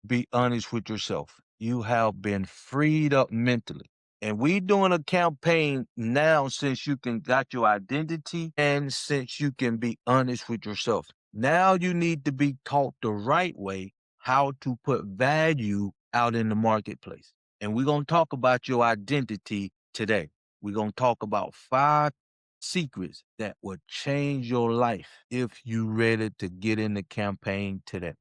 be honest with yourself. You have been freed up mentally. And we doing a campaign now since you can got your identity and since you can be honest with yourself. Now you need to be taught the right way how to put value out in the marketplace. And we're going to talk about your identity today. We're going to talk about 5 secrets that will change your life if you ready to get in the campaign today.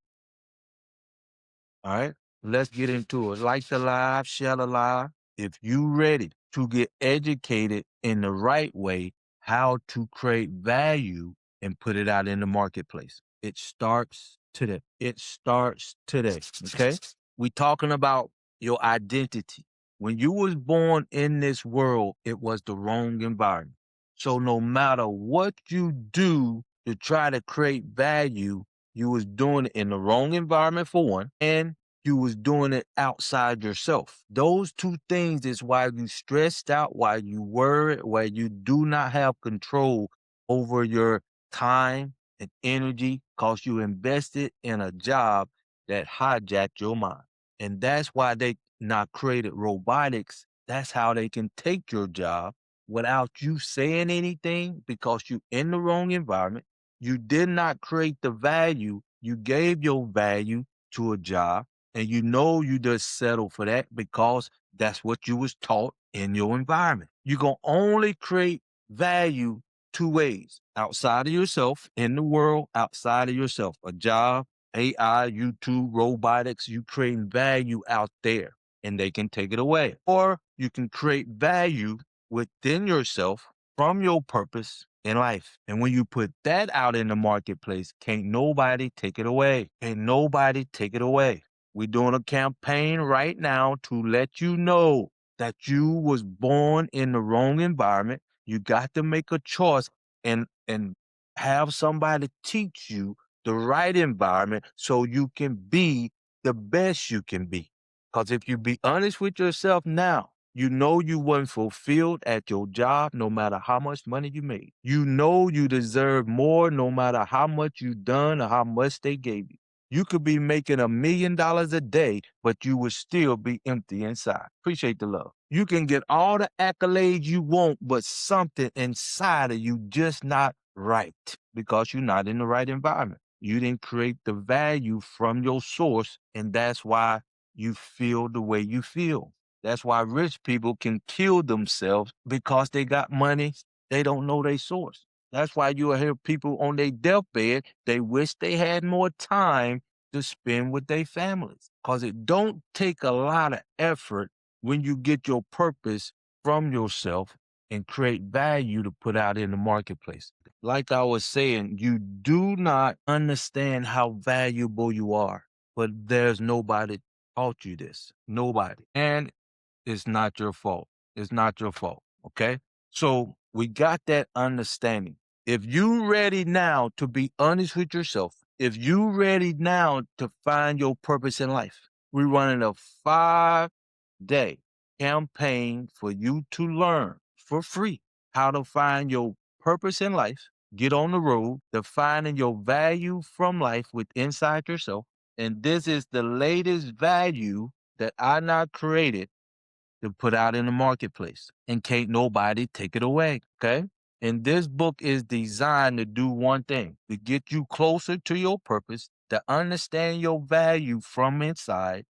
All right, let's get into it. Like the live, share the live. If you ready to get educated in the right way, how to create value and put it out in the marketplace. It starts today. It starts today. Okay. We talking about your identity. When you was born in this world, it was the wrong environment. So no matter what you do to try to create value, you was doing it in the wrong environment for one, and you was doing it outside yourself. Those two things is why you stressed out, why you worried, why you do not have control over your time and energy because you invested in a job that hijacked your mind. And that's why they not created robotics. That's how they can take your job without you saying anything because you in the wrong environment. You did not create the value. You gave your value to a job and you know you just settle for that because that's what you was taught in your environment. You're going to only create value 2 ways: outside of yourself, in the world, outside of yourself, a job, AI, YouTube, robotics, you creating value out there and they can take it away. Or you can create value within yourself from your purpose in life. And when you put that out in the marketplace, can't nobody take it away. Can't nobody take it away. We're doing a campaign right now to let you know that you was born in the wrong environment. You got to make a choice and have somebody teach you the right environment so you can be the best you can be. Because if you be honest with yourself now, you know you weren't fulfilled at your job no matter how much money you made. You know you deserve more no matter how much you done or how much they gave you. You could be making $1 million a day, but you would still be empty inside. Appreciate the love. You can get all the accolades you want, but something inside of you just not right because you're not in the right environment. You didn't create the value from your source, and that's why you feel the way you feel. That's why rich people can kill themselves because they got money. They don't know their source. That's why you'll hear people on their deathbed, they wish they had more time to spend with their families. Because it don't take a lot of effort when you get your purpose from yourself and create value to put out in the marketplace. Like I was saying, you do not understand how valuable you are, but there's nobody taught you this. Nobody. And it's not your fault. It's not your fault. Okay. So we got that understanding. If you ready now to be honest with yourself, if you ready now to find your purpose in life, we're running a 5-day campaign for you to learn for free how to find your purpose in life, get on the road, defining your value from life with inside yourself. And this is the latest value that I not created to put out in the marketplace. And can't nobody take it away. Okay. And this book is designed to do one thing: to get you closer to your purpose, to understand your value from inside,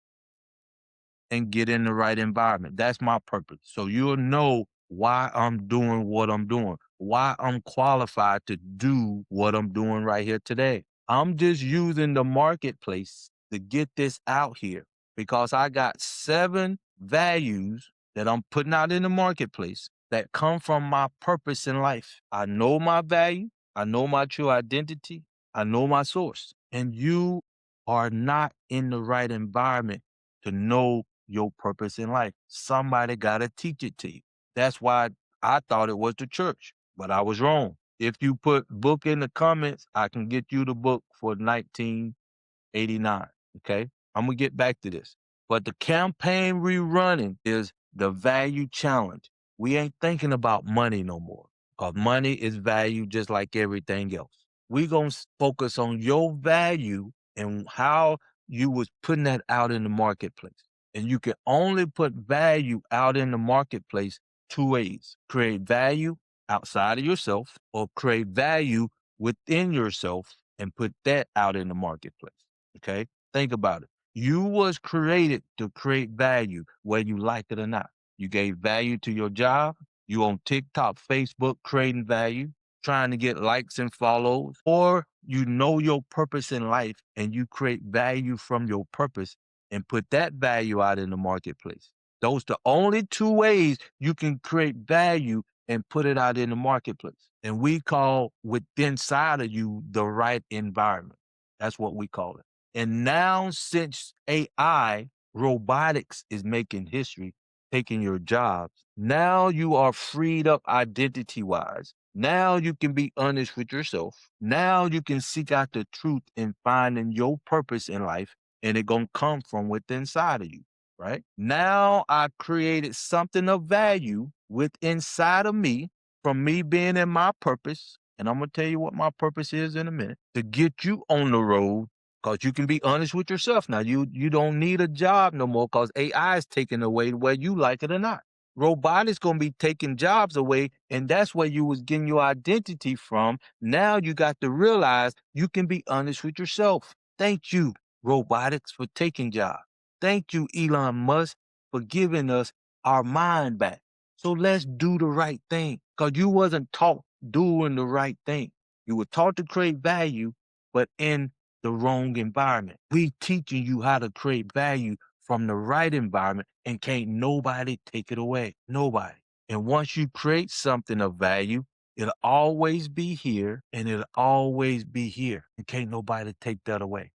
and get in the right environment. That's my purpose. So you'll know why I'm doing what I'm doing, why I'm qualified to do what I'm doing right here today. I'm just using the marketplace to get this out here because I got 7 values that I'm putting out in the marketplace that come from my purpose in life. I know my value, I know my true identity, I know my source. And you are not in the right environment to know your purpose in life. Somebody got to teach it to you. That's why I thought it was the church, but I was wrong. If you put book in the comments, I can get you the book for 1989. Okay. I'm going to get back to this. But the campaign we running is the value challenge. We ain't thinking about money no more because money is value just like everything else. We going to focus on your value and how you was putting that out in the marketplace. And you can only put value out in the marketplace two ways: create value outside of yourself, or create value within yourself and put that out in the marketplace. Okay? Think about it. You was created to create value, whether you like it or not. You gave value to your job. You on TikTok, Facebook, creating value, trying to get likes and follows, or you know your purpose in life and you create value from your purpose and put that value out in the marketplace. Those the only two ways you can create value and put it out in the marketplace. And we call within inside of you the right environment. That's what we call it. And now, since AI, robotics is making history, taking your jobs, now you are freed up identity wise. Now you can be honest with yourself. Now you can seek out the truth and finding your purpose in life, and it gonna come from within inside of you, right? Now I created something of value with inside of me from me being in my purpose. And I'm gonna tell you what my purpose is in a minute to get you on the road, because you can be honest with yourself now. You don't need a job no more because AI is taking away whether you like it or not. Robotics gonna be taking jobs away, and that's where you was getting your identity from. Now you got to realize you can be honest with yourself. Thank you, robotics, for taking jobs. Thank you, Elon Musk, for giving us our mind back. So let's do the right thing, because you wasn't taught doing the right thing. You were taught to create value, but in the wrong environment. We teaching you how to create value from the right environment, and can't nobody take it away. Nobody. And once you create something of value, it'll always be here and it'll always be here. And can't nobody take that away.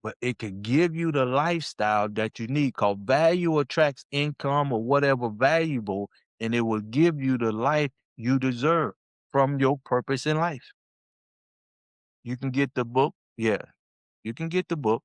But it could give you the lifestyle that you need, called value attracts income or whatever valuable, and it will give you the life you deserve from your purpose in life. You can get the book. Yeah, you can get the book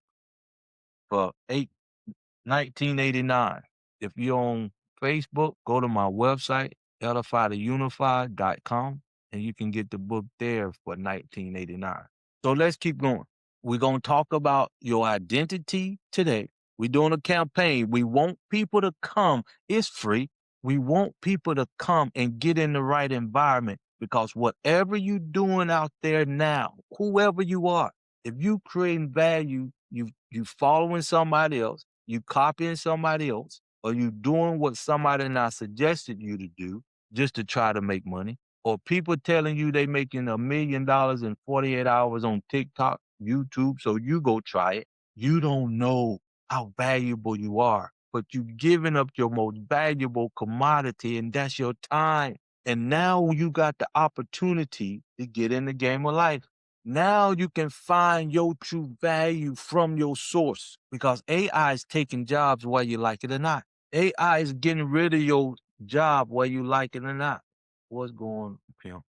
for 1989. If you're on Facebook, go to my website, edifytheunified.com, and you can get the book there for 1989. So let's keep going. We're going to talk about your identity today. We're doing a campaign. We want people to come. It's free. We want people to come and get in the right environment, because whatever you're doing out there now, whoever you are, if you creating value, you following somebody else, you copying somebody else, or you doing what somebody not suggested you to do just to try to make money, or people telling you they making $1 million in 48 hours on TikTok, YouTube, so you go try it. You don't know how valuable you are, but you giving up your most valuable commodity, and that's your time. And now you got the opportunity to get in the game of life. Now you can find your true value from your source, because AI is taking jobs whether you like it or not. AI is getting rid of your job whether you like it or not. What's going on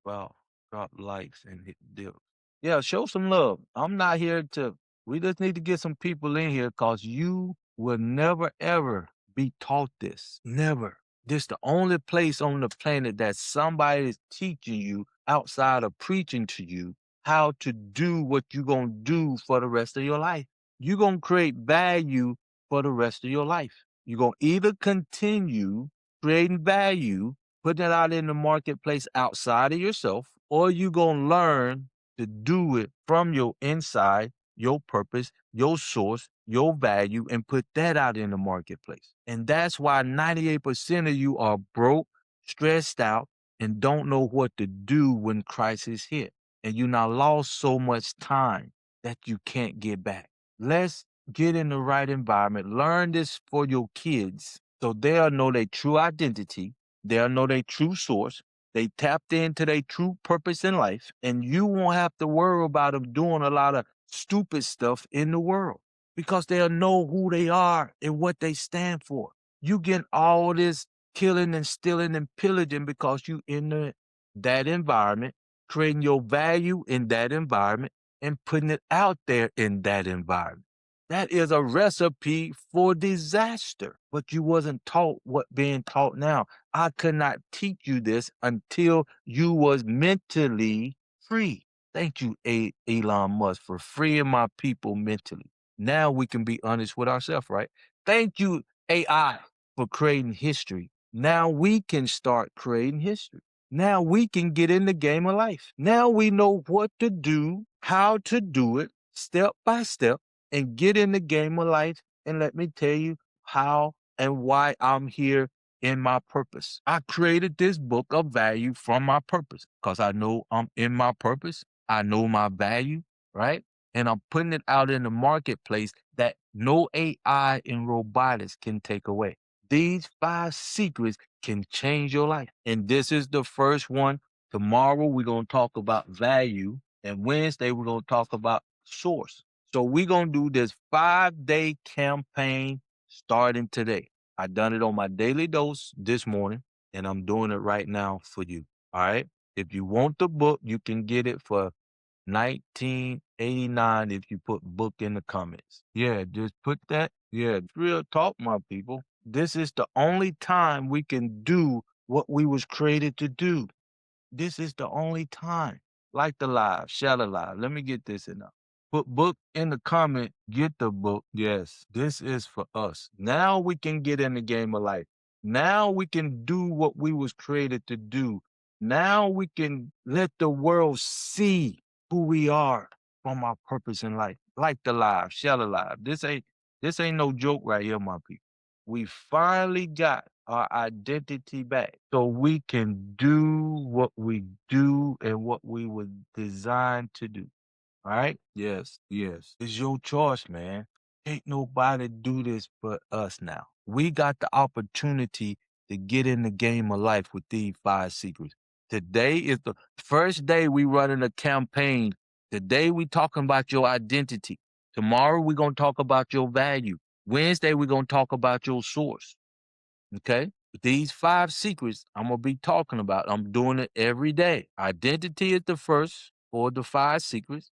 about? Drop likes and hit deals. Yeah, show some love. I'm not here to, we just need to get some people in here, because you will never ever be taught this. Never. This the only place on the planet that somebody is teaching you outside of preaching to you how to do what you're going to do for the rest of your life. You're going to create value for the rest of your life. You're going to either continue creating value, putting it out in the marketplace outside of yourself, or you're going to learn to do it from your inside, your purpose, your source, your value, and put that out in the marketplace. And that's why 98% of you are broke, stressed out, and don't know what to do when crisis hit. And you now lost so much time that you can't get back. Let's get in the right environment. Learn this for your kids so they'll know their true identity. They'll know their true source. They tapped into their true purpose in life, and you won't have to worry about them doing a lot of stupid stuff in the world, because they'll know who they are and what they stand for. You get all this killing and stealing and pillaging because you in that environment, creating your value in that environment, and putting it out there in that environment. That is a recipe for disaster. But you wasn't taught what being taught now. I could not teach you this until you was mentally free. Thank you, Elon Musk, for freeing my people mentally. Now we can be honest with ourselves, right? Thank you, AI, for creating history. Now we can start creating history. Now we can get in the game of life. Now we know what to do, how to do it, step by step, and get in the game of life. And let me tell you how and why I'm here in my purpose. I created this book of value from my purpose because I know I'm in my purpose. I know my value, right? And I'm putting it out in the marketplace that no AI and robotics can take away. These 5 secrets can change your life. And this is the first one. Tomorrow, we're going to talk about value. And Wednesday, we're going to talk about source. So we're going to do this 5-day campaign starting today. I done it on my daily dose this morning, and I'm doing it right now for you. All right. If you want the book, you can get it for 1989 if you put book in the comments. Yeah, just put that. Yeah, real talk, my people. This is the only time we can do what we was created to do. This is the only time. Like the live, share the live. Let me get this in. Put book in the comment. Get the book. Yes, this is for us. Now we can get in the game of life. Now we can do what we was created to do. Now we can let the world see who we are from our purpose in life. Like the live, share the live. This ain't no joke right here, my people. We finally got our identity back so we can do what we do and what we were designed to do. All right? Yes, yes. It's your choice, man. Ain't nobody do this but us now. We got the opportunity to get in the game of life with these 5 secrets. Today is the first day we running a campaign. Today we talking about your identity. Tomorrow we're gonna talk about your value. Wednesday we're gonna talk about your source. Okay? These 5 secrets I'm gonna be talking about. I'm doing it every day. Identity is the first for the 5 secrets.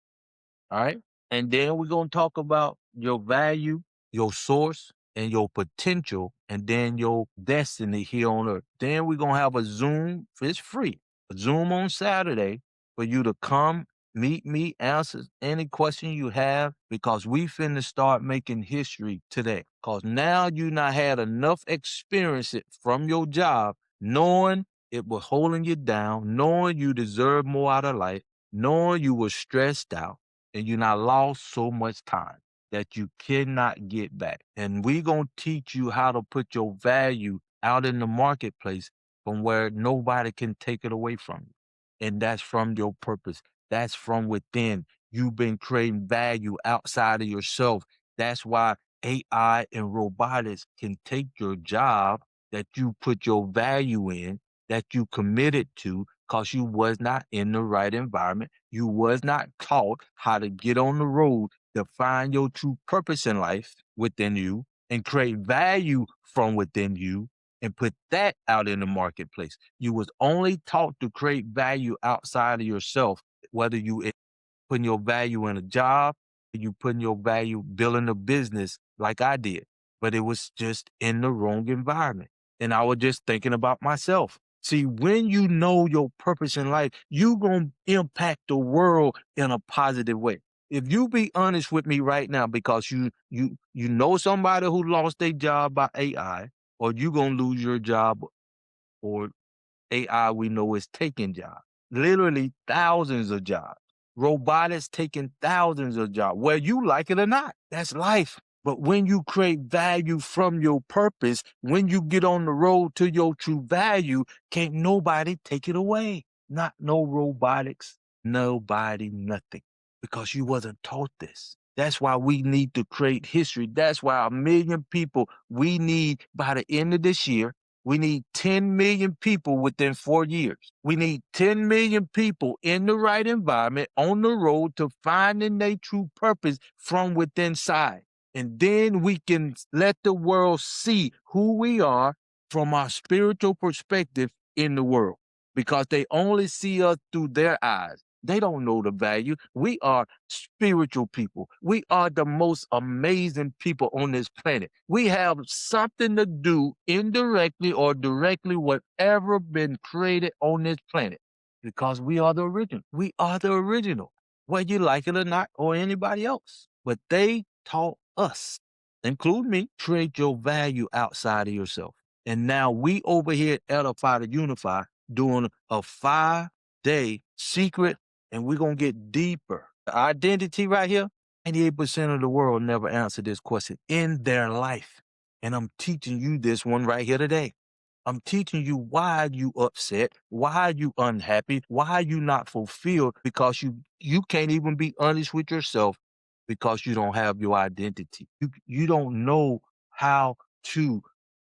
All right. And then we're going to talk about your value, your source, and your potential, and then your destiny here on earth. Then we're going to have a Zoom. It's free. A Zoom on Saturday for you to come, meet me, answer any question you have, because we finna start making history today. Because now you not had enough experience from your job, knowing it was holding you down, knowing you deserve more out of life, knowing you were stressed out and you not lost so much time that you cannot get back. And we gonna teach you how to put your value out in the marketplace from where nobody can take it away from you. And that's from your purpose. That's from within. You've been creating value outside of yourself. That's why AI and robotics can take your job that you put your value in, that you committed to, because you was not in the right environment. You was not taught how to get on the road to find your true purpose in life within you and create value from within you and put that out in the marketplace. You was only taught to create value outside of yourself, whether you putting your value in a job, you putting your value building a business like I did, but it was just in the wrong environment. And I was just thinking about myself. See, when you know your purpose in life, you going to impact the world in a positive way. If you be honest with me right now, because you know somebody who lost their job by AI, or you going to lose your job, or AI we know is taking jobs, literally thousands of jobs. Robotics taking thousands of jobs, whether you like it or not. That's life. But when you create value from your purpose, when you get on the road to your true value, can't nobody take it away. Not no robotics, nobody, nothing. Because you wasn't taught this. That's why we need to create history. That's why 1 million people we need by the end of this year. We need 10 million people within 4 years. We need 10 million people in the right environment on the road to finding their true purpose from within side. And then we can let the world see who we are from our spiritual perspective in the world, because they only see us through their eyes. They don't know the value. We are spiritual people. We are the most amazing people on this planet. We have something to do indirectly or directly, whatever been created on this planet, because we are the original. We are the original, whether you like it or not, or anybody else. But they taught us, include me, create your value outside of yourself. And now we over here at Edify to Unify doing a 5-day secret, and we're going to get deeper. The identity right here, 98% of the world never answered this question in their life. And I'm teaching you this one right here today. I'm teaching you why you upset, why you unhappy, why you not fulfilled, because you can't even be honest with yourself because you don't have your identity. You don't know how to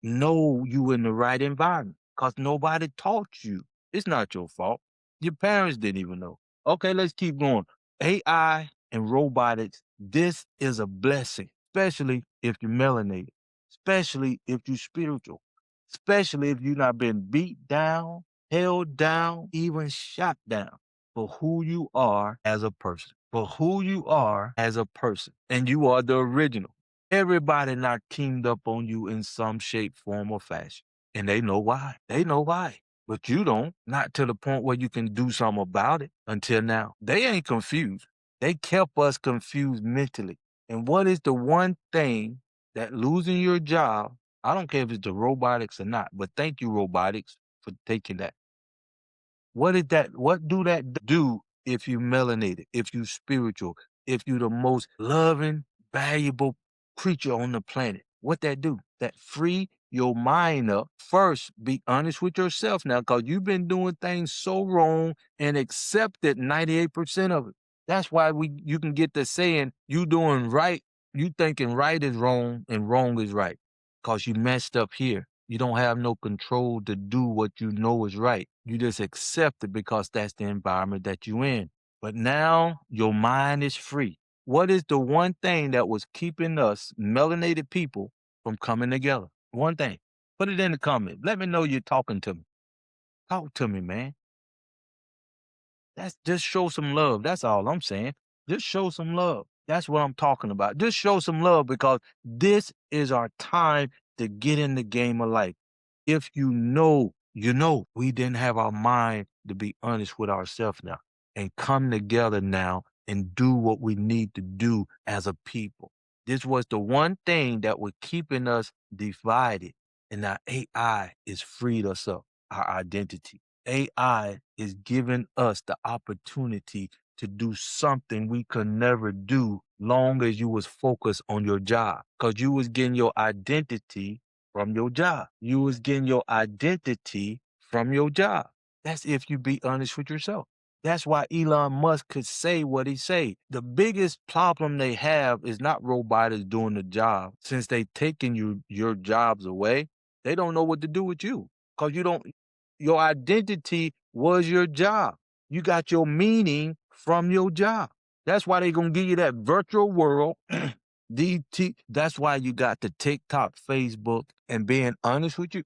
know you in the right environment because nobody taught you. It's not your fault. Your parents didn't even know. Okay, let's keep going. AI and robotics, this is a blessing, especially if you're melanated, especially if you're spiritual, especially if you've not been beat down, held down, even shot down for who you are as a person, for who you are as a person. And you are the original. Everybody not teamed up on you in some shape, form, or fashion. And they know why. They know why. But you don't, not to the point where you can do something about it until now. They ain't confused. They kept us confused mentally. And what is the one thing that losing your job, I don't care if it's the robotics or not, but thank you, robotics, for taking that. What is that? What do that do if you melanated, if you spiritual, if you the most loving, valuable creature on the planet? What that do? That free your mind up. First, be honest with yourself now, because you've been doing things so wrong and accepted 98% of it. That's why you can get the saying, you doing right, you thinking right is wrong and wrong is right. Because you messed up here. You don't have no control to do what you know is right. You just accept it because that's the environment that you in. But now your mind is free. What is the one thing that was keeping us melanated people from coming together? One thing. Put it in the comment. Let me know you're talking to me. Talk to me, man. That's just show some love. That's all I'm saying. Just show some love. That's what I'm talking about. Just show some love because this is our time to get in the game of life. If you know, you know, we didn't have our mind to be honest with ourselves now and come together now and do what we need to do as a people. This was the one thing that was keeping us divided. And now AI has freed us up, our identity. AI is giving us the opportunity to do something we could never do long as you was focused on your job. Because you was getting your identity from your job. You was getting your identity from your job. That's if you be honest with yourself. That's why Elon Musk could say what he say. The biggest problem they have is not robots doing the job. Since they taking your jobs away, they don't know what to do with you. Because you don't your identity was your job. You got your meaning from your job. That's why they're gonna give you that virtual world. That's why you got the TikTok, Facebook, and being honest with you,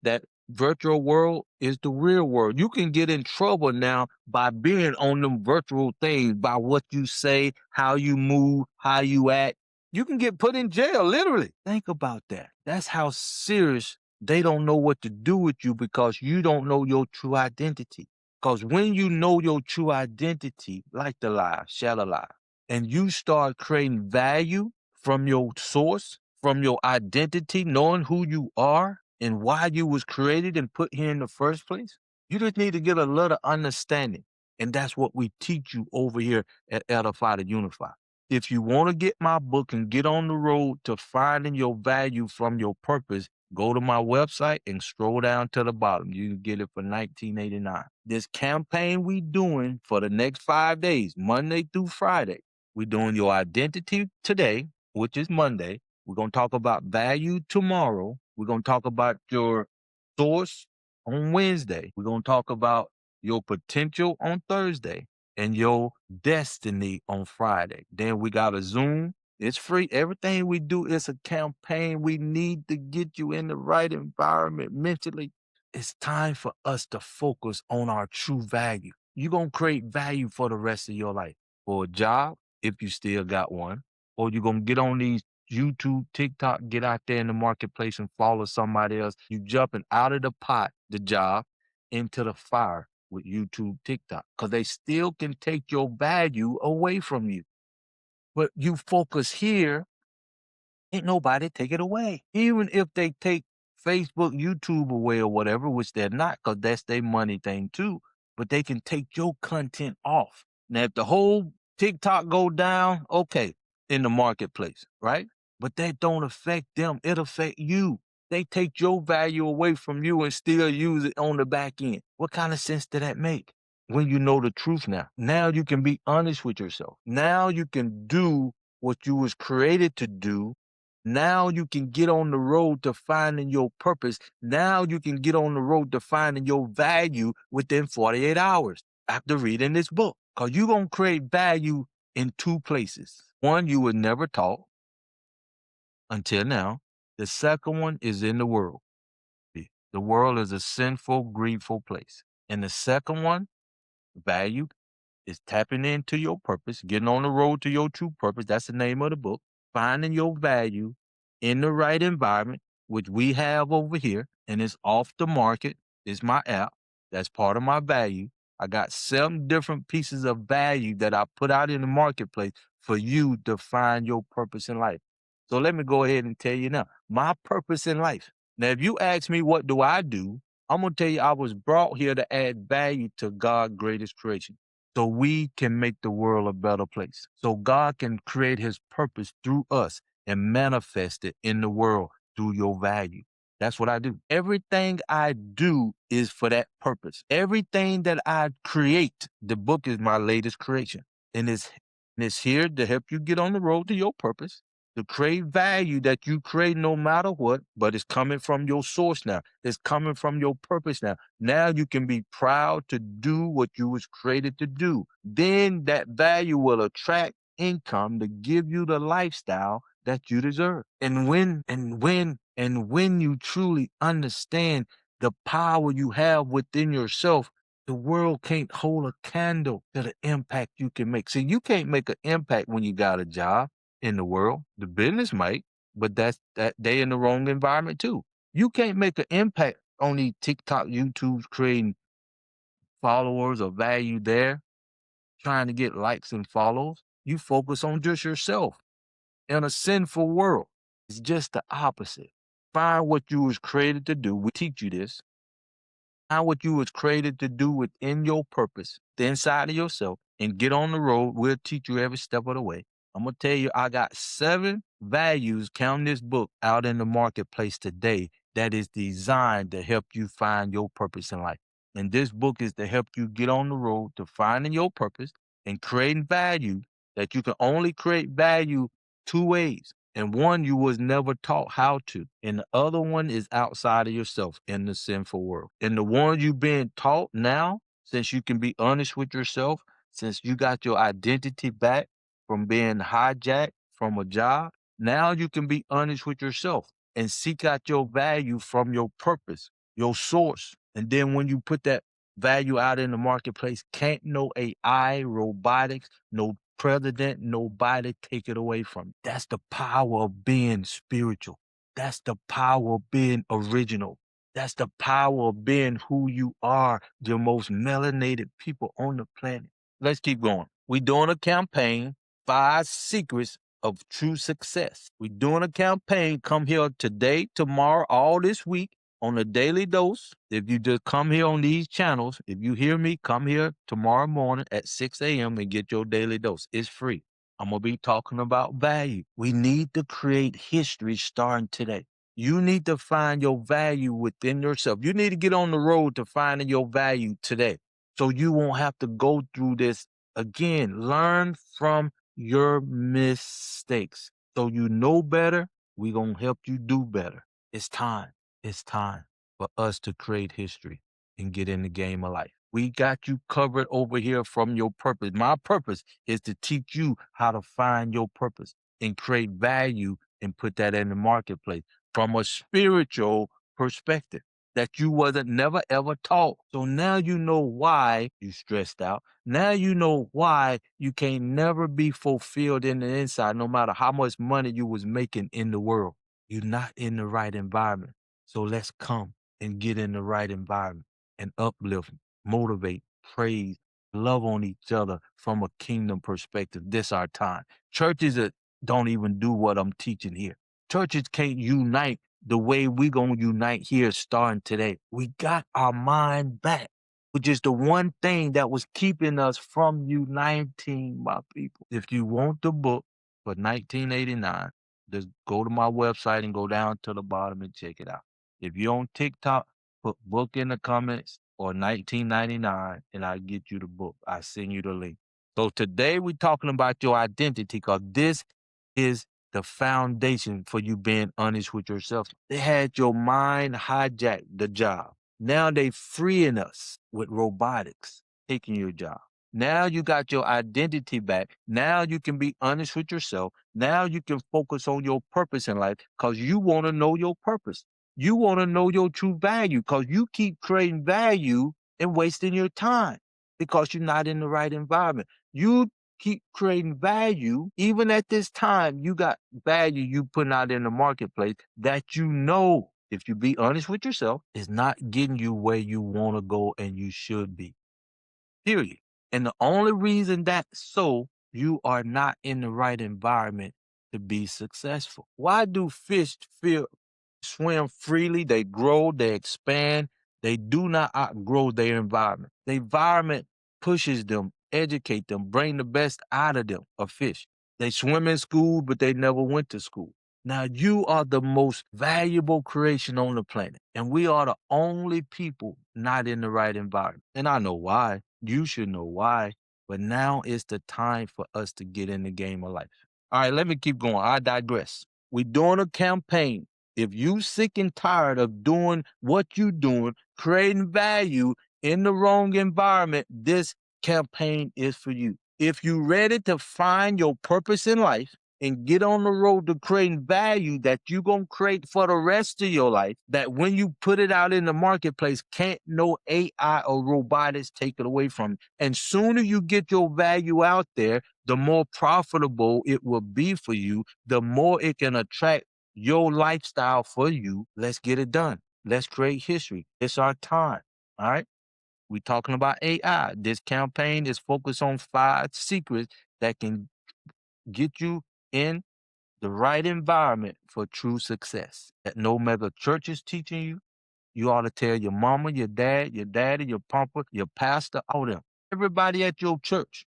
that virtual world is the real world. You can get in trouble now by being on them virtual things, by what you say, how you move, how you act. You can get put in jail, literally. Think about that. That's how serious they don't know what to do with you because you don't know your true identity. Because when you know your true identity, like the lie, shadow lie, and you start creating value from your source, from your identity, knowing who you are and why you was created and put here in the first place, you just need to get a little understanding. And that's what we teach you over here at Edify to Unify. If you want to get my book and get on the road to finding your value from your purpose, go to my website and scroll down to the bottom. You can get it for $19.89. This campaign we doing for the next 5 days, Monday through Friday. We're doing your identity today, which is Monday. We're going to talk about value tomorrow. We're going to talk about your source on Wednesday. We're going to talk about your potential on Thursday and your destiny on Friday. Then we got a Zoom. It's free. Everything we do is a campaign. We need to get you in the right environment mentally. It's time for us to focus on our true value. You're going to create value for the rest of your life. For a job, if you still got one, or you're going to get on these YouTube, TikTok, get out there in the marketplace and follow somebody else. You jumping out of the pot, the job, into the fire with YouTube, TikTok, because they still can take your value away from you. But you focus here, ain't nobody take it away. Even if they take Facebook, YouTube away or whatever, which they're not, because that's their money thing too. But they can take your content off. Now, if the whole TikTok go down, okay, in the marketplace, right? But that don't affect them. It affect you. They take your value away from you and still use it on the back end. What kind of sense did that make? When you know the truth now. Now you can be honest with yourself. Now you can do what you was created to do. Now you can get on the road to finding your purpose. Now you can get on the road to finding your value within 48 hours after reading this book. Because you're going to create value in two places. One, you were never taught until now. The second one is in the world. The world is a sinful, grieveful place. And the second one, value, is tapping into your purpose, getting on the road to your true purpose. That's the name of the book. Finding your value in the right environment, which we have over here, and it's off the market. It's my app. That's part of my value. I got 7 different pieces of value that I put out in the marketplace for you to find your purpose in life. So let me go ahead and tell you now, my purpose in life. Now, if you ask me what do I do, I'm gonna tell you I was brought here to add value to God's greatest creation so we can make the world a better place. So God can create his purpose through us and manifest it in the world through your value. That's what I do. Everything I do is for that purpose. Everything that I create, the book is my latest creation. And it's here to help you get on the road to your purpose, to create value that you create no matter what, but it's coming from your source now. It's coming from your purpose now. Now you can be proud to do what you was created to do. Then that value will attract income to give you the lifestyle that you deserve. And when you truly understand the power you have within yourself, the world can't hold a candle to the impact you can make. See, you can't make an impact when you got a job in the world. The business might, but that they in the wrong environment too. You can't make an impact on these TikTok, YouTube's creating followers or value there, trying to get likes and follows. You focus on just yourself in a sinful world. It's just the opposite. Find what you was created to do. We teach you this. Find what you was created to do within your purpose, the inside of yourself, and get on the road. We'll teach you every step of the way. I'm gonna tell you, I got 7 values, count this book, out in the marketplace today that is designed to help you find your purpose in life. And this book is to help you get on the road to finding your purpose and creating value that you can only create value 2 ways. And one you was never taught how to. And the other one is outside of yourself in the sinful world. And the one you being taught now, since you can be honest with yourself, since you got your identity back from being hijacked from a job, now you can be honest with yourself and seek out your value from your purpose, your source. And then when you put that value out in the marketplace, can't no AI, robotics, no president, nobody take it away from you. That's the power of being spiritual. That's the power of being original. That's the power of being who you are, the most melanated people on the planet. Let's keep going. We're doing a campaign, 5 secrets of true success. We're doing a campaign. Come here today, tomorrow, all this week on a daily dose. If you just come here on these channels, if you hear me, come here tomorrow morning at 6 a.m. and get your daily dose. It's free. I'm going to be talking about value. We need to create history starting today. You need to find your value within yourself. You need to get on the road to finding your value today so you won't have to go through this again. Learn from your mistakes. So you know better, we're going to help you do better. It's time. It's time for us to create history and get in the game of life. We got you covered over here from your purpose. My purpose is to teach you how to find your purpose and create value and put that in the marketplace from a spiritual perspective that you wasn't never ever taught. So now you know why you stressed out. Now you know why you can't never be fulfilled in the inside, no matter how much money you was making in the world. You're not in the right environment. So let's come and get in the right environment and uplift, motivate, praise, love on each other from a kingdom perspective. This our time. Churches that don't even do what I'm teaching here. Churches can't unite the way we gonna unite here starting today. We got our mind back, which is the one thing that was keeping us from uniting, my people. If you want the book for 1989, just go to my website and go down to the bottom and check it out. If you're on TikTok, put book in the comments or 1999 and I'll get you the book. I send you the link. So today we're talking about your identity because this is the foundation for you being honest with yourself. They had your mind hijack the job. Now they freeing us with robotics, taking your job. Now you got your identity back. Now you can be honest with yourself. Now you can focus on your purpose in life because you want to know your purpose. You want to know your true value because you keep creating value and wasting your time because you're not in the right environment. You keep creating value. Even at this time, you got value you putting out in the marketplace that you know, if you be honest with yourself, is not getting you where you want to go and you should be. Period. And the only reason that's so, you are not in the right environment to be successful. Why do fish feel swim freely? They grow, they expand. They do not outgrow their environment. The environment pushes them, educate them, bring the best out of them, a fish. They swim in school, but they never went to school. Now you are the most valuable creation on the planet, and we are the only people not in the right environment. And I know why. You should know why. But now is the time for us to get in the game of life. All right, let me keep going. I digress. We're doing a campaign. If you sick and tired of doing what you doing, creating value in the wrong environment, this campaign is for you. If you ready to find your purpose in life and get on the road to creating value that you're going to create for the rest of your life, that when you put it out in the marketplace, can't no AI or robotics take it away from you. And sooner you get your value out there, the more profitable it will be for you, the more it can attract your lifestyle for you. Let's get it done. Let's create history. It's our time. All right. We're talking about AI. This campaign is focused on 5 secrets that can get you in the right environment for true success. That no matter church is teaching you, you ought to tell your mama, your dad, your daddy, your papa, your pastor, all them. Everybody at your church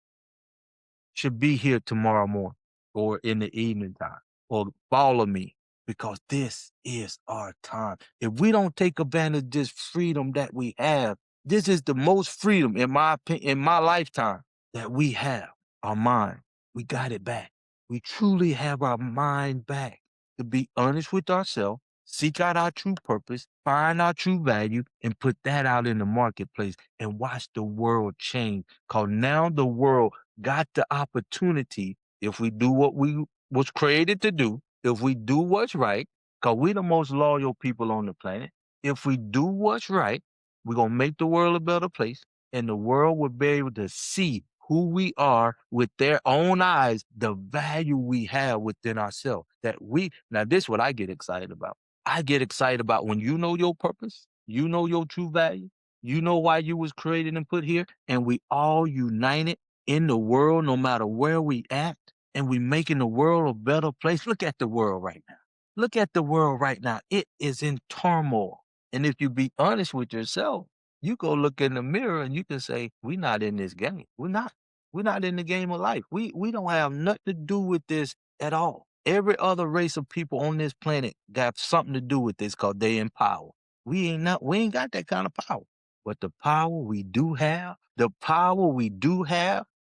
should be here tomorrow morning or in the evening time or follow me because this is our time. If we don't take advantage of this freedom that we have, this is the most freedom in my opinion, in my lifetime that we have. Our mind, we got it back. We truly have our mind back to be honest with ourselves, seek out our true purpose, find our true value, and put that out in the marketplace and watch the world change. Because now the world got the opportunity, if we do what we was created to do, if we do what's right, because we the most loyal people on the planet, if we do what's right, we're going to make the world a better place, and the world will be able to see who we are with their own eyes, the value we have within ourselves. That we, now this is what I get excited about. I get excited about when you know your purpose, you know your true value, you know why you was created and put here, and we all united in the world, no matter where we at, and we making the world a better place. Look at the world right now. Look at the world right now. It is in turmoil. And if you be honest with yourself, you go look in the mirror and you can say, we're not in this game. We're not. We're not in the game of life. We don't have nothing to do with this at all. Every other race of people on this planet got something to do with this because they in power. We ain't got that kind of power. But the power we do have,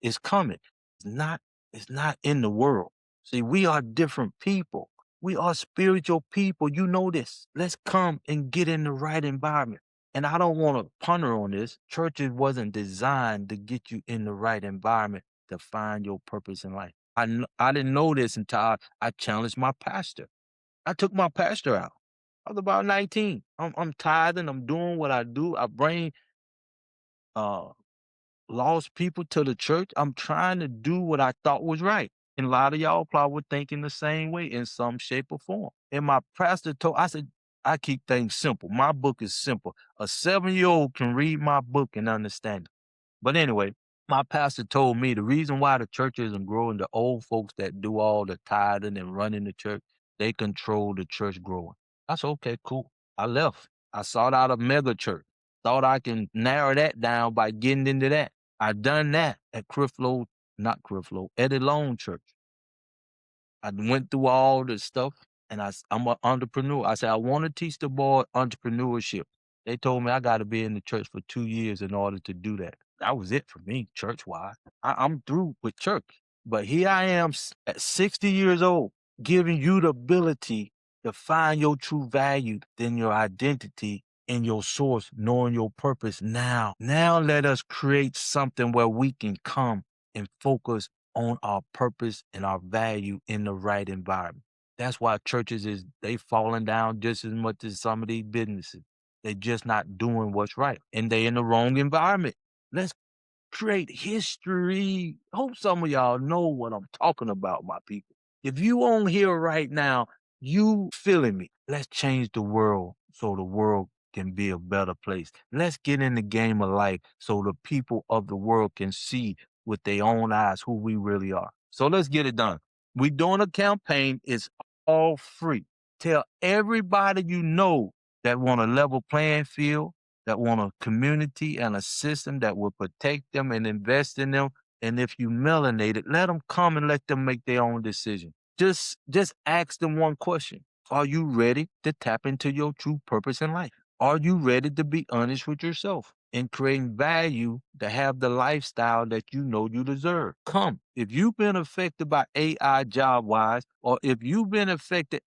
is coming. It's not in the world. See, we are different people. We are spiritual people. You know this. Let's come and get in the right environment. And I don't want to ponder on this. Churches wasn't designed to get you in the right environment to find your purpose in life. I didn't know this until I challenged my pastor. I took my pastor out. I was about 19. I'm tithing. I'm doing what I do. I bring uh lost people to the church. I'm trying to do what I thought was right. And a lot of y'all probably were thinking the same way in some shape or form. And my pastor told, I said, I keep things simple. My book is simple. A 7-year-old can read my book and understand it. But anyway, My pastor told me the reason why the church isn't growing, the old folks that do all the tithing and running the church, they control the church growing. I said, okay, cool. I left. I sought out a mega church. Thought I can narrow that down by getting into that. I done that at Creflo, not Creflo, Eddie Long Church. I went through all the stuff, and I'm an entrepreneur. I said, I want to teach the boy entrepreneurship. They told me I got to be in the church for 2 years in order to do that. That was it for me, church wise. I'm through with church. But here I am at 60 years old, giving you the ability to find your true value, then your identity in your source, knowing your purpose now. Now let us create something where we can come and focus on our purpose and our value in the right environment. That's why churches they falling down just as much as some of these businesses. They're just not doing what's right. And they in the wrong environment. Let's create history. Hope some of y'all know what I'm talking about, my people. If you on here right now, you feeling me. Let's change the world so the world can be a better place. Let's get in the game of life so the people of the world can see with their own eyes who we really are. So let's get it done. We doing a campaign. It's all free. Tell everybody you know that want a level playing field, that want a community and a system that will protect them and invest in them. And if you melanated, let them come and let them make their own decision. Just ask them one question. Are you ready to tap into your true purpose in life? Are you ready to be honest with yourself and creating value to have the lifestyle that you know you deserve? Come. If you've been affected by AI job wise, or if you've been affected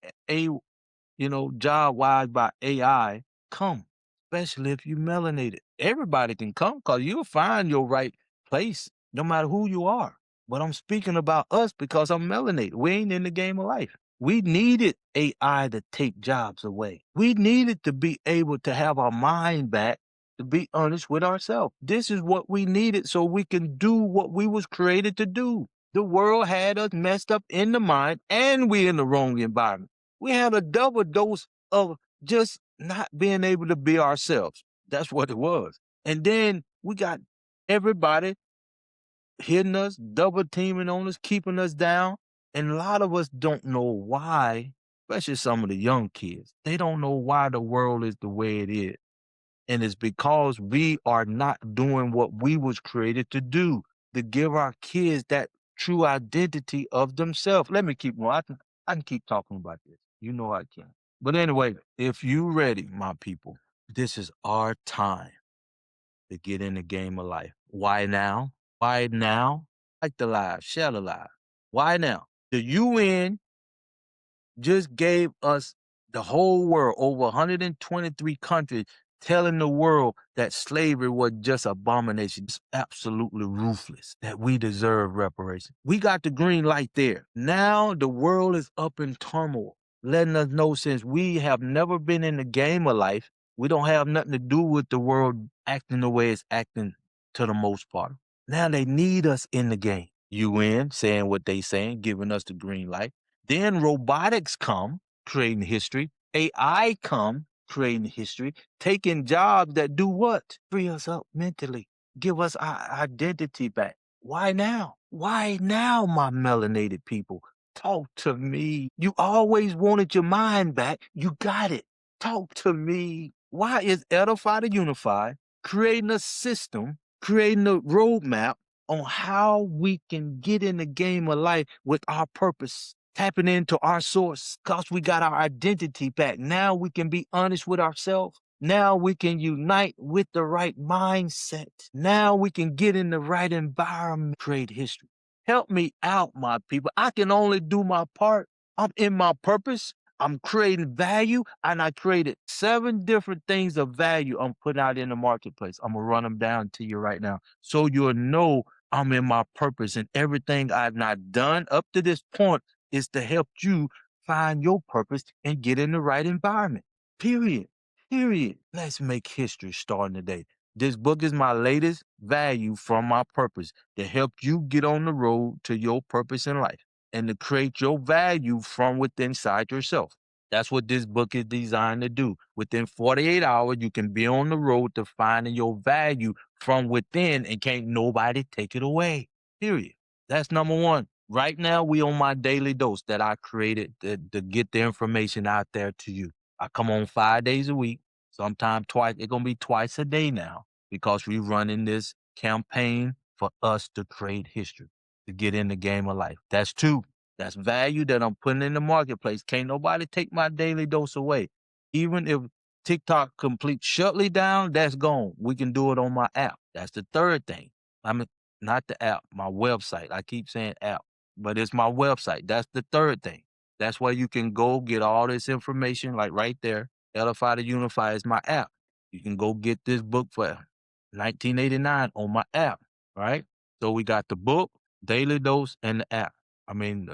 job wise by AI, come, especially if you melanated. Everybody can come because you'll find your right place no matter who you are. But I'm speaking about us because I'm melanated. We ain't in the game of life. We needed AI to take jobs away. We needed to be able to have our mind back to be honest with ourselves. This is what we needed so we can do what we was created to do. The world had us messed up in the mind and we in the wrong environment. We had a double dose of just not being able to be ourselves. That's what it was. And then we got everybody hitting us, double teaming on us, keeping us down. And a lot of us don't know why, especially some of the young kids. They don't know why the world is the way it is. And it's because we are not doing what we was created to do, to give our kids that true identity of themselves. Let me keep going. I can keep talking about this. You know I can. But anyway, if you ready, my people, this is our time to get in the game of life. Why now? Why now? Like the live, share the live. Why now? The UN just gave us the whole world, over 123 countries, telling the world that slavery was just abomination. It's absolutely ruthless, that we deserve reparation. We got the green light there. Now the world is up in turmoil, letting us know since we have never been in the game of life, we don't have nothing to do with the world acting the way it's acting to the most part. Now they need us in the game. UN saying what they saying, giving us the green light. Then robotics come, creating history. AI come, creating history, taking jobs that do what? Free us up mentally, give us our identity back. Why now? Why now, my melanated people? Talk to me. You always wanted your mind back. You got it. Talk to me. Why is Edify to Unify creating a system, creating a roadmap on how we can get in the game of life with our purpose, tapping into our source because we got our identity back. Now we can be honest with ourselves. Now we can unite with the right mindset. Now we can get in the right environment, create history. Help me out, my people. I can only do my part. I'm in my purpose. I'm creating value, and I created 7 different things of value I'm putting out in the marketplace. I'm going to run them down to you right now so you'll know I'm in my purpose, and everything I've not done up to this point is to help you find your purpose and get in the right environment. Period. Period. Let's make history starting today. This book is my latest value from my purpose to help you get on the road to your purpose in life and to create your value from within inside yourself. That's what this book is designed to do. Within 48 hours, you can be on the road to finding your value from within and can't nobody take it away. Period. That's number one. Right now, we on my daily dose that I created to get the information out there to you. I come on 5 days a week, sometimes twice. It's gonna be twice a day now because we running this campaign for us to create history, to get in the game of life. That's two. That's value that I'm putting in the marketplace. Can't nobody take my daily dose away. Even if TikTok complete shutly down, that's gone. We can do it on my app. That's the third thing. I mean, not the app, my website. I keep saying app, but it's my website. That's the third thing. That's where you can go get all this information, like right there. Edify to Unify is my app. You can go get this book for 1989 on my app, right? So we got the book, daily dose, and the app. I mean,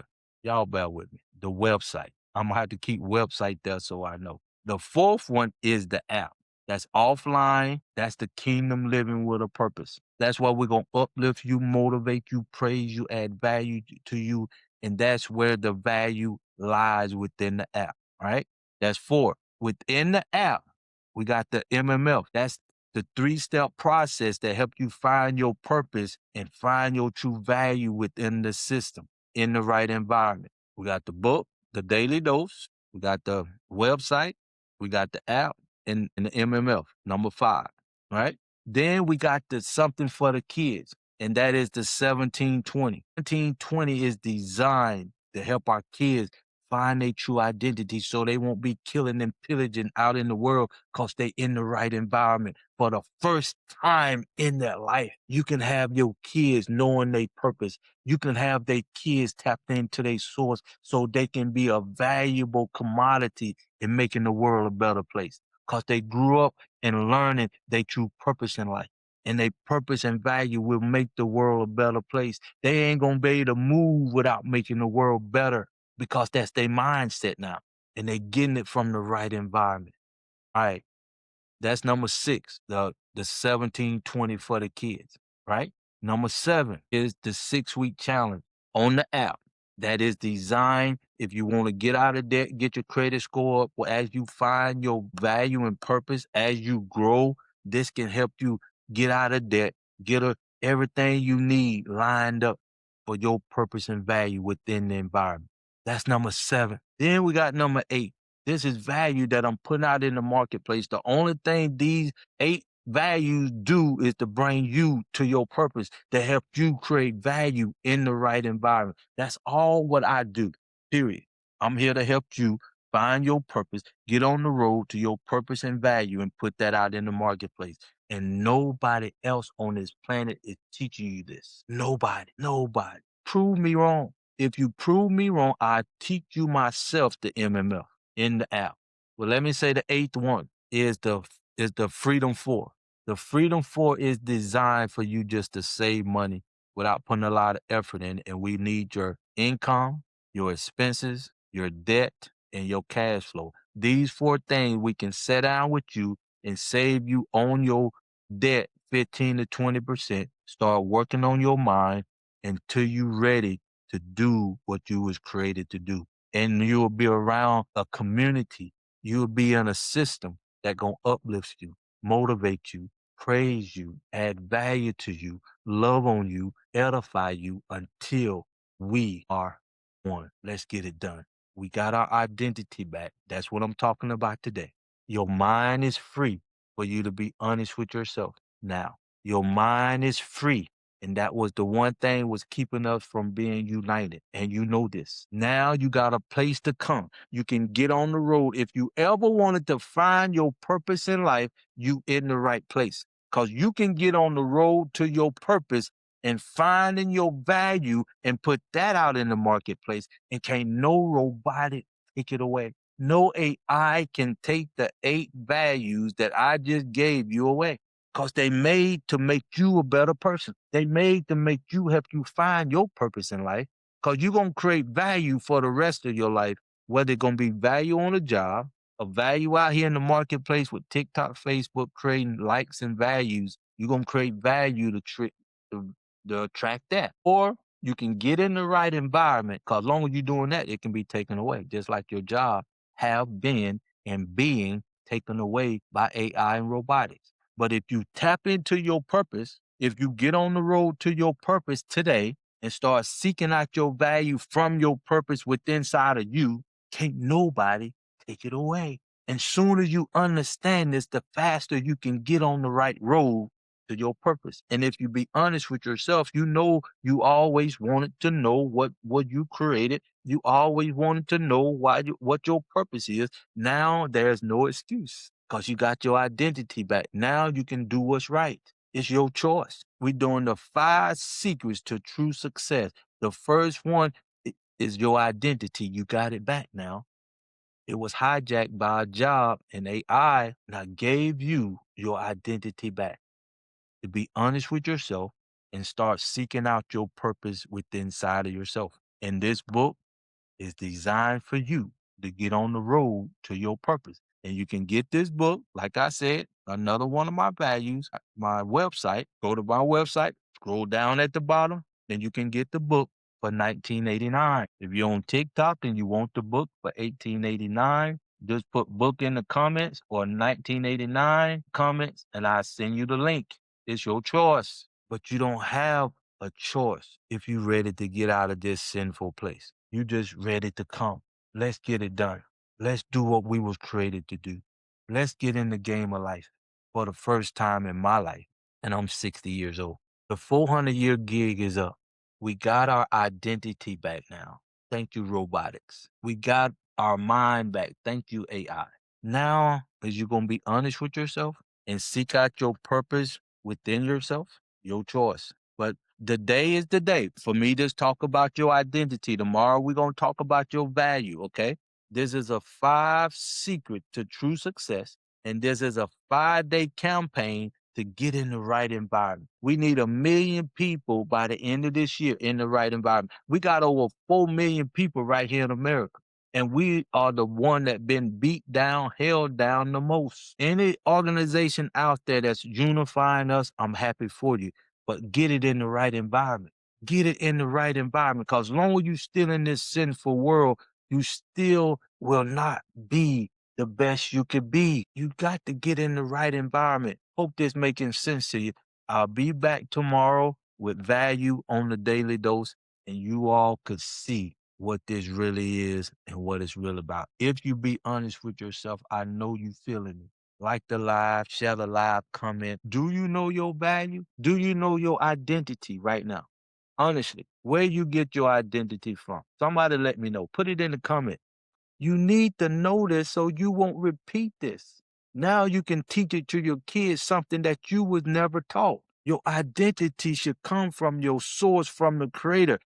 y'all bear with me. The website. I'm gonna have to keep website there so I know. The fourth one is the app. That's offline. That's the kingdom living with a purpose. That's why we're gonna uplift you, motivate you, praise you, add value to you, and that's where the value lies within the app. Right? That's four. Within the app, we got the MMF. That's the three-step process that help you find your purpose and find your true value within the system in the right environment. We got the book, the daily dose, we got the website, we got the app, and the MMF, number five, right? Then we got the something for the kids, and that is the 1720. 1720 is designed to help our kids find their true identity so they won't be killing and pillaging out in the world because they in the right environment. For the first time in their life, you can have your kids knowing their purpose. You can have their kids tapped into their source so they can be a valuable commodity in making the world a better place. Because they grew up and learning their true purpose in life. And their purpose and value will make the world a better place. They ain't gonna be able to move without making the world better because that's their mindset now. And they getting it from the right environment. All right. That's number six, the 1720 for the kids, right? Number seven is the 6 week challenge on the app that is designed if you want to get out of debt, get your credit score up, or as you find your value and purpose, as you grow, this can help you get out of debt, everything you need lined up for your purpose and value within the environment. That's number seven. Then we got number eight. This is value that I'm putting out in the marketplace. The only thing these eight values do is to bring you to your purpose, to help you create value in the right environment. That's all what I do, period. I'm here to help you find your purpose, get on the road to your purpose and value, and put that out in the marketplace. And nobody else on this planet is teaching you this. Nobody, nobody. Prove me wrong. If you prove me wrong, I teach you myself the MMF in the app. Well, let me say the eighth one is the Freedom 4. The Freedom 4 is designed for you just to save money without putting a lot of effort in it. And we need your income, your expenses, your debt, and your cash flow. These four things we can sit down with you and save you on your debt 15 to 20%. Start working on your mind until you're ready to do what you was created to do. And you'll be around a community. You'll be in a system that gonna uplift you, motivate you, praise you, add value to you, love on you, edify you until we are one. Let's get it done. We got our identity back. That's what I'm talking about today. Your mind is free for you to be honest with yourself now. Your mind is free. And that was the one thing was keeping us from being united. And you know this. Now you got a place to come. You can get on the road. If you ever wanted to find your purpose in life, you in the right place. Because you can get on the road to your purpose and finding your value and put that out in the marketplace. And can't no robotic take it away. No AI can take the eight values that I just gave you away because they made to make you a better person. They made to make you help you find your purpose in life because you're going to create value for the rest of your life, whether it's going to be value on a job, a value out here in the marketplace with TikTok, Facebook, creating likes and values. You're going to create value to attract that. Or you can get in the right environment because as long as you're doing that, it can be taken away, just like your job have been and being taken away by AI and robotics. But if you tap into your purpose, if you get on the road to your purpose today and start seeking out your value from your purpose within inside of you, can't nobody take it away. And soon as you understand this, the faster you can get on the right road to your purpose. And if you be honest with yourself, you know you always wanted to know what you created. You always wanted to know what your purpose is. Now there's no excuse because you got your identity back. Now you can do what's right. It's your choice. We're doing the 5 secrets to true success. The first one is your identity. You got it back now. It was hijacked by a job and AI. And I gave you your identity back. To be honest with yourself and start seeking out your purpose within inside of yourself. And this book is designed for you to get on the road to your purpose. And you can get this book, like I said, another one of my values, my website. Go to my website, scroll down at the bottom, then you can get the book for $19.89. If you're on TikTok and you want the book for $18.89, just put book in the comments or $19.89 comments, and I'll send you the link. It's your choice, but you don't have a choice if you're ready to get out of this sinful place. You just ready to come. Let's get it done. Let's do what we was created to do. Let's get in the game of life for the first time in my life. And I'm 60 years old. The 400-year gig is up. We got our identity back now. Thank you, robotics. We got our mind back. Thank you, AI. Now, is you going to be honest with yourself and seek out your purpose within yourself? Your choice. But the day is the day for me to talk about your identity. Tomorrow we're going to talk about your value, okay? This is a 5 secret to true success, and this is a 5-day campaign to get in the right environment. We need 1 million people by the end of this year in the right environment. We got over 4 million people right here in America. And we are the one that been beat down, held down the most. Any organization out there that's unifying us, I'm happy for you. But get it in the right environment. Get it in the right environment. Because long as you still in this sinful world, you still will not be the best you could be. You got to get in the right environment. Hope this making sense to you. I'll be back tomorrow with value on the daily dose, and you all could see what this really is and what it's real about. If you be honest with yourself, I know you feeling it. Like the live, share the live, comment. Do you know your value? Do you know your identity right now? Honestly, where you get your identity from? Somebody let me know. Put it in the comment. You need to know this so you won't repeat this. Now you can teach it to your kids, something that you was never taught. Your identity should come from your source, from the creator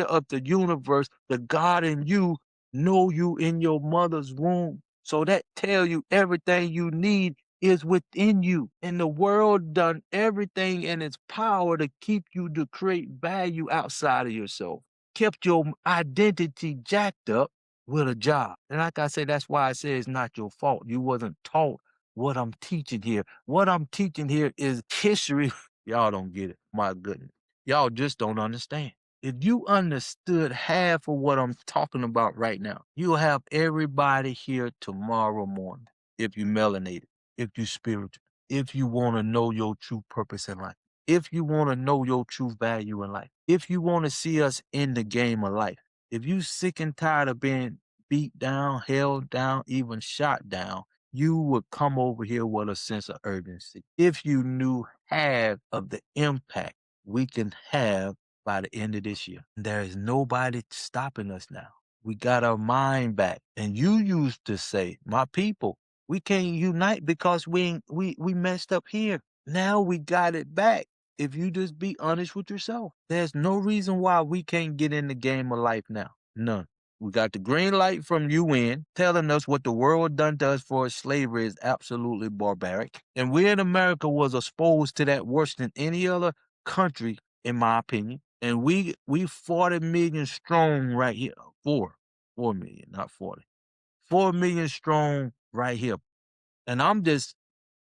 of the universe, the God in you, know you in your mother's womb. So that tell you everything you need is within you. And the world done everything in its power to keep you to create value outside of yourself. Kept your identity jacked up with a job. And like I say, that's why I say it's not your fault. You wasn't taught what I'm teaching here. What I'm teaching here is history. Y'all don't get it. My goodness. Y'all just don't understand. If you understood half of what I'm talking about right now, you'll have everybody here tomorrow morning. If you melanated, if you spiritual, if you want to know your true purpose in life, if you want to know your true value in life, if you want to see us in the game of life, if you sick and tired of being beat down, held down, even shot down, you would come over here with a sense of urgency. If you knew half of the impact we can have by the end of this year, there is nobody stopping us now. We got our mind back. And you used to say, my people, we can't unite because we messed up here. Now we got it back. If you just be honest with yourself, there's no reason why we can't get in the game of life now. None. We got the green light from UN telling us what the world done to us for slavery is absolutely barbaric. And we in America was exposed to that worse than any other country, in my opinion. And we 40 million strong right here. 4 million, not 40. 4 million strong right here. And I'm just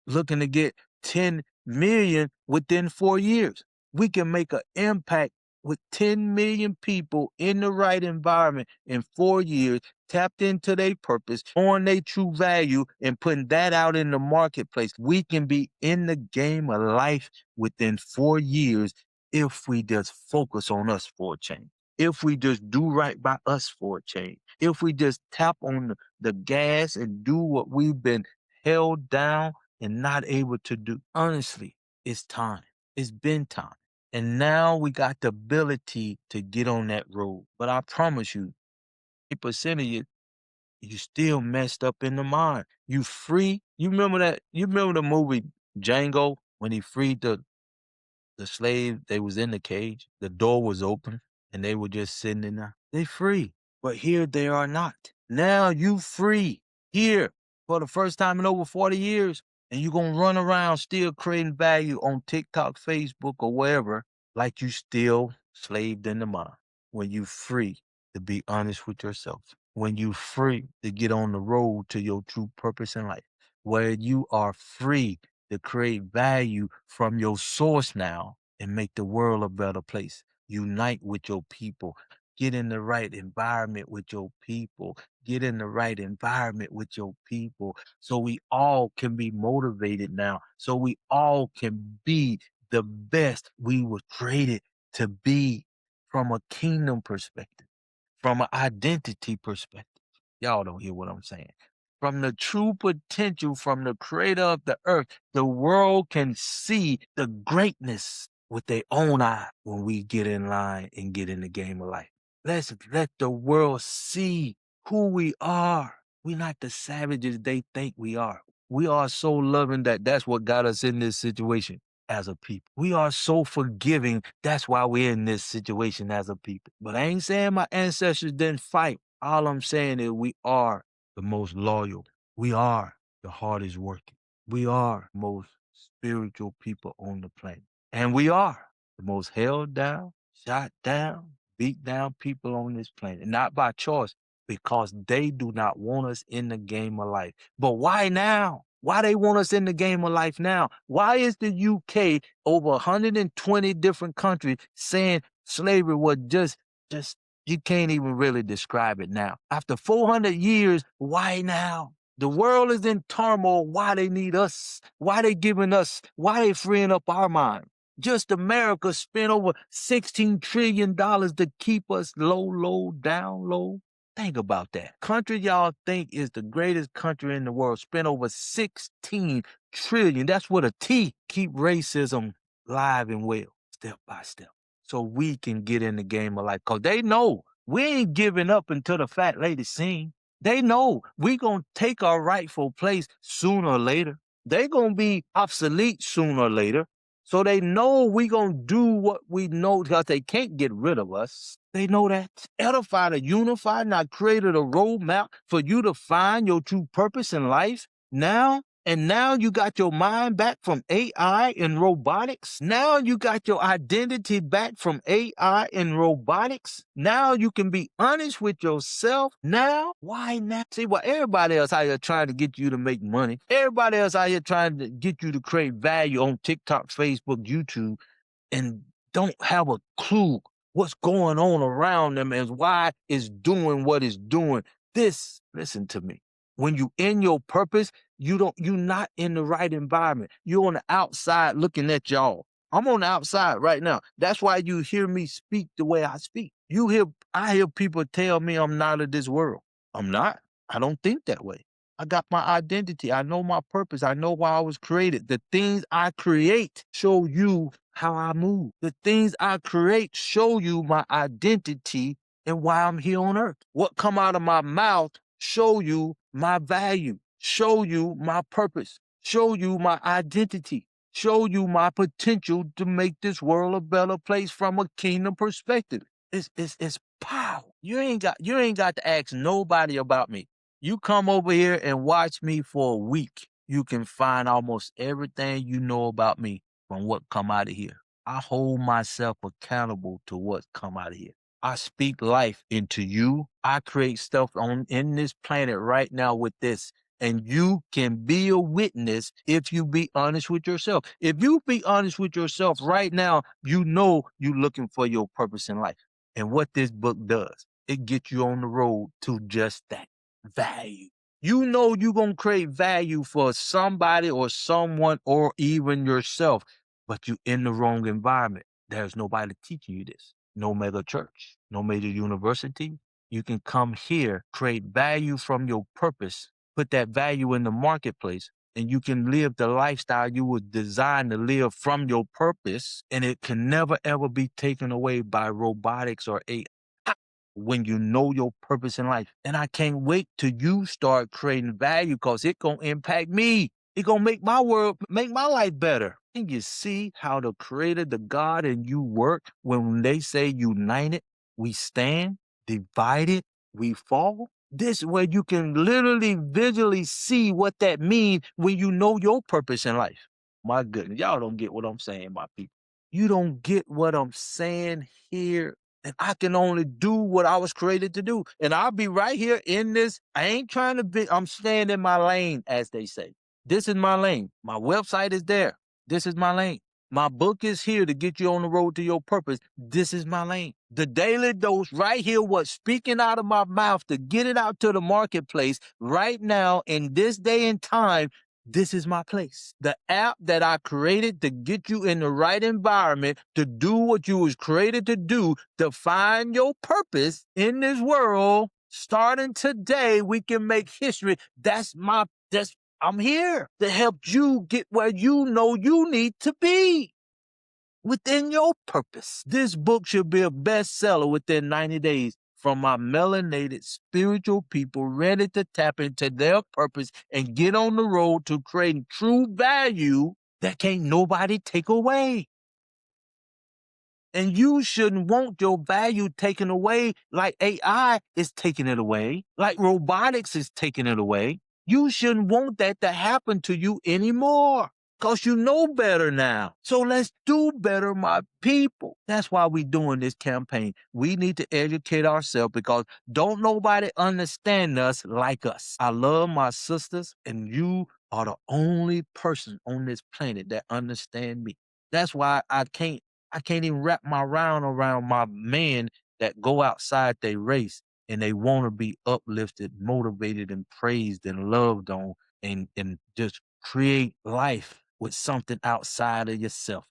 looking to get 10 million within 4 years. We can make an impact with 10 million people in the right environment in 4 years, tapped into their purpose, on their true value, and putting that out in the marketplace, we can be in the game of life within 4 years if we just focus on us for a change. If we just do right by us for a change. If we just tap on the gas and do what we've been held down and not able to do. Honestly, it's time. It's been time. And now we got the ability to get on that road. But I promise you, 8% of you still messed up in the mind. You free. You remember that? You remember the movie Django when he freed the slave? They was in the cage. The door was open and they were just sitting in there. They free. But here they are not. Now you free. Here for the first time in over 40 years. And you're going to run around still creating value on TikTok, Facebook, or wherever, like you still slaved in the mind. When you free to be honest with yourself. When you free to get on the road to your true purpose in life. Where you are free to create value from your source now and make the world a better place. Unite with your people. Get in the right environment with your people. Get in the right environment with your people so we all can be motivated now. So we all can be the best we were created to be from a kingdom perspective, from an identity perspective. Y'all don't hear what I'm saying. From the true potential from the creator of the earth, the world can see the greatness with their own eye when we get in line and get in the game of life. Let's let the world see who we are. We're not the savages they think we are. We are so loving that that's what got us in this situation as a people. We are so forgiving. That's why we're in this situation as a people. But I ain't saying my ancestors didn't fight. All I'm saying is we are the most loyal. We are the hardest working. We are the most spiritual people on the planet. And we are the most held down, shot down, beat down people on this planet. Not by choice, because they do not want us in the game of life. But why now? Why they want us in the game of life now? Why is the UK over 120 different countries saying slavery was just you can't even really describe it now. After 400 years, why now? The world is in turmoil. Why they need us? Why they giving us? Why they freeing up our mind? Just America spent over $16 trillion to keep us low, down low. Think about that. Country y'all think is the greatest country in the world spent over 16 trillion. That's with a T. Keep racism live and well, step by step, so we can get in the game of life. Because they know we ain't giving up until the fat lady sing. They know we going to take our rightful place sooner or later. They going to be obsolete sooner or later. So they know we going to do what we know because they can't get rid of us. They know that. Edified and unified, and I created a roadmap for you to find your true purpose in life now. And now you got your mind back from AI and robotics. Now you got your identity back from AI and robotics. Now you can be honest with yourself. Now, why not? See, well, everybody else out here trying to get you to make money. Everybody else out here trying to get you to create value on TikTok, Facebook, YouTube, and don't have a clue what's going on around them and why it's doing what it's doing. This, listen to me. When you in your purpose, you're not in the right environment. You're on the outside looking at y'all. I'm on the outside right now. That's why you hear me speak the way I speak. I hear people tell me I'm not of this world. I'm not. I don't think that way. I got my identity. I know my purpose. I know why I was created. The things I create show you how I move. The things I create show you my identity and why I'm here on earth. What come out of my mouth show you my value, show you my purpose, show you my identity, show you my potential to make this world a better place from a kingdom perspective. It's power. You ain't got to ask nobody about me. You come over here and watch me for a week. You can find almost everything you know about me from what come out of here. I hold myself accountable to what come out of here. I speak life into you. I create stuff in this planet right now with this. And you can be a witness if you be honest with yourself. If you be honest with yourself right now, you know you're looking for your purpose in life. And what this book does, it gets you on the road to just that value. You know you're going to create value for somebody or someone or even yourself, but you're in the wrong environment. There's nobody teaching you this. No mega church, no major university. You can come here, create value from your purpose, put that value in the marketplace, and you can live the lifestyle you were designed to live from your purpose, and it can never ever be taken away by robotics or AI when you know your purpose in life. And I can't wait till you start creating value because it gonna impact me. It gonna make my world, make my life better. And you see how the creator, the God and you work when they say united, we stand, divided, we fall. This is where you can literally visually see what that means when you know your purpose in life. My goodness, y'all don't get what I'm saying, my people. You don't get what I'm saying here. And I can only do what I was created to do. And I'll be right here in this. I ain't trying to be, I'm staying in my lane, as they say. This is my lane. My website is there. This is my lane. My book is here to get you on the road to your purpose. This is my lane. The daily dose right here, what's speaking out of my mouth to get it out to the marketplace right now in this day and time. This is my place. The app that I created to get you in the right environment to do what you was created to do, to find your purpose in this world. Starting today, we can make history. I'm here to help you get where you know you need to be within your purpose. This book should be a bestseller within 90 days from my melanated spiritual people ready to tap into their purpose and get on the road to creating true value that can't nobody take away. And you shouldn't want your value taken away like AI is taking it away, like robotics is taking it away. You shouldn't want that to happen to you anymore because you know better now. So let's do better, my people. That's why we're doing this campaign. We need to educate ourselves because don't nobody understand us like us. I love my sisters, and you are the only person on this planet that understand me. That's why I can't even wrap my round around my men that go outside they race and they want to be uplifted, motivated, and praised and loved on and just create life with something outside of yourself.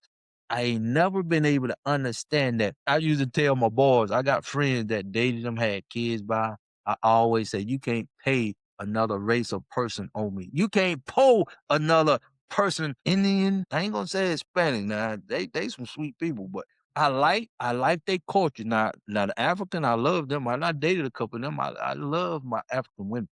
I ain't never been able to understand that. I used to tell my boys, I got friends that dated them, had kids by. I always say, you can't pay another race or person on me. You can't pull another person, Indian. I ain't gonna say Hispanic. Now they some sweet people, but I like their culture. Now the African, I love them. I dated a couple of them. I love my African women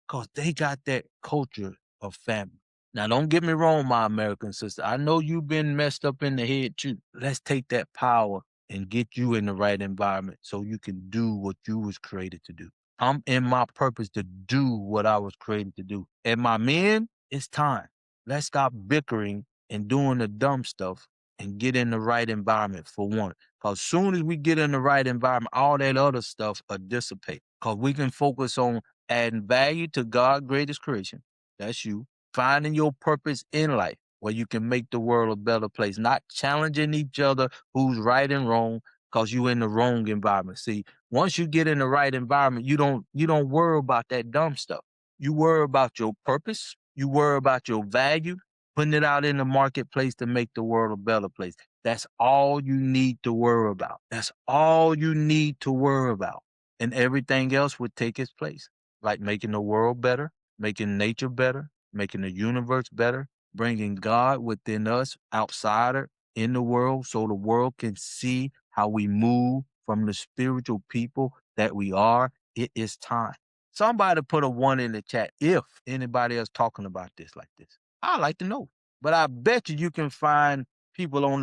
because they got that culture of family. Now don't get me wrong, my American sister. I know you've been messed up in the head too. Let's take that power and get you in the right environment so you can do what you was created to do. I'm in my purpose to do what I was created to do. And my men, it's time. Let's stop bickering and doing the dumb stuff and get in the right environment for one. Because soon as we get in the right environment, all that other stuff will dissipate. Because we can focus on adding value to God's greatest creation. That's you. Finding your purpose in life where you can make the world a better place, not challenging each other who's right and wrong because you in the wrong environment. See, once you get in the right environment, you don't worry about that dumb stuff. You worry about your purpose. You worry about your value, putting it out in the marketplace to make the world a better place. That's all you need to worry about. That's all you need to worry about. And everything else would take its place, like making the world better, making nature better, making the universe better, bringing God within us, outsider in the world, so the world can see how we move from the spiritual people that we are. It is time. Somebody put a one in the chat if anybody else talking about this like this. I'd like to know. But I bet you can find people on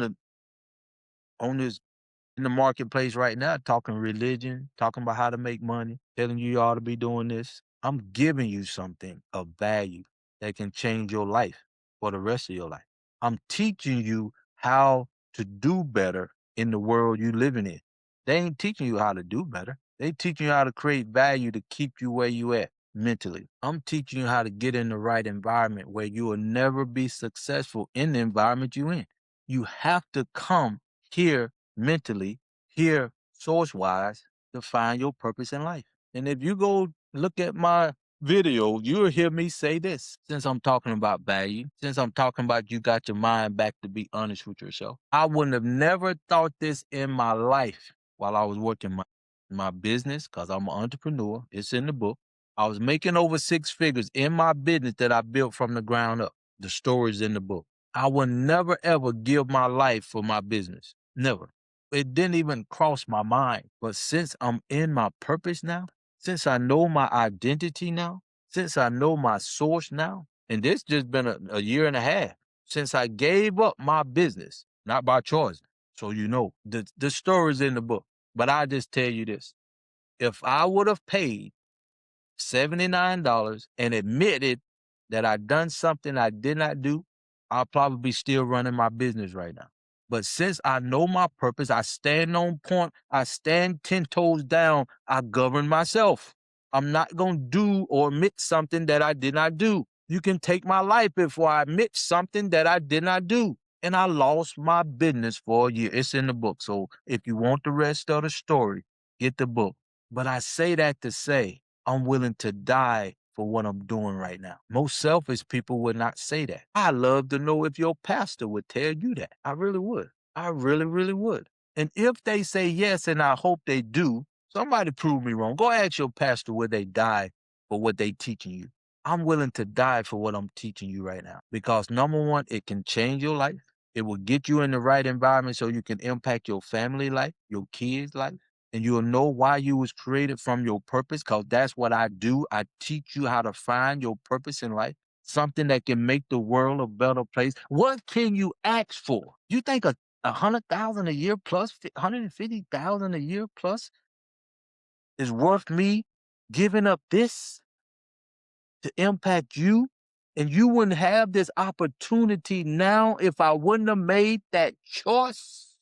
this in the marketplace right now talking religion, talking about how to make money, telling you ought to be doing this. I'm giving you something of value that can change your life for the rest of your life. I'm teaching you how to do better in the world you living in. They ain't teaching you how to do better. They teaching you how to create value to keep you where you at. mentally. I'm teaching you how to get in the right environment where you will never be successful in the environment you in. You have to come here mentally, here source wise, to find your purpose in life. And if you go look at my video, you'll hear me say this. Since I'm talking about value, since I'm talking about you got your mind back to be honest with yourself, I wouldn't have never thought this in my life while I was working my business, because I'm an entrepreneur. It's in the book. I was making over six figures in my business that I built from the ground up. The story's in the book. I would never ever give my life for my business. Never. It didn't even cross my mind. But since I'm in my purpose now, since I know my identity now, since I know my source now, and this just been a year and a half since I gave up my business, not by choice. So you know, the story's in the book. But I just tell you this. If I would have paid $79 and admitted that I done something I did not do, I'll probably be still running my business right now. But since I know my purpose, I stand on point, I stand 10 toes down, I govern myself. I'm not going to do or admit something that I did not do. You can take my life before I admit something that I did not do. And I lost my business for a year. It's in the book. So if you want the rest of the story, get the book. But I say that to say, I'm willing to die for what I'm doing right now. Most selfish people would not say that. I love to know if your pastor would tell you that. I really would. I really, really would. And if they say yes, and I hope they do, somebody prove me wrong. Go ask your pastor would they die for what they teaching you. I'm willing to die for what I'm teaching you right now. Because number one, it can change your life. It will get you in the right environment so you can impact your family life, your kids' life, and you'll know why you was created from your purpose, because that's what I do. I teach you how to find your purpose in life, something that can make the world a better place. What can you ask for? You think a 100,000 a year plus 150,000 a year plus is worth me giving up this to impact you? And you wouldn't have this opportunity now if I wouldn't have made that choice.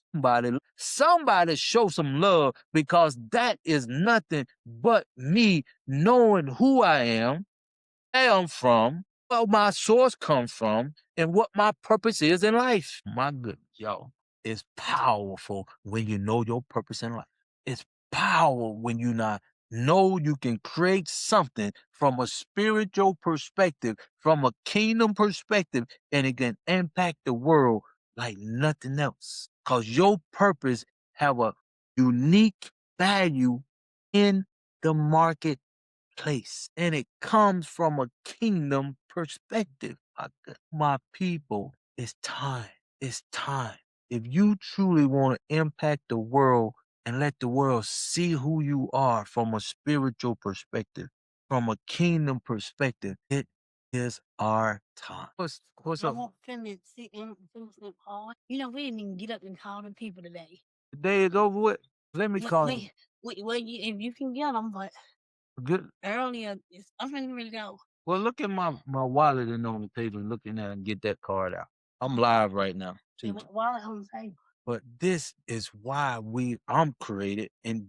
Somebody show some love, because that is nothing but me knowing who I am, where I'm from, where my source comes from, and what my purpose is in life. My goodness, y'all, it's powerful when you know your purpose in life. It's power when you not know you can create something from a spiritual perspective, from a kingdom perspective, and it can impact the world like nothing else. Cause your purpose have a unique value in the market place, and it comes from a kingdom perspective. My people, it's time. It's time. If you truly want to impact the world and let the world see who you are from a spiritual perspective, from a kingdom perspective, it is our time. What's up? You know, we didn't even get up and call the people today. The day is over with. Let me call them. If you can get them, but good. Earlier, I'm ready to go. Well, look at my wallet and on the table and looking at it and get that card out. I'm live right now too. Wallet on the table. But this is why I'm created and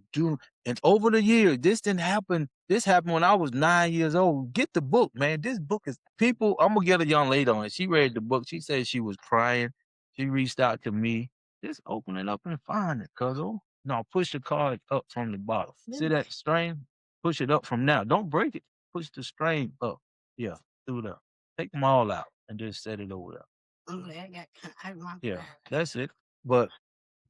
over the years, this didn't happen. This happened when I was 9 years old. Get the book, man. This book is people. I'm gonna get a young lady on it. She read the book. She said she was crying. She reached out to me. Just open it up and find it, cuzzo. No, push the card up from the bottom. See that string? Push it up from now. Don't break it. Push the string up. Yeah, do it up. Take them all out and just set it over there. Okay, yeah, that's it. But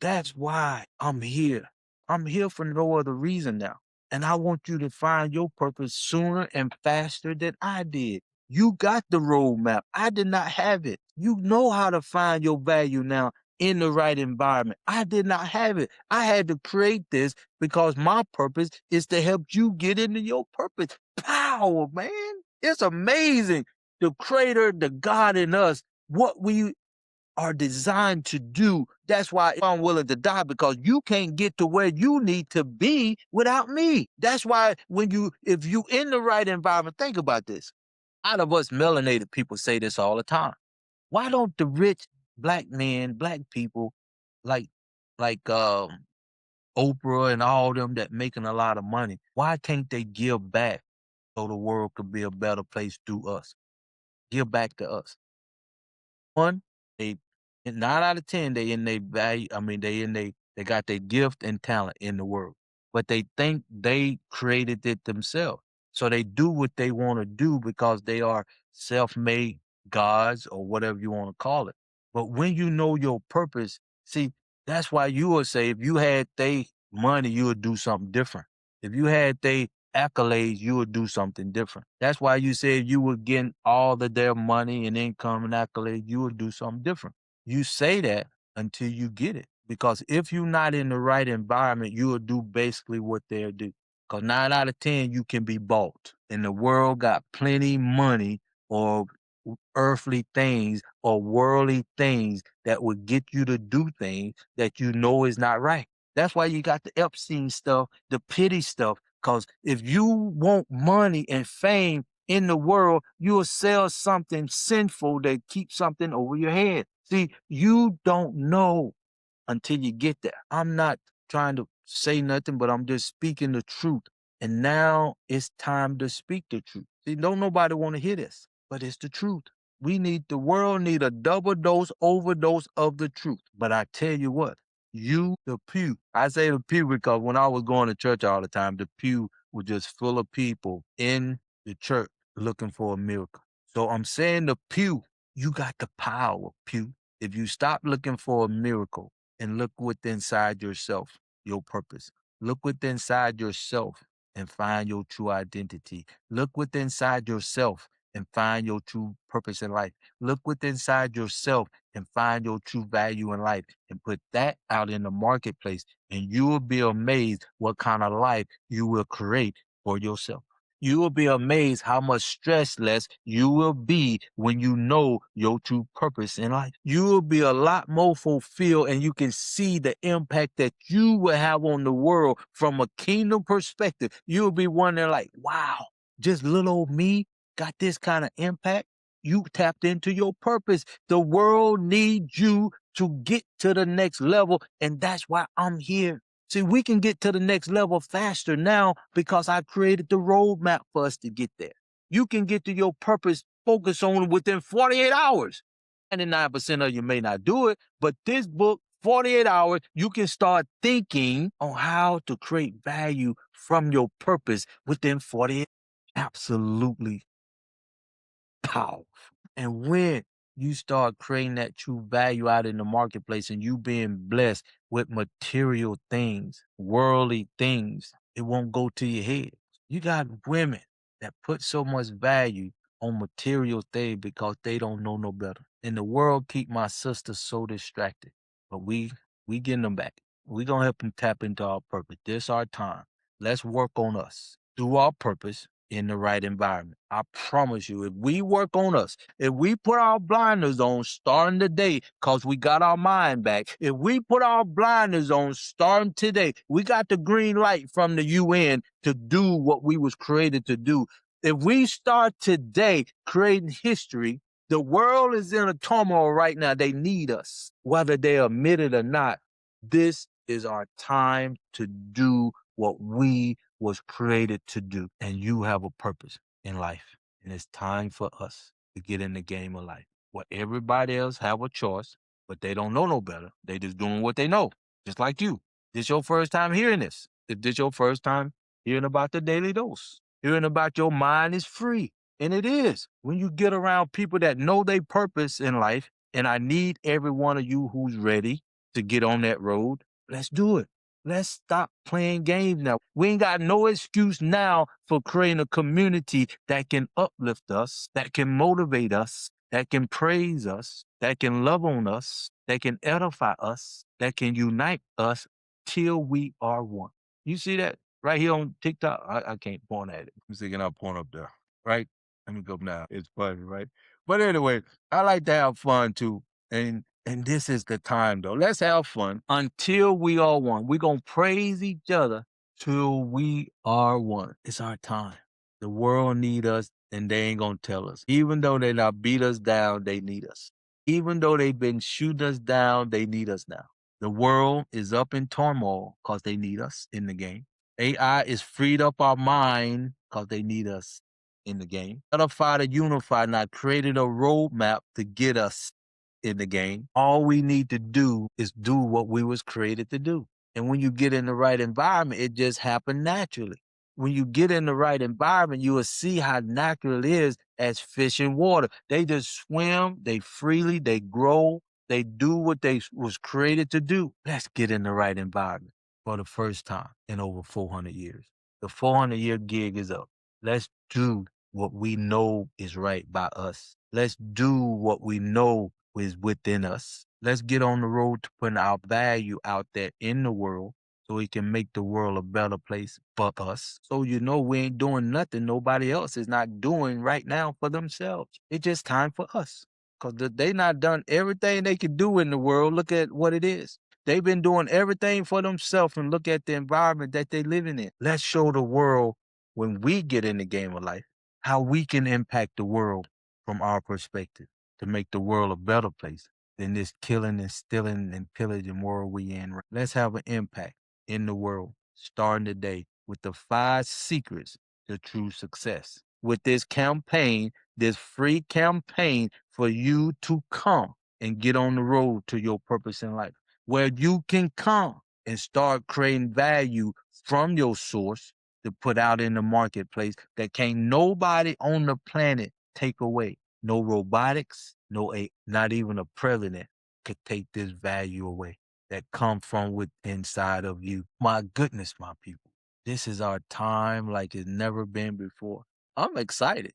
that's why I'm here. I'm here for no other reason now. And I want you to find your purpose sooner and faster than I did. You got the roadmap. I did not have it. You know how to find your value now in the right environment. I did not have it. I had to create this because my purpose is to help you get into your purpose. Power, man. It's amazing. The creator, the God in us, what we are designed to do. That's why I'm willing to die, because you can't get to where you need to be without me. That's why if you in the right environment, think about this. A lot of us melanated people say this all the time. Why don't the rich black men, black people, like Oprah and all them that making a lot of money, why can't they give back so the world could be a better place through us. Give back to us. One, they 9 out of 10, they in their value. I mean, they got their gift and talent in the world, but they think they created it themselves. So they do what they want to do because they are self-made gods or whatever you want to call it. But when you know your purpose, see, that's why you would say if you had they money, you would do something different. If you had they accolades, you would do something different. That's why you said you were getting all of their money and income and accolades, you would do something different. You say that until you get it. Because if you're not in the right environment, you will do basically what they'll do. Because 9 out of 10, you can be bought. And the world got plenty money or earthly things or worldly things that would get you to do things that you know is not right. That's why you got the Epstein stuff, the pity stuff. Because if you want money and fame in the world, you'll sell something sinful that keeps something over your head. See, you don't know until you get there. I'm not trying to say nothing, but I'm just speaking the truth. And now it's time to speak the truth. See, don't nobody want to hear this, but it's the truth. The world need a double dose, overdose of the truth. But I tell you what, the pew. I say the pew because when I was going to church all the time, the pew was just full of people in the church looking for a miracle. So I'm saying the pew, you got the power, pew. If you stop looking for a miracle and look within inside yourself, your purpose. Look within inside yourself and find your true identity. Look within inside yourself and find your true purpose in life. Look within inside yourself and find your true value in life and put that out in the marketplace. And you will be amazed what kind of life you will create for yourself. You will be amazed how much stress less you will be when you know your true purpose in life. You will be a lot more fulfilled and you can see the impact that you will have on the world from a kingdom perspective. You'll be wondering like, wow, just little old me got this kind of impact. You tapped into your purpose. The world needs you to get to the next level. And that's why I'm here. See, we can get to the next level faster now because I created the roadmap for us to get there. You can get to your purpose, focus on it within 48 hours. 99% of you may not do it, but this book, 48 hours, you can start thinking on how to create value from your purpose within 48. Absolutely powerful. And when you start creating that true value out in the marketplace and you being blessed with material things, worldly things, it won't go to your head. You got women that put so much value on material things because they don't know no better. And the world keep my sisters so distracted. But we getting them back. We gonna help them tap into our purpose. This our time. Let's work on us. Do our purpose in the right environment. I promise you, if we work on us, if we put our blinders on starting today, because we got our mind back, if we put our blinders on starting today, we got the green light from the UN to do what we was created to do. If we start today creating history, the world is in a turmoil right now. They need us, whether they admit it or not. This is our time to do what we was created to do. And you have a purpose in life. And it's time for us to get in the game of life. Where everybody else have a choice, but they don't know no better. They just doing what they know, just like you. This your first time hearing this. If this your first time hearing about the daily dose, hearing about your mind is free. And it is. When you get around people that know their purpose in life, and I need every one of you who's ready to get on that road, let's do it. Let's stop playing games now. We ain't got no excuse now for creating a community that can uplift us, that can motivate us, that can praise us, that can love on us, that can edify us, that can unite us till we are one. You see that right here on TikTok? I can't point at it. I'm thinking I'll point up there, right? Let me go now. It's funny, right? But anyway, I like to have fun too. And this is the time though. Let's have fun until we are one. We're gonna praise each other till we are one. It's our time. The world need us and they ain't gonna tell us. Even though they not beat us down, they need us. Even though they've been shooting us down, they need us now. The world is up in turmoil because they need us in the game. AI is freed up our mind because they need us in the game. Edify to unify, not created a roadmap to get us in the game. All we need to do is do what we was created to do. And when you get in the right environment, it just happened naturally. When you get in the right environment, you will see how natural it is as fish in water. They just swim, they freely, they grow, they do what they was created to do. Let's get in the right environment for the first time in over 400 years. The 400-year gig is up. Let's do what we know is right by us. Let's do what we know is within us. Let's get on the road to putting our value out there in the world so we can make the world a better place for us. So you know we ain't doing nothing nobody else is not doing right now for themselves. It's just time for us. Because they not done everything they could do in the world. Look at what it is. They've been doing everything for themselves and look at the environment that they're living in. Let's show the world when we get in the game of life how we can impact the world from our perspective to make the world a better place than this killing and stealing and pillaging world we in. Let's have an impact in the world starting today with the 5 secrets to true success. With this campaign, this free campaign for you to come and get on the road to your purpose in life, where you can come and start creating value from your source to put out in the marketplace that can't nobody on the planet take away. No robotics, not even a president could take this value away that come from within inside of you. My goodness, my people, this is our time like it's never been before. I'm excited.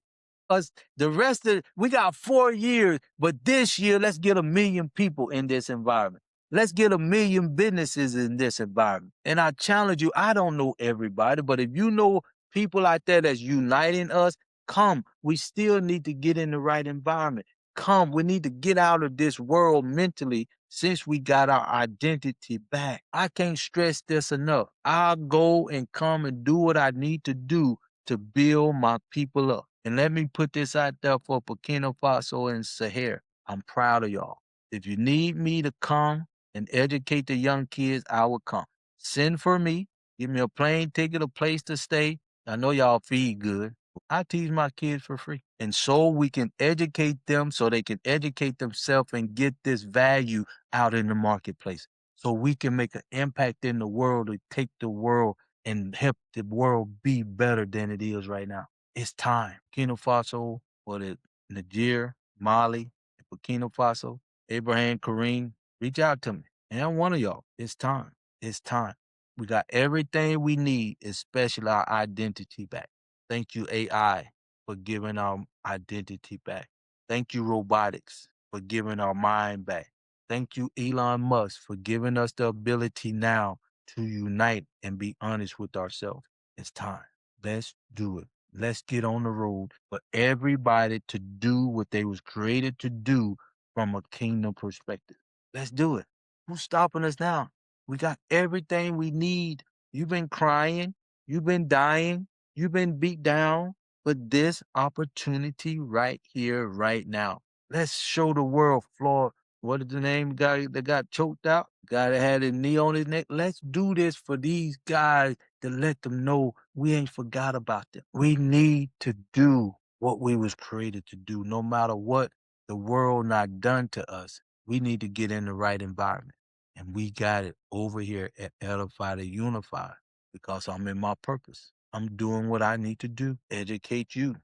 Us, the rest of we got 4 years, but this year let's get 1 million people in this environment. Let's get 1 million businesses in this environment. And I challenge you, I don't know everybody, but if you know people out there that's uniting us, come. We still need to get in the right environment. Come, we need to get out of this world mentally since we got our identity back. I can't stress this enough. I'll go and come and do what I need to do to build my people up. And let me put this out there for Burkina Faso and Sahel. I'm proud of y'all. If you need me to come and educate the young kids, I will come. Send for me. Give me a plane ticket, a place to stay. I know y'all feed good. I teach my kids for free. And so we can educate them so they can educate themselves and get this value out in the marketplace. So we can make an impact in the world to take the world and help the world be better than it is right now. It's time. Burkina Faso, what is Niger, Mali, Burkina Faso, Abraham Kareem, reach out to me. And I'm one of y'all. It's time. It's time. We got everything we need, especially our identity back. Thank you, AI, for giving our identity back. Thank you, robotics, for giving our mind back. Thank you, Elon Musk, for giving us the ability now to unite and be honest with ourselves. It's time. Let's do it. Let's get on the road for everybody to do what they was created to do from a kingdom perspective. Let's do it. Who's stopping us now? We got everything we need. You've been crying. You've been dying. You've been beat down. But this opportunity right here, right now. Let's show the world, Floyd. What is the name guy that got choked out? Guy that had his knee on his neck. Let's do this for these guys to let them know we ain't forgot about them. We need to do what we was created to do, no matter what the world not done to us. We need to get in the right environment. And we got it over here at Edify to Unify because I'm in my purpose. I'm doing what I need to do, educate you,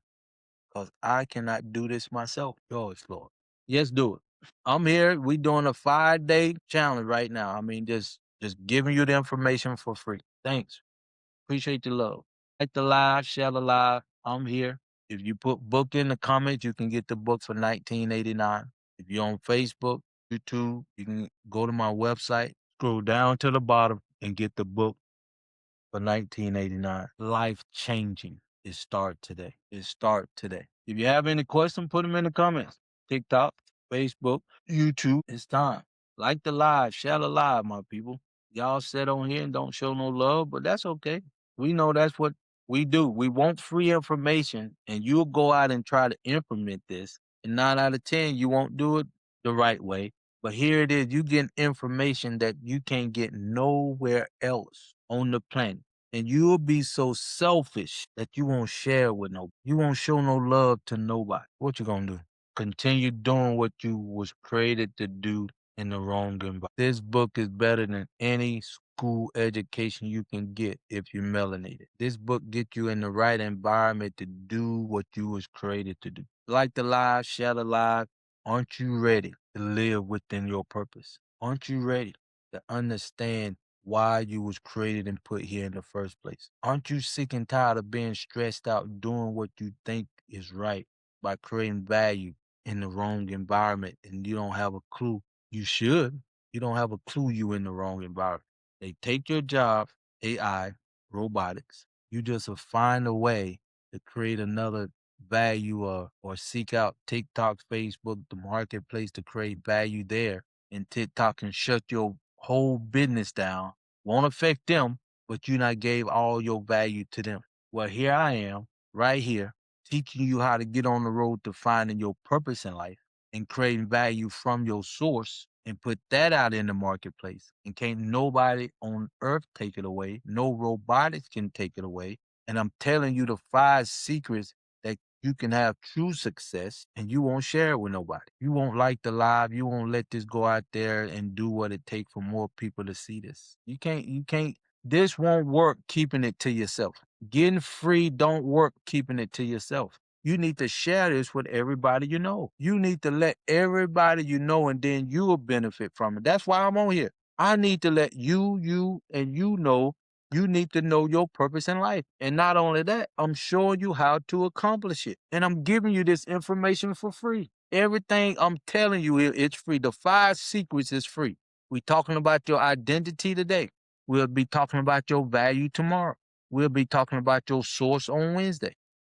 because I cannot do this myself. Yours, Lord. Yes, do it. I'm here. We doing a 5-day challenge right now. I mean, just giving you the information for free. Thanks. Appreciate the love. Like the live, share the live. I'm here. If you put book in the comments, you can get the book for $19.89. If you're on Facebook, YouTube, you can go to my website, scroll down to the bottom, and get the book for $19.89. Life changing. It start today. It start today. If you have any questions, put them in the comments. TikTok, Facebook, YouTube. It's time. Like the live, share the live, my people. Y'all sit on here and don't show no love, but that's okay. We know that's what we do. We want free information, and you'll go out and try to implement this. And 9 out of 10, you won't do it the right way. But here it is. You get information that you can't get nowhere else on the planet. and you'll be so selfish that you won't share with nobody. You won't show no love to nobody. What you gonna do? Continue doing what you was created to do in the wrong environment. This book is better than any school education you can get if you're melanated. This book gets you in the right environment to do what you was created to do. Like the live, share the live. Aren't you ready to live within your purpose? Aren't you ready to understand why you was created and put here in the first place? Aren't you sick and tired of being stressed out doing what you think is right by creating value in the wrong environment and you don't have a clue? You should. You don't have a clue you in the wrong environment. They take your job, AI, robotics. You just will find a way to create another value or seek out TikTok, Facebook, the marketplace to create value there. And TikTok can shut your whole business down. Won't affect them, but you not gave all your value to them. Well, here I am, right here, teaching you how to get on the road to finding your purpose in life and creating value from your source and put that out in the marketplace. And can't nobody on earth take it away. No robotics can take it away. And I'm telling you the 5 secrets that you can have true success and you won't share it with nobody. You won't like the live. You won't let this go out there and do what it takes for more people to see this. You can't, this won't work keeping it to yourself. Getting free don't work keeping it to yourself. You need to share this with everybody you know. You need to let everybody you know, and then you will benefit from it. That's why I'm on here. I need to let you, and you know, you need to know your purpose in life. And not only that, I'm showing you how to accomplish it. And I'm giving you this information for free. Everything I'm telling you here, it's free. The 5 secrets is free. We're talking about your identity today. We'll be talking about your value tomorrow. We'll be talking about your source on Wednesday.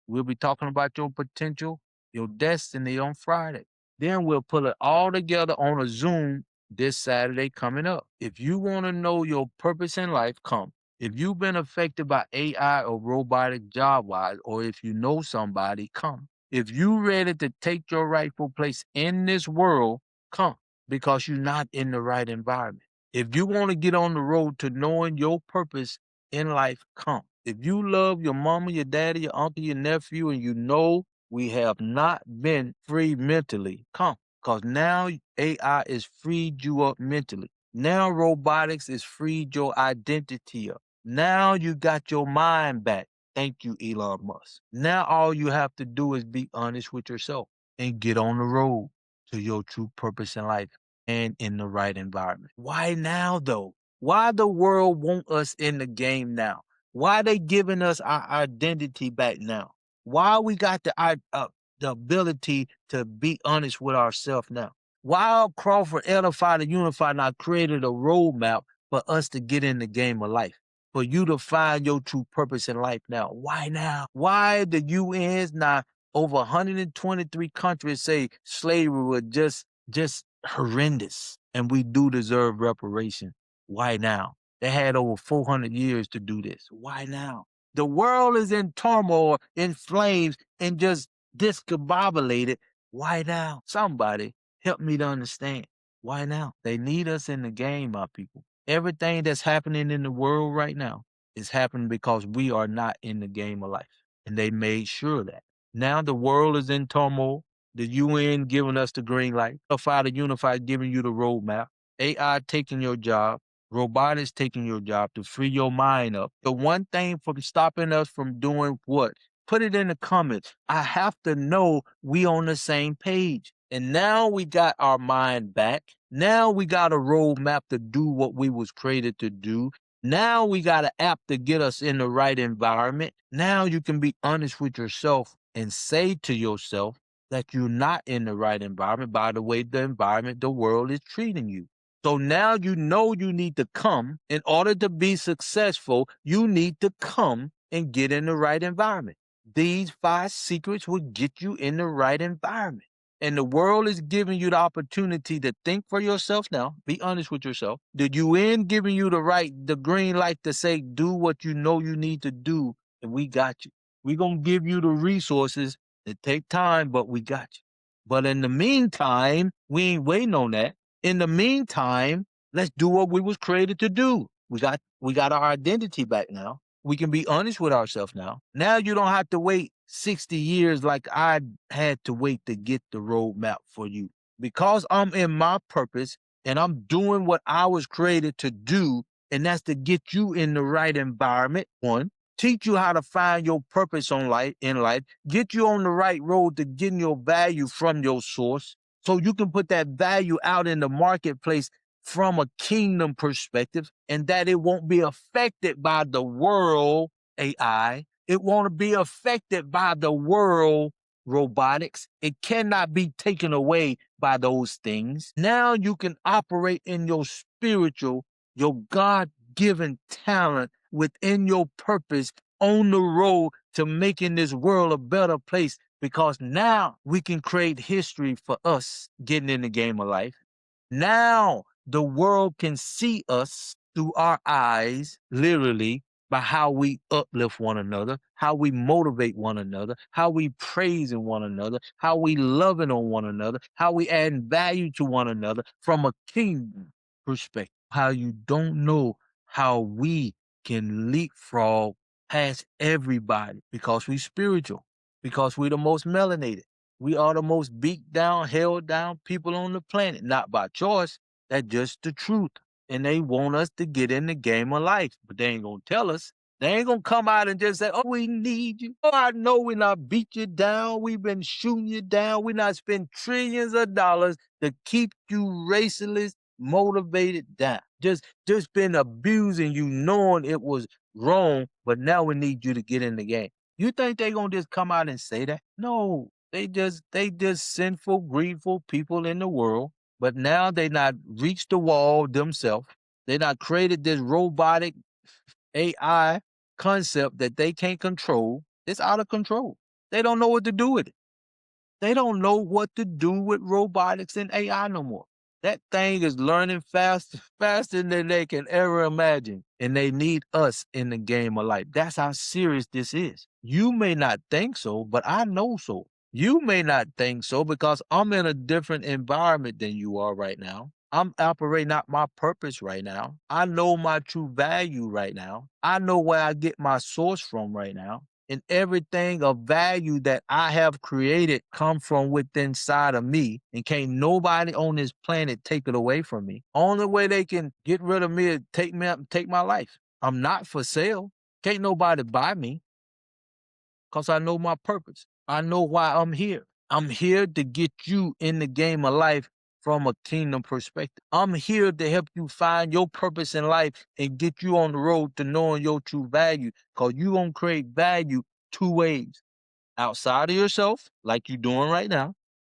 We'll be talking about your potential, your destiny on Friday. Then we'll put it all together on a Zoom this Saturday coming up. If you want to know your purpose in life, come. If you've been affected by AI or robotic job wise, or if you know somebody, come. If you ready to take your rightful place in this world, come, because you're not in the right environment. If you want to get on the road to knowing your purpose in life, come. If you love your mama, your daddy, your uncle, your nephew, and you know we have not been free mentally, come. Because now AI is freed you up mentally. Now robotics is freed your identity up. Now you got your mind back. Thank you, Elon Musk. Now all you have to do is be honest with yourself and get on the road to your true purpose in life and in the right environment. Why now though? Why the world want us in the game now? Why they giving us our identity back now? Why we got the ability to be honest with ourselves now? Why Crawford Edified and Unified not created a roadmap for us to get in the game of life? For you to find your true purpose in life now. Why now? Why the UN's not over 123 countries say slavery was just horrendous and we do deserve reparation? Why now? They had over 400 years to do this. Why now? The world is in turmoil, in flames, and just discombobulated. Why now? Somebody help me to understand. Why now? They need us in the game, my people. Everything that's happening in the world right now is happening because we are not in the game of life. And they made sure that. Now the world is in turmoil. The UN giving us the green light. Unified giving you the roadmap. AI taking your job. Robotics taking your job to free your mind up. The one thing from stopping us from doing what? Put it in the comments. I have to know we on the same page. And now we got our mind back. Now we got a roadmap to do what we was created to do. Now we got an app to get us in the right environment. Now you can be honest with yourself and say to yourself that you're not in the right environment by the way the environment, the world is treating you. So now you know you need to come. In order to be successful, you need to come and get in the right environment. These 5 secrets will get you in the right environment. And the world is giving you the opportunity to think for yourself now. Be honest with yourself. The UN giving you the green light to say, do what you know you need to do, and we got you. We're going to give you the resources. It take time, but we got you. But in the meantime, we ain't waiting on that. In the meantime, let's do what we was created to do. We got our identity back now. We can be honest with ourselves now. Now you don't have to wait 60 years like I had to wait to get the roadmap for you. Because I'm in my purpose and I'm doing what I was created to do, and that's to get you in the right environment. One, teach you how to find your purpose in life, get you on the right road to getting your value from your source so you can put that value out in the marketplace from a kingdom perspective, and that it won't be affected by the world AI. It won't be affected by the world robotics. It cannot be taken away by those things. Now you can operate in your spiritual, your God given talent within your purpose on the road to making this world a better place, because now we can create history for us getting in the game of life. Now the world can see us through our eyes, literally, by how we uplift one another, how we motivate one another, how we praising one another, how we loving on one another, how we adding value to one another from a kingdom perspective. How you don't know how we can leapfrog past everybody because we spiritual, because we the most melanated. We are the most beat down, held down people on the planet, not by choice. That's just the truth. And they want us to get in the game of life, but they ain't gonna tell us. They ain't gonna come out and just say, "Oh, we need you." Oh, I know we not beat you down. We've been shooting you down. We not spend trillions of dollars to keep you racialist, motivated down. Just been abusing you, knowing it was wrong, but now we need you to get in the game. You think they gonna just come out and say that? No, they just sinful, greedful people in the world. But now they not reached the wall themselves. They not created this robotic AI concept that they can't control. It's out of control. They don't know what to do with it. They don't know what to do with robotics and AI no more. That thing is learning faster than they can ever imagine. And they need us in the game of life. That's how serious this is. You may not think so, but I know so. You may not think so because I'm in a different environment than you are right now. I'm operating out my purpose right now. I know my true value right now. I know where I get my source from right now, and everything of value that I have created come from within inside of me, and can't nobody on this planet take it away from me. Only way they can get rid of me is take me up and take my life. I'm not for sale. Can't nobody buy me because I know my purpose. I know why I'm here. I'm here to get you in the game of life from a kingdom perspective. I'm here to help you find your purpose in life and get you on the road to knowing your true value, because you're going to create value two ways: outside of yourself, like you're doing right now.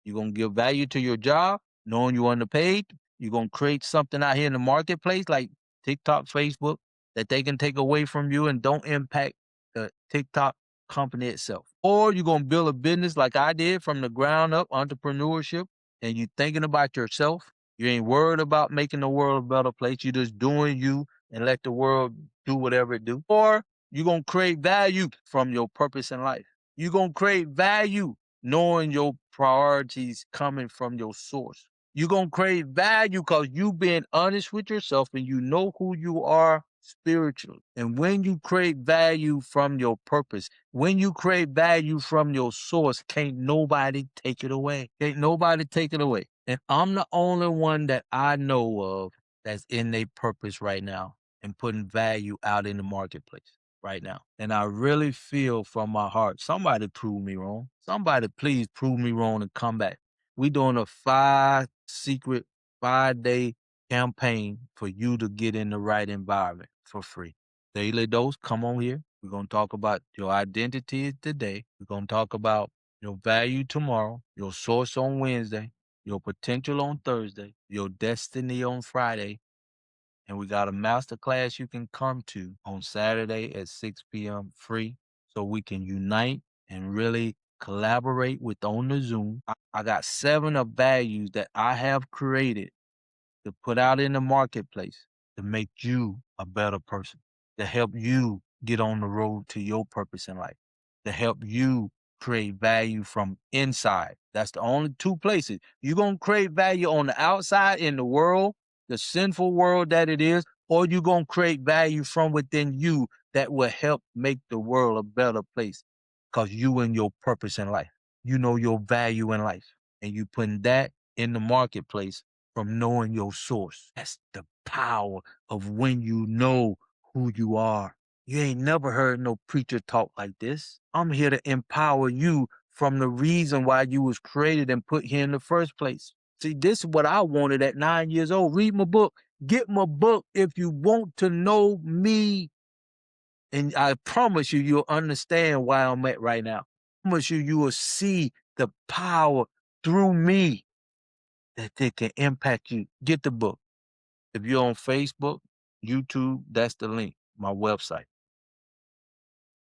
You're going to give value to your job, knowing you're underpaid. You're going to create something out here in the marketplace like TikTok, Facebook, that they can take away from you and don't impact the TikTok company itself. Or you're going to build a business like I did from the ground up, entrepreneurship, and you're thinking about yourself. You ain't worried about making the world a better place. You're just doing you and let the world do whatever it do. Or you're going to create value from your purpose in life. You're going to create value knowing your priorities coming from your source. You're going to create value because you being honest with yourself and you know who you are spiritually. And when you create value from your purpose, when you create value from your source, can't nobody take it away. Can't nobody take it away. And I'm the only one that I know of that's in their purpose right now and putting value out in the marketplace right now. And I really feel from my heart, somebody prove me wrong. Somebody please prove me wrong and come back. We doing a 5-day campaign for you to get in the right environment for free. Daily Dose, come on here. We're going to talk about your identity today. We're going to talk about your value tomorrow, your source on Wednesday, your potential on Thursday, your destiny on Friday, and we got a master class you can come to on Saturday at 6 p.m. free, so we can unite and really collaborate with on the Zoom. I got 7 of values that I have created to put out in the marketplace to make you a better person, to help you get on the road to your purpose in life, to help you create value from inside. That's the only 2 places. You're going to create value on the outside in the world, the sinful world that it is, or you're going to create value from within you that will help make the world a better place because you and your purpose in life. You know your value in life, and you putting that in the marketplace from knowing your source. That's the power of when you know who you are. You ain't never heard no preacher talk like this. I'm here to empower you from the reason why you was created and put here in the first place. See, this is what I wanted at 9 years old. Read my book. Get my book if you want to know me. And I promise you, you'll understand why I'm at right now. I promise you, you will see the power through me that it can impact you. Get the book. If you're on Facebook, YouTube, that's the link, my website.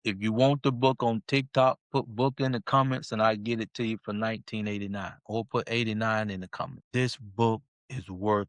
If you want the book on TikTok, put book in the comments and I get it to you for $19.89 or put 89 in the comments. This book is worth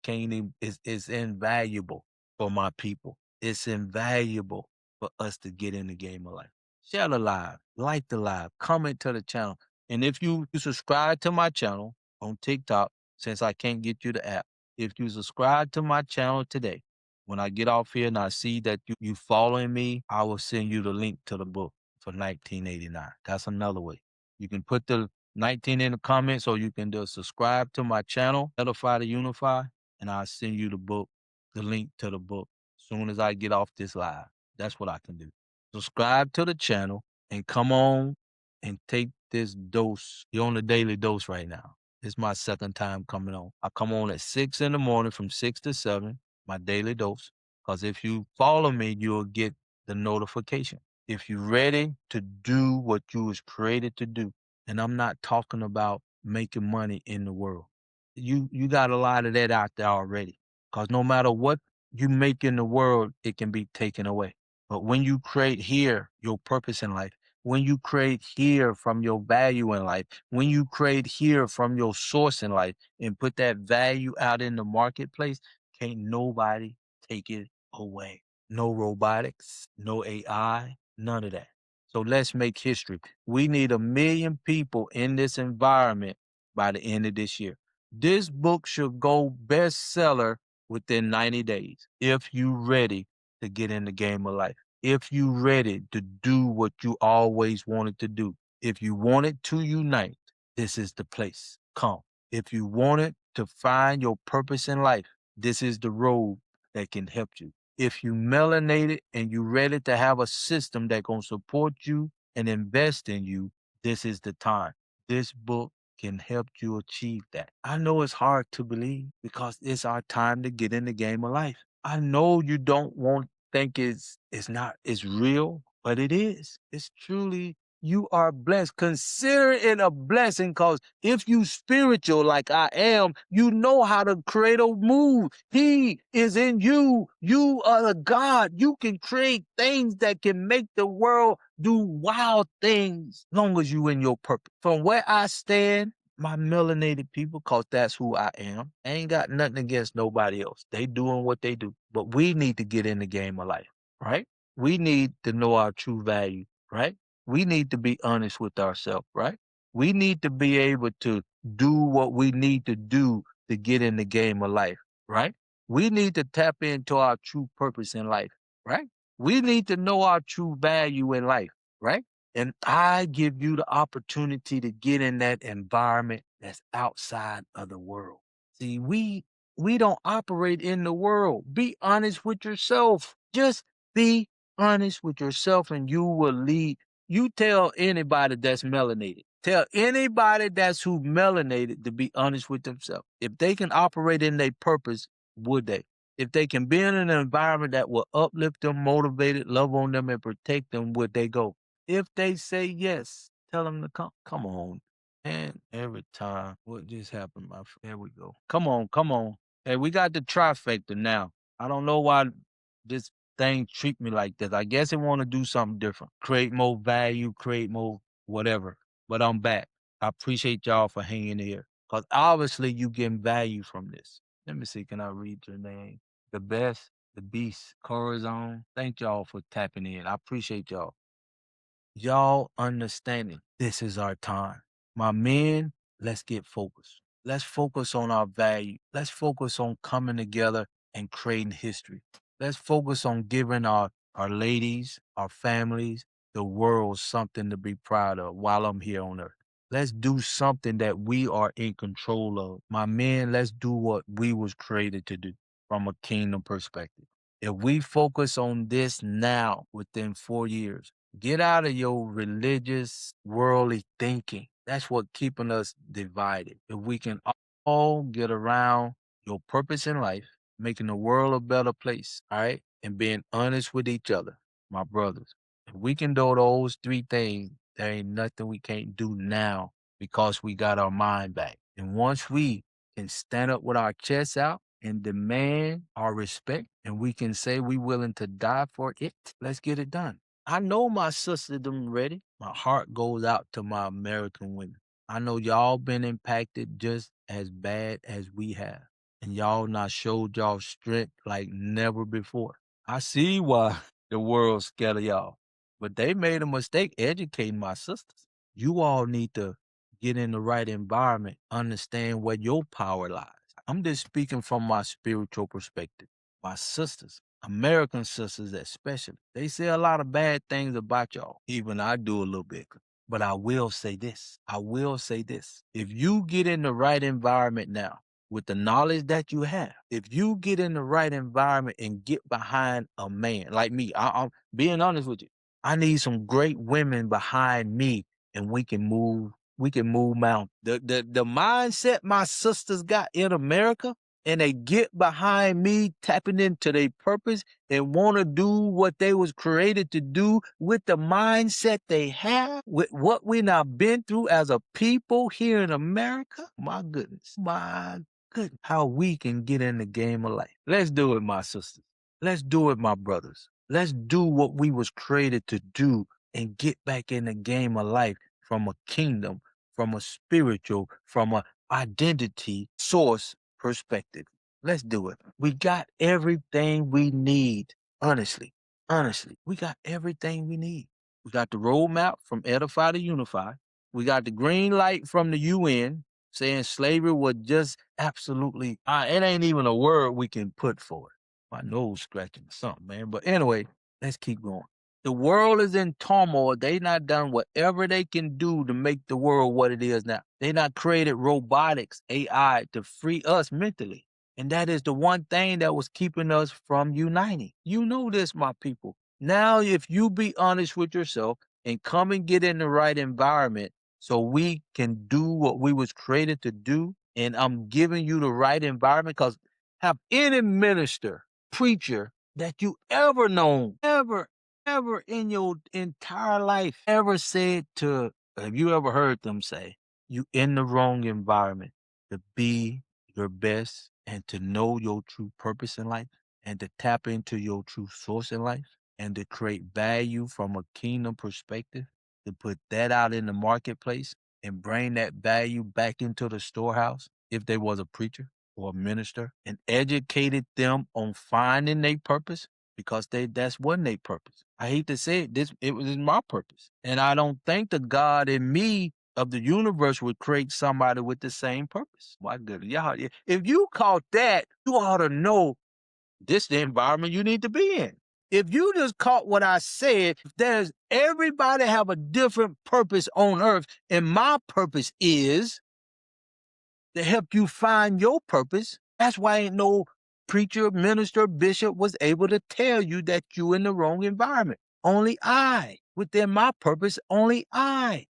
can't even it's invaluable for my people. It's invaluable for us to get in the game of life. Share the live, like the live, comment to the channel. And if you subscribe to my channel on TikTok, since I can't get you the app, if you subscribe to my channel today, when I get off here and I see that you following me, I will send you the link to the book for $19.89. That's another way. You can put the 19 in the comments, or you can just subscribe to my channel, Edify to Unify, and I'll send you the book, the link to the book, as soon as I get off this live. That's what I can do. Subscribe to the channel and come on and take this dose. You're on the daily dose right now. It's my second time coming on. I come on at 6 in the morning from 6 to 7, my daily dose. Because if you follow me, you'll get the notification. If you're ready to do what you was created to do, and I'm not talking about making money in the world. You got a lot of that out there already. Because no matter what you make in the world, it can be taken away. But when you create here your purpose in life, when you create here from your value in life, when you create here from your source in life and put that value out in the marketplace, can't nobody take it away. No robotics, no AI, none of that. So let's make history. We need 1 million people in this environment by the end of this year. This book should go bestseller within 90 days if you ready to get in the game of life. If you ready to do what you always wanted to do. If you wanted to unite, this is the place. Come. If you wanted to find your purpose in life, this is the road that can help you. If you melanated and you ready to have a system that gonna support you and invest in you, this is the time. This book can help you achieve that. I know it's hard to believe because it's our time to get in the game of life. I know you don't want think it's real, but it is. It's truly you are blessed. Consider it a blessing because if you spiritual like I am, you know how to create a move. He is in you. You are the God. You can create things that can make the world do wild things long as you in your purpose. From where I stand, my melanated people, cause that's who I am. I ain't got nothing against nobody else. They doing what they do. But we need to get in the game of life, right? We need to know our true value, right? We need to be honest with ourselves, right? We need to be able to do what we need to do to get in the game of life, right? We need to tap into our true purpose in life, right? We need to know our true value in life, right? And I give you the opportunity to get in that environment that's outside of the world. See, we don't operate in the world. Be honest with yourself. Just be honest with yourself and you will lead. You tell anybody that's melanated. Tell anybody that's who melanated to be honest with themselves. If they can operate in their purpose, would they? If they can be in an environment that will uplift them, motivate it, love on them, and protect them, would they go? If they say yes, tell them to come. Come on. And every time, what just happened, my friend? There we go. Come on, come on. Hey, we got the trifecta now. I don't know why this thing treat me like this. I guess it want to do something different. Create more value, create more whatever. But I'm back. I appreciate y'all for hanging here. Because obviously you getting value from this. Let me see, can I read your name? The best, the beast, Corazon. Thank y'all for tapping in. I appreciate y'all. Y'all understanding this is our time. My men, let's get focused. Let's focus on our value. Let's focus on coming together and creating history. Let's focus on giving our ladies, our families, the world something to be proud of while I'm here on earth. Let's do something that we are in control of. My men, let's do what we was created to do from a kingdom perspective. If we focus on this now within 4 years, get out of your religious, worldly thinking. That's what keeping us divided. If we can all get around your purpose in life, making the world a better place, all right? And being honest with each other, my brothers. If we can do those three things, there ain't nothing we can't do now because we got our mind back. And once we can stand up with our chests out and demand our respect, and we can say we willing to die for it, let's get it done. I know my sister them ready. My heart goes out to my American women. I know y'all been impacted just as bad as we have. And y'all not showed y'all strength like never before. I see why the world's scared of y'all. But they made a mistake educating my sisters. You all need to get in the right environment, understand where your power lies. I'm just speaking from my spiritual perspective. My sisters, American sisters especially, they say a lot of bad things about y'all. Even I do a little bit. But I will say this. I will say this. If you get in the right environment now, with the knowledge that you have, if you get in the right environment and get behind a man like me, I'm being honest with you. I need some great women behind me, and we can move. We can move mountains. The mindset my sisters got in America, and they get behind me, tapping into their purpose and want to do what they was created to do with the mindset they have, with what we now been through as a people here in America. My goodness, my good how we can get in the game of life. Let's do it, my sisters. Let's do it, my brothers. Let's do what we was created to do and get back in the game of life from a kingdom, from a spiritual, from a identity source perspective. Let's do it. We got everything we need. Honestly, honestly, we got everything we need. We got the roadmap from Edify to Unify. We got the green light from the UN saying slavery was just absolutely, it ain't even a word we can put for it. My nose scratching or something, man. But anyway, let's keep going. The world is in turmoil. They not done whatever they can do to make the world what it is now. They not created robotics, AI, to free us mentally. And that is the one thing that was keeping us from uniting. You know this, my people. Now, if you be honest with yourself and come and get in the right environment, so we can do what we was created to do. And I'm giving you the right environment because have any minister, preacher that you ever known, ever in your entire life ever said to, have you ever heard them say, you in the wrong environment to be your best and to know your true purpose in life and to tap into your true source in life and to create value from a kingdom perspective, to put that out in the marketplace and bring that value back into the storehouse if they was a preacher or a minister and educated them on finding their purpose because that's wasn't their purpose. I hate to say it, it was my purpose. And I don't think the God in me of the universe would create somebody with the same purpose. My goodness, y'all, if you caught that, you ought to know this is the environment you need to be in. If you just caught what I said, there's everybody have a different purpose on earth, and my purpose is to help you find your purpose. That's why ain't no preacher, minister, bishop was able to tell you that you in the wrong environment. Only I, within my purpose, only I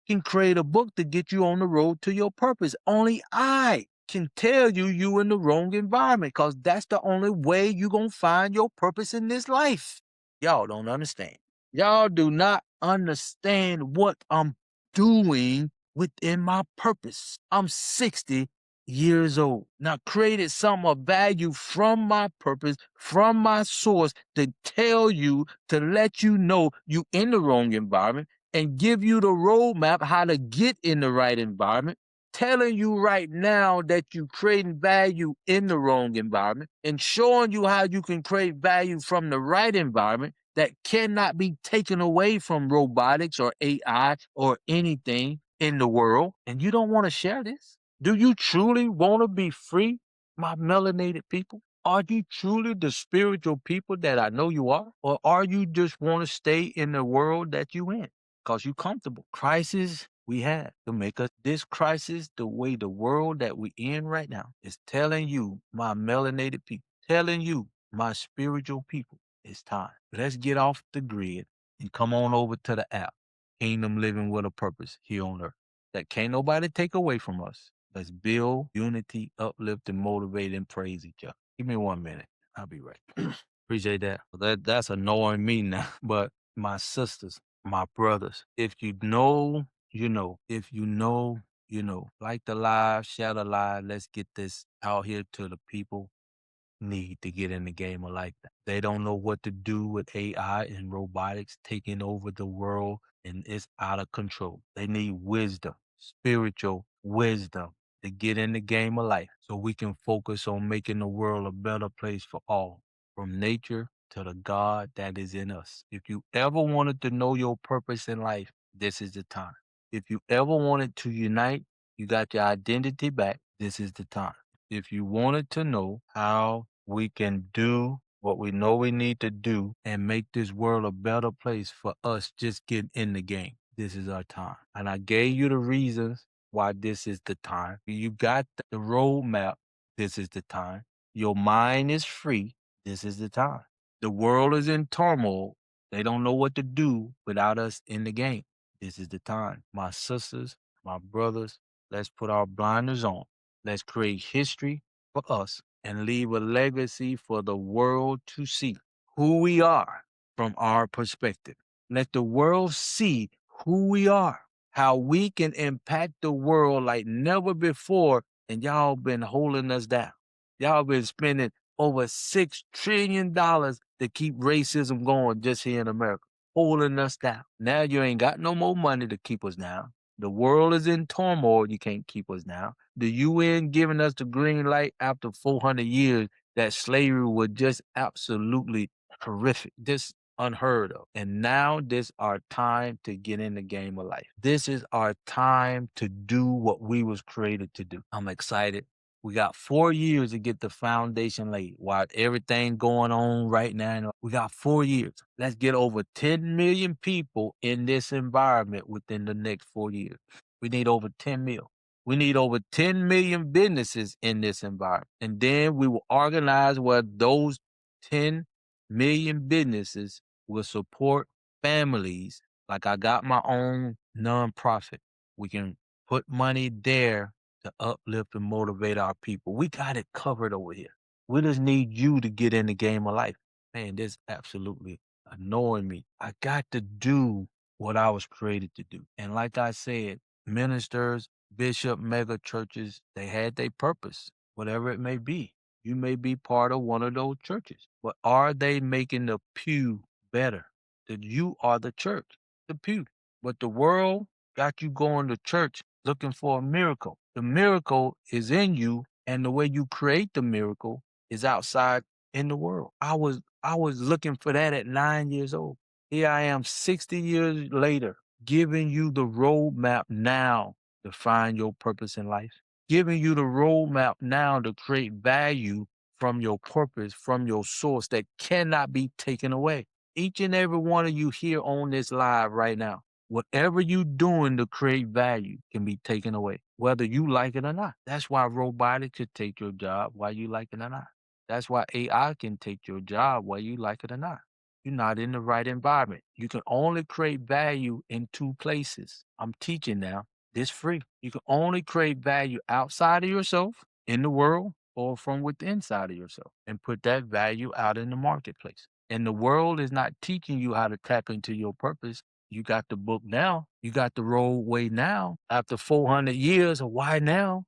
can create a book to get you on the road to your purpose. Only I can tell you in the wrong environment because that's the only way you're going to find your purpose in this life. Y'all don't understand. Y'all do not understand what I'm doing within my purpose. I'm 60 years old. Now created some of value from my purpose, from my source to tell you, to let you know you in the wrong environment and give you the roadmap how to get in the right environment, telling you right now that you're creating value in the wrong environment and showing you how you can create value from the right environment that cannot be taken away from robotics or AI or anything in the world. And you don't want to share this? Do you truly want to be free, my melanated people? Are you truly the spiritual people that I know you are? Or are you just want to stay in the world that you in? Because you comfortable. Crisis we have to make us this crisis the way the world that we in right now is telling you, my melanated people, telling you, my spiritual people, it's time. Let's get off the grid and come on over to the app. Kingdom living with a purpose here on earth that can't nobody take away from us. Let's build unity, uplift, and motivate and praise each other. Give me 1 minute. I'll be right. Appreciate that. That's annoying me now. But my sisters, my brothers, if you know, you know. If you know, you know. Like the live, share the live. Let's get this out here to the people need to get in the game of life. They don't know what to do with AI and robotics taking over the world, and it's out of control. They need wisdom, spiritual wisdom to get in the game of life so we can focus on making the world a better place for all, from nature to the God that is in us. If you ever wanted to know your purpose in life, this is the time. If you ever wanted to unite, you got your identity back, this is the time. If you wanted to know how we can do what we know we need to do and make this world a better place for us, just get in the game. This is our time. And I gave you the reasons why this is the time. You got the roadmap. This is the time. Your mind is free. This is the time. The world is in turmoil. They don't know what to do without us in the game. This is the time. My sisters, my brothers, let's put our blinders on. Let's create history for us and leave a legacy for the world to see who we are from our perspective. Let the world see who we are, how we can impact the world like never before. And y'all been holding us down. Y'all been spending over $6 trillion to keep racism going just here in America, holding us down. Now you ain't got no more money to keep us down. The world is in turmoil. You can't keep us down. The UN giving us the green light after 400 years that slavery was just absolutely horrific, this unheard of. And now this our time to get in the game of life. This is our time to do what we was created to do. I'm excited. We got 4 years to get the foundation laid. While everything going on right now, we got 4 years. Let's get over 10 million people in this environment within the next 4 years. We need over 10 mil. We need over 10 million businesses in this environment. And then we will organize where those 10 million businesses will support families. Like I got my own nonprofit. We can put money there to uplift and motivate our people. We got it covered over here. We just need you to get in the game of life. Man, this absolutely annoying me. I got to do what I was created to do. And like I said, ministers, bishop, mega churches, they had their purpose, whatever it may be. You may be part of one of those churches, but are they making the pew better? That you are the church, the pew. But the world got you going to church looking for a miracle. The miracle is in you, and the way you create the miracle is outside in the world. I was looking for that at 9 years old. Here I am 60 years later, giving you the roadmap now to find your purpose in life, giving you the roadmap now to create value from your purpose, from your source that cannot be taken away. Each and every one of you here on this live right now, whatever you doing to create value can be taken away, whether you like it or not. That's why robotics could take your job, whether you like it or not. That's why AI can take your job, whether you like it or not. You're not in the right environment. You can only create value in two places. I'm teaching now. This free. You can only create value outside of yourself in the world or from within inside of yourself and put that value out in the marketplace. And the world is not teaching you how to tap into your purpose. You got the book now. You got the roadway now. After 400 years of why now?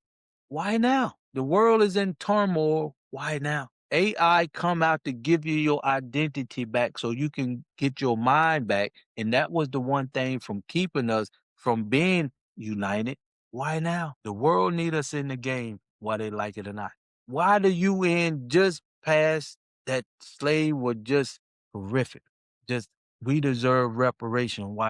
Why now? The world is in turmoil. Why now? AI come out to give you your identity back so you can get your mind back. And that was the one thing from keeping us from being united. Why now? The world need us in the game, whether they like it or not. Why the UN just passed that slave was just horrific? Just we deserve reparation. Why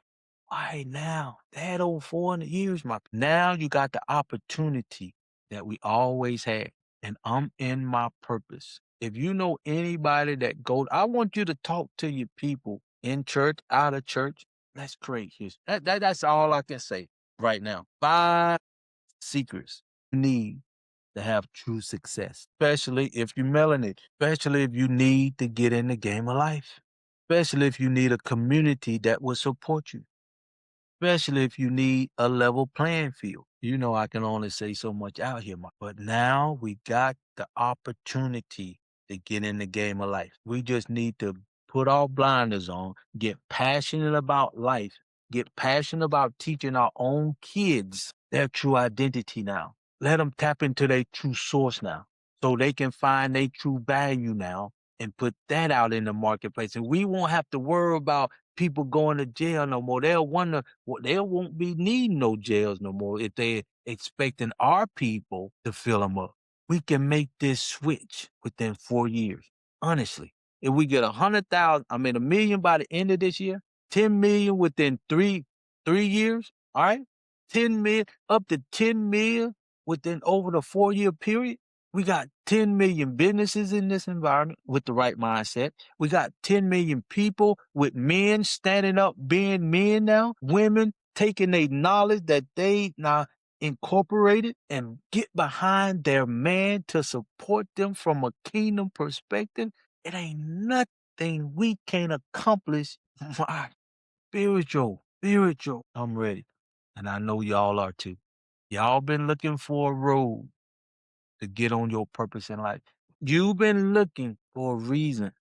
now? They had over 400 years, now you got the opportunity that we always had. And I'm in my purpose. If you know anybody that goes, I want you to talk to your people in church, out of church. Let's create history. That's all I can say right now. 5 secrets you need to have true success, especially if you're melanated, especially if you need to get in the game of life, especially if you need a community that will support you, especially if you need a level playing field. You know, I can only say so much out here, but now we got the opportunity to get in the game of life. We just need to put our blinders on, get passionate about life, get passionate about teaching our own kids their true identity now. Let them tap into their true source now so they can find their true value now and put that out in the marketplace. And we won't have to worry about people going to jail no more. They'll wonder, well, they won't be needing no jails no more if they're expecting our people to fill them up. We can make this switch within 4 years. Honestly, if we get 100,000, I mean, 1 million by the end of this year, 10 million within three years. All right, 10 million up to 10 million within over the 4 year period. We got 10 million businesses in this environment with the right mindset. We got 10 million people with men standing up, being men now, women taking a knowledge that they now incorporated and get behind their man to support them from a kingdom perspective. It ain't nothing we can't accomplish. My spiritual. I'm ready. And I know y'all are too. Y'all been looking for a road to get on your purpose in life. You've been looking for a reason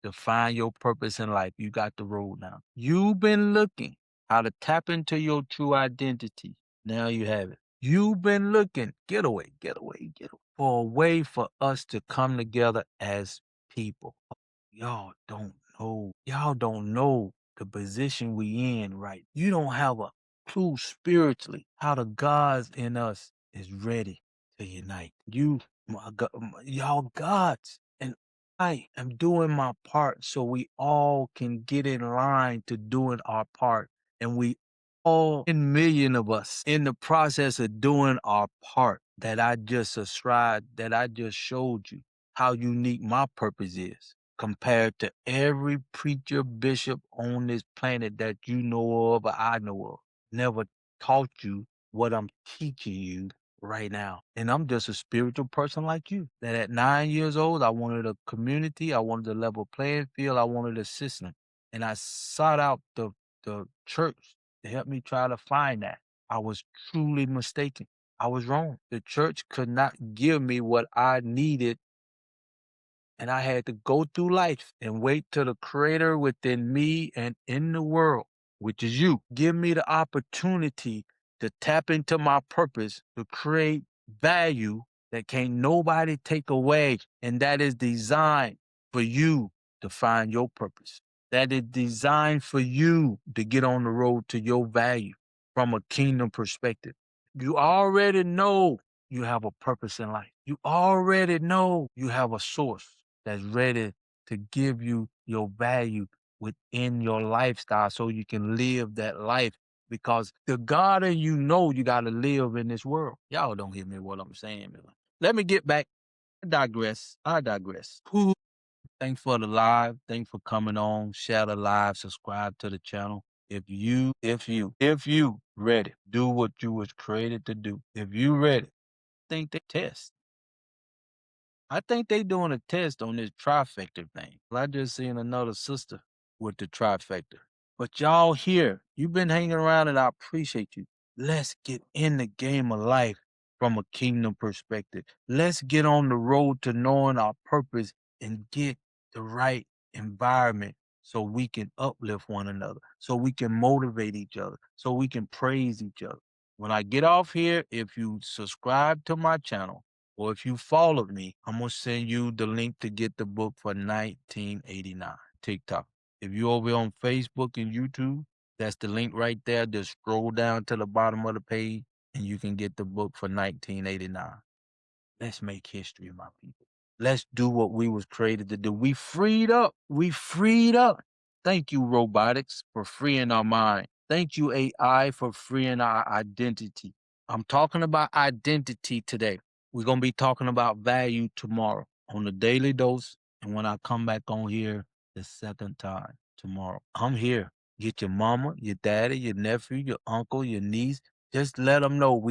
to find your purpose in life. You got the road now. You've been looking how to tap into your true identity. Now you have it. You've been looking, get away, for a way for us to come together as people. Y'all don't know. Y'all don't know the position we in, right? You don't have a clue spiritually how the gods in us is ready to unite. Y'all gods, and I am doing my part so we all can get in line to doing our part. And we all, 10 million of us, in the process of doing our part that I just ascribed, that I just showed you how unique my purpose is compared to every preacher, bishop on this planet that you know of or I know of. Never taught you what I'm teaching you right now. And I'm just a spiritual person like you. That at 9 years old, I wanted a community, I wanted a level playing field, I wanted a system. And I sought out the church to help me try to find that. I was truly mistaken. I was wrong. The church could not give me what I needed, and I had to go through life and wait till the creator within me and in the world, which is you, give me the opportunity to tap into my purpose to create value that can't nobody take away. And that is designed for you to find your purpose. That is designed for you to get on the road to your value from a kingdom perspective. You already know you have a purpose in life. You already know you have a source that's ready to give you your value within your lifestyle so you can live that life, because the God in you know you got to live in this world. Y'all don't hear me what I'm saying. Man. Let me get back. I digress. Who? Thanks for the live. Thanks for coming on. Share the live. Subscribe to the channel. If you ready, do what you was created to do. If you ready, think they test. I think they doing a test on this trifecta thing. I just seen another sister with the trifecta. But y'all here, you've been hanging around and I appreciate you. Let's get in the game of life from a kingdom perspective. Let's get on the road to knowing our purpose and get the right environment so we can uplift one another, so we can motivate each other, so we can praise each other. When I get off here, if you subscribe to my channel, or if you followed me, I'm going to send you the link to get the book for 1989, TikTok. If you're over on Facebook and YouTube, that's the link right there. Just scroll down to the bottom of the page and you can get the book for 1989. Let's make history, my people. Let's do what we was created to do. We freed up. Thank you, robotics, for freeing our mind. Thank you, AI, for freeing our identity. I'm talking about identity today. We're going to be talking about value tomorrow. on the Daily Dose. And when I come back on here the second time tomorrow, I'm here. Get your mama, your daddy, your nephew, your uncle, your niece. Just let them know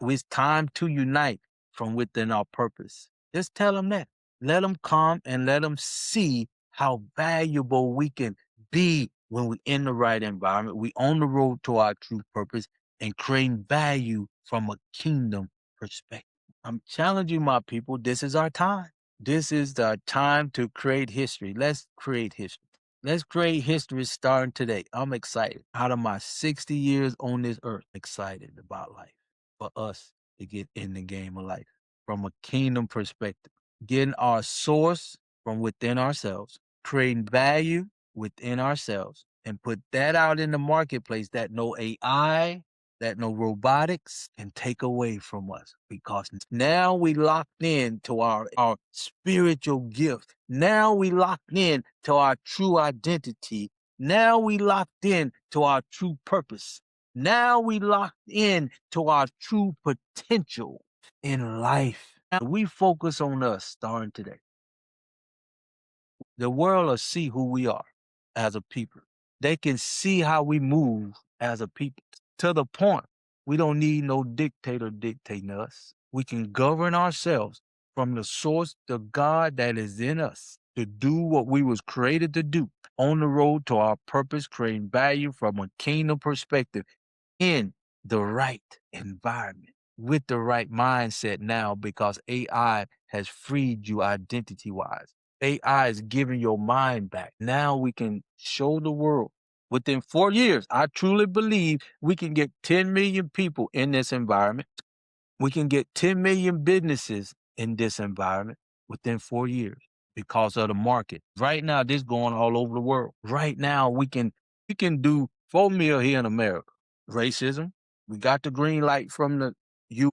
it's time to unite from within our purpose. Just tell them that. Let them come and let them see how valuable we can be when we're in the right environment. We on the road to our true purpose and creating value from a kingdom perspective. I'm challenging my people. This is our time. This is the time to create history. Let's create history. Let's create history starting today. I'm excited. Out of my 60 years on this earth, excited about life. For us to get in the game of life from a kingdom perspective, getting our source from within ourselves, creating value within ourselves, and put that out in the marketplace that no AI, that no robotics can take away from us, because now we locked in to our spiritual gift. Now we locked in to our true identity. Now we locked in to our true purpose. Now we locked in to our true potential in life. Now we focus on us starting today. The world will see who we are as a people. They can see how we move as a people, to the point we don't need no dictator dictating us. We can govern ourselves from the source, the God that is in us, to do what we was created to do on the road to our purpose, creating value from a kingdom perspective in the right environment with the right mindset now, because AI has freed you identity wise. AI is giving your mind back. Now we can show the world within 4 years. I truly believe we can get 10 million people in this environment. We can get 10 million businesses in this environment within 4 years because of the market. Right now, this going all over the world. Right now, we can do 4 mil here in America. Racism. We got the green light from the you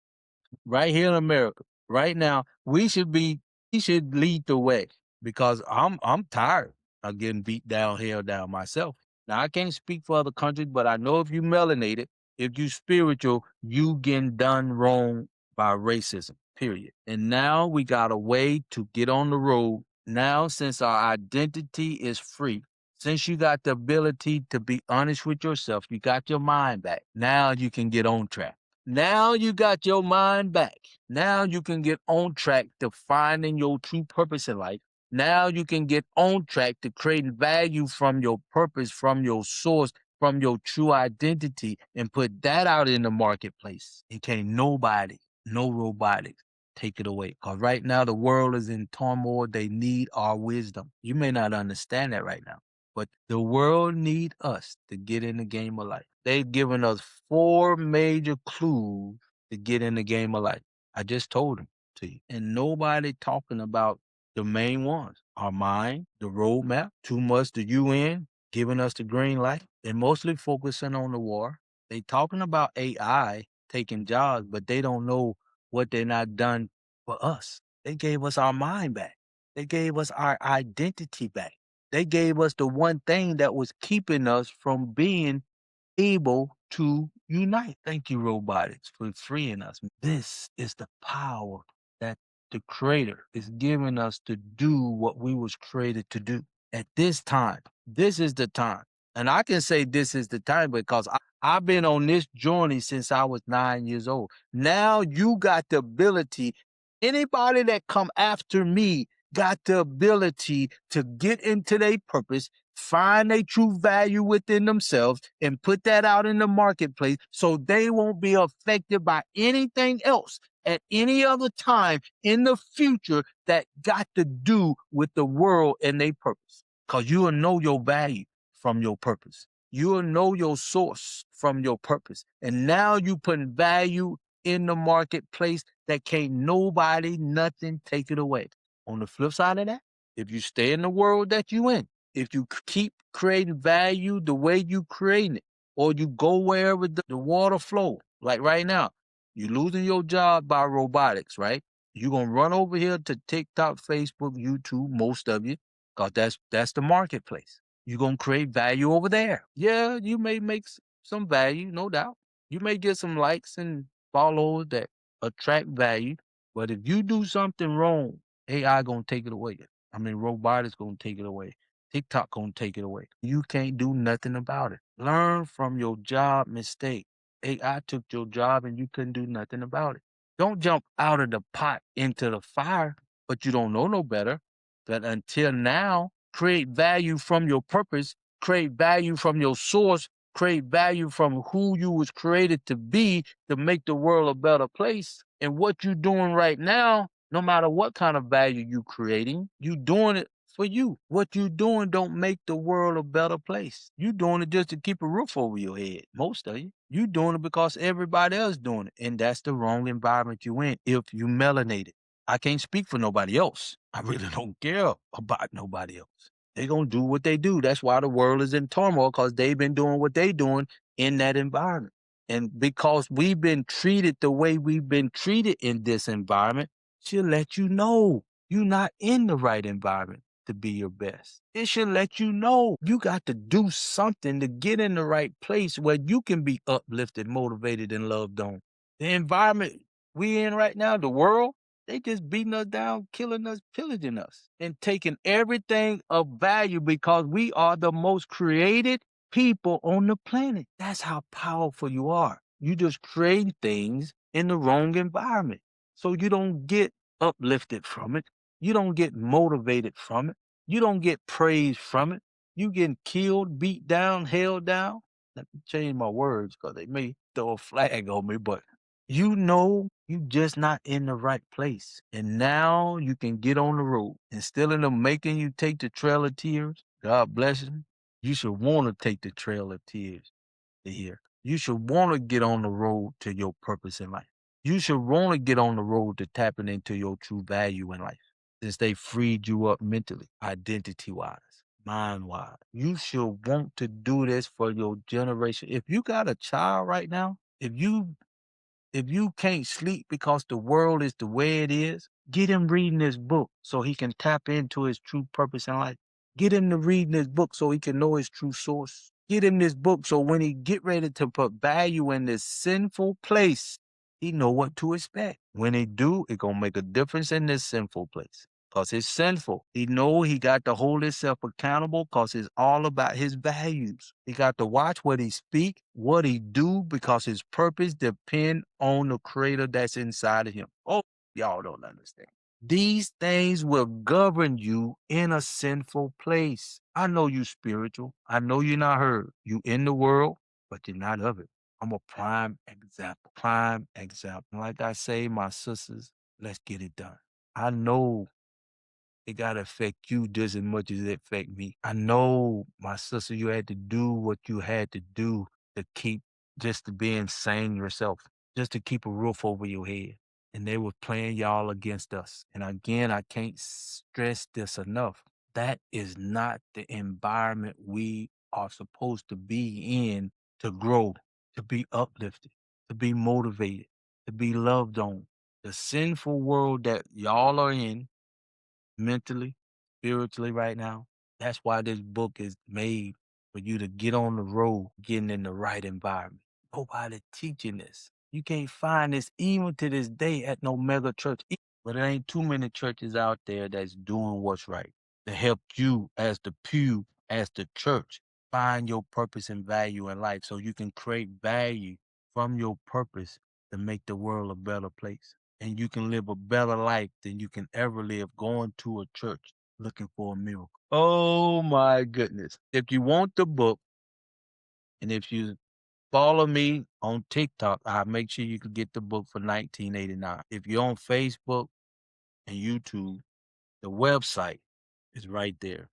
right here in America. Right now, we should lead the way, because I'm tired of getting beat down, held down myself. Now I can't speak for other countries, but I know if you melanated, if you spiritual, you getting done wrong by racism. Period. And now we got a way to get on the road. Now, since our identity is free, since you got the ability to be honest with yourself, you got your mind back. Now you can get on track. Now you got your mind back. Now you can get on track to finding your true purpose in life. Now you can get on track to creating value from your purpose, from your source, from your true identity, and put that out in the marketplace. And can't nobody, no robotics, take it away. Because right now the world is in turmoil. They need our wisdom. You may not understand that right now, but the world need us to get in the game of life. They've given us 4 major clues to get in the game of life. I just told them to you. And nobody talking about the main ones. Our mind, the roadmap, too much the UN giving us the green light. They're mostly focusing on the war. They talking about AI taking jobs, but they don't know what they're not done for us. They gave us our mind back. They gave us our identity back. They gave us the one thing that was keeping us from being able to unite. Thank you, robotics, for freeing us. This is the power that the creator is giving us to do what we was created to do. At this time, this is the time. And I can say this is the time because I've been on this journey since I was 9 years old. Now you got the ability, anybody that come after me got the ability to get into their purpose, find a true value within themselves, and put that out in the marketplace so they won't be affected by anything else at any other time in the future that got to do with the world and their purpose. Because you will know your value from your purpose. You will know your source from your purpose. And now you putting value in the marketplace that can't nobody, nothing take it away. On the flip side of that, if you stay in the world that you in, if you keep creating value the way you creating it, or you go wherever the water flow, like right now, you're losing your job by robotics, right? You're gonna run over here to TikTok, Facebook, YouTube, most of you, because that's the marketplace. You're gonna create value over there. Yeah, you may make some value, no doubt. You may get some likes and followers that attract value, but if you do something wrong AI gonna take it away. I mean, robotics gonna take it away. TikTok gonna take it away. You can't do nothing about it. Learn from your job mistake. AI took your job and you couldn't do nothing about it. Don't jump out of the pot into the fire, but you don't know no better. That until now, create value from your purpose, create value from your source, create value from who you was created to be to make the world a better place. And what you doing right now, no matter what kind of value you creating, you doing it for you. What you doing don't make the world a better place. You doing it just to keep a roof over your head. Most of you. You doing it because everybody else doing it. And that's the wrong environment you in if you melanated. I can't speak for nobody else. I really don't care about nobody else. They gonna do what they do. That's why the world is in turmoil, because they've been doing what they doing in that environment. And because we've been treated the way we've been treated in this environment, she'll let you know you're not in the right environment to be your best. It should let you know you got to do something to get in the right place where you can be uplifted, motivated, and loved on. The environment we in right now, the world, they just beating us down, killing us, pillaging us, and taking everything of value because we are the most created people on the planet. That's how powerful you are. You just create things in the wrong environment. So you don't get uplifted from it. You don't get motivated from it. You don't get praise from it. You getting killed, beat down, held down. Let me change my words because they may throw a flag on me, but you know you just not in the right place. And now you can get on the road. Instead of them making you take the trail of tears, God bless them, you should want to take the trail of tears to hear. You should want to get on the road to your purpose in life. You should want to get on the road to tapping into your true value in life. Since they freed you up mentally, identity wise, mind wise. You should want to do this for your generation. If you got a child right now, if you can't sleep because the world is the way it is, get him reading this book so he can tap into his true purpose in life. Get him to reading this book so he can know his true source. Get him this book so when he get ready to put value in this sinful place, he know what to expect. When he do, it gonna make a difference in this sinful place. Cause it's sinful. He know he got to hold himself accountable cause it's all about his values. He got to watch what he speak, what he do, because his purpose depend on the creator that's inside of him. Oh, y'all don't understand. These things will govern you in a sinful place. I know you spiritual. I know you're not heard. You in the world, but you're not of it. I'm a prime example. Prime example. Like I say, my sisters, let's get it done. I know it gotta affect you just as much as it affect me. I know, my sister, you had to do what you had to do to keep just to be insane yourself, just to keep a roof over your head. And they were playing y'all against us. And again, I can't stress this enough. That is not the environment we are supposed to be in to grow, to be uplifted, to be motivated, to be loved on. The sinful world that y'all are in mentally, spiritually right now. That's why this book is made for you to get on the road, getting in the right environment. Nobody teaching this. You can't find this even to this day at no mega church. But there ain't too many churches out there that's doing what's right to help you as the pew, as the church, find your purpose and value in life so you can create value from your purpose to make the world a better place. And you can live a better life than you can ever live going to a church looking for a miracle. Oh my goodness. If you want the book and if you follow me on TikTok, I'll make sure you can get the book for $19.89. If you're on Facebook and YouTube, the website is right there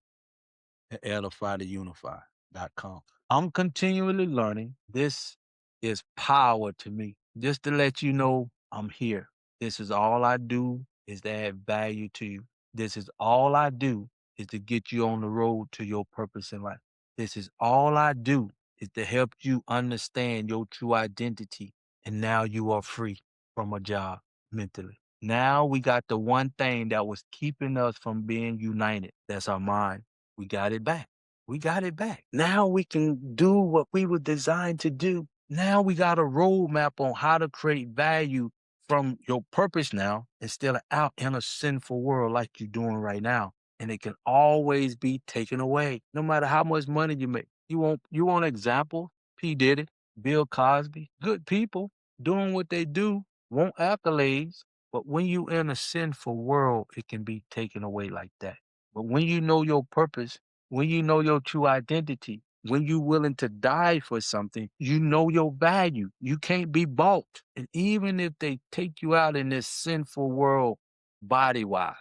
at edify2unify.com. I'm continually learning. This is power to me. Just to let you know, I'm here. This is all I do is to add value to you. This is all I do is to get you on the road to your purpose in life. This is all I do is to help you understand your true identity. And now you are free from a job mentally. Now we got the one thing that was keeping us from being united. That's our mind. We got it back. We got it back. Now we can do what we were designed to do. Now we got a roadmap on how to create value from your purpose now instead of out in a sinful world like you're doing right now. And it can always be taken away, no matter how much money you make. You want example? P. Diddy, Bill Cosby, good people doing what they do, want accolades. But when you in a sinful world, it can be taken away like that. But when you know your purpose, when you know your true identity, when you're willing to die for something, you know your value. You can't be bought. And even if they take you out in this sinful world, body wise,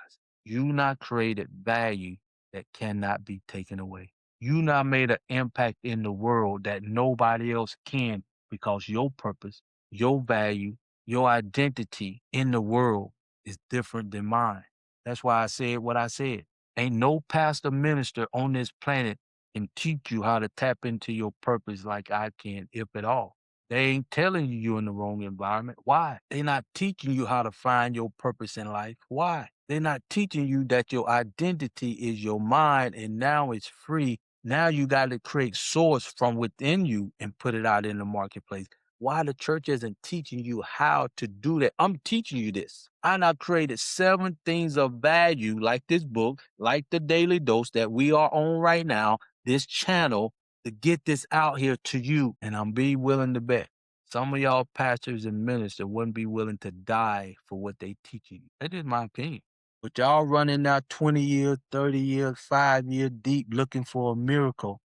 you not created value that cannot be taken away. You not made an impact in the world that nobody else can because your purpose, your value, your identity in the world is different than mine. That's why I said what I said. Ain't no pastor minister on this planet can teach you how to tap into your purpose like I can, if at all. They ain't telling you you're in the wrong environment. Why? They're not teaching you how to find your purpose in life. Why? They're not teaching you that your identity is your mind and now it's free. Now you got to create source from within you and put it out in the marketplace. Why the church isn't teaching you how to do that? I'm teaching you this. I now created 7 things of value, like this book, like the Daily Dose that we are on right now, this channel, to get this out here to you. And I'm be willing to bet some of y'all pastors and ministers wouldn't be willing to die for what they teaching you. That is my opinion. But y'all running now 20 years, 30 years, 5 years deep looking for a miracle,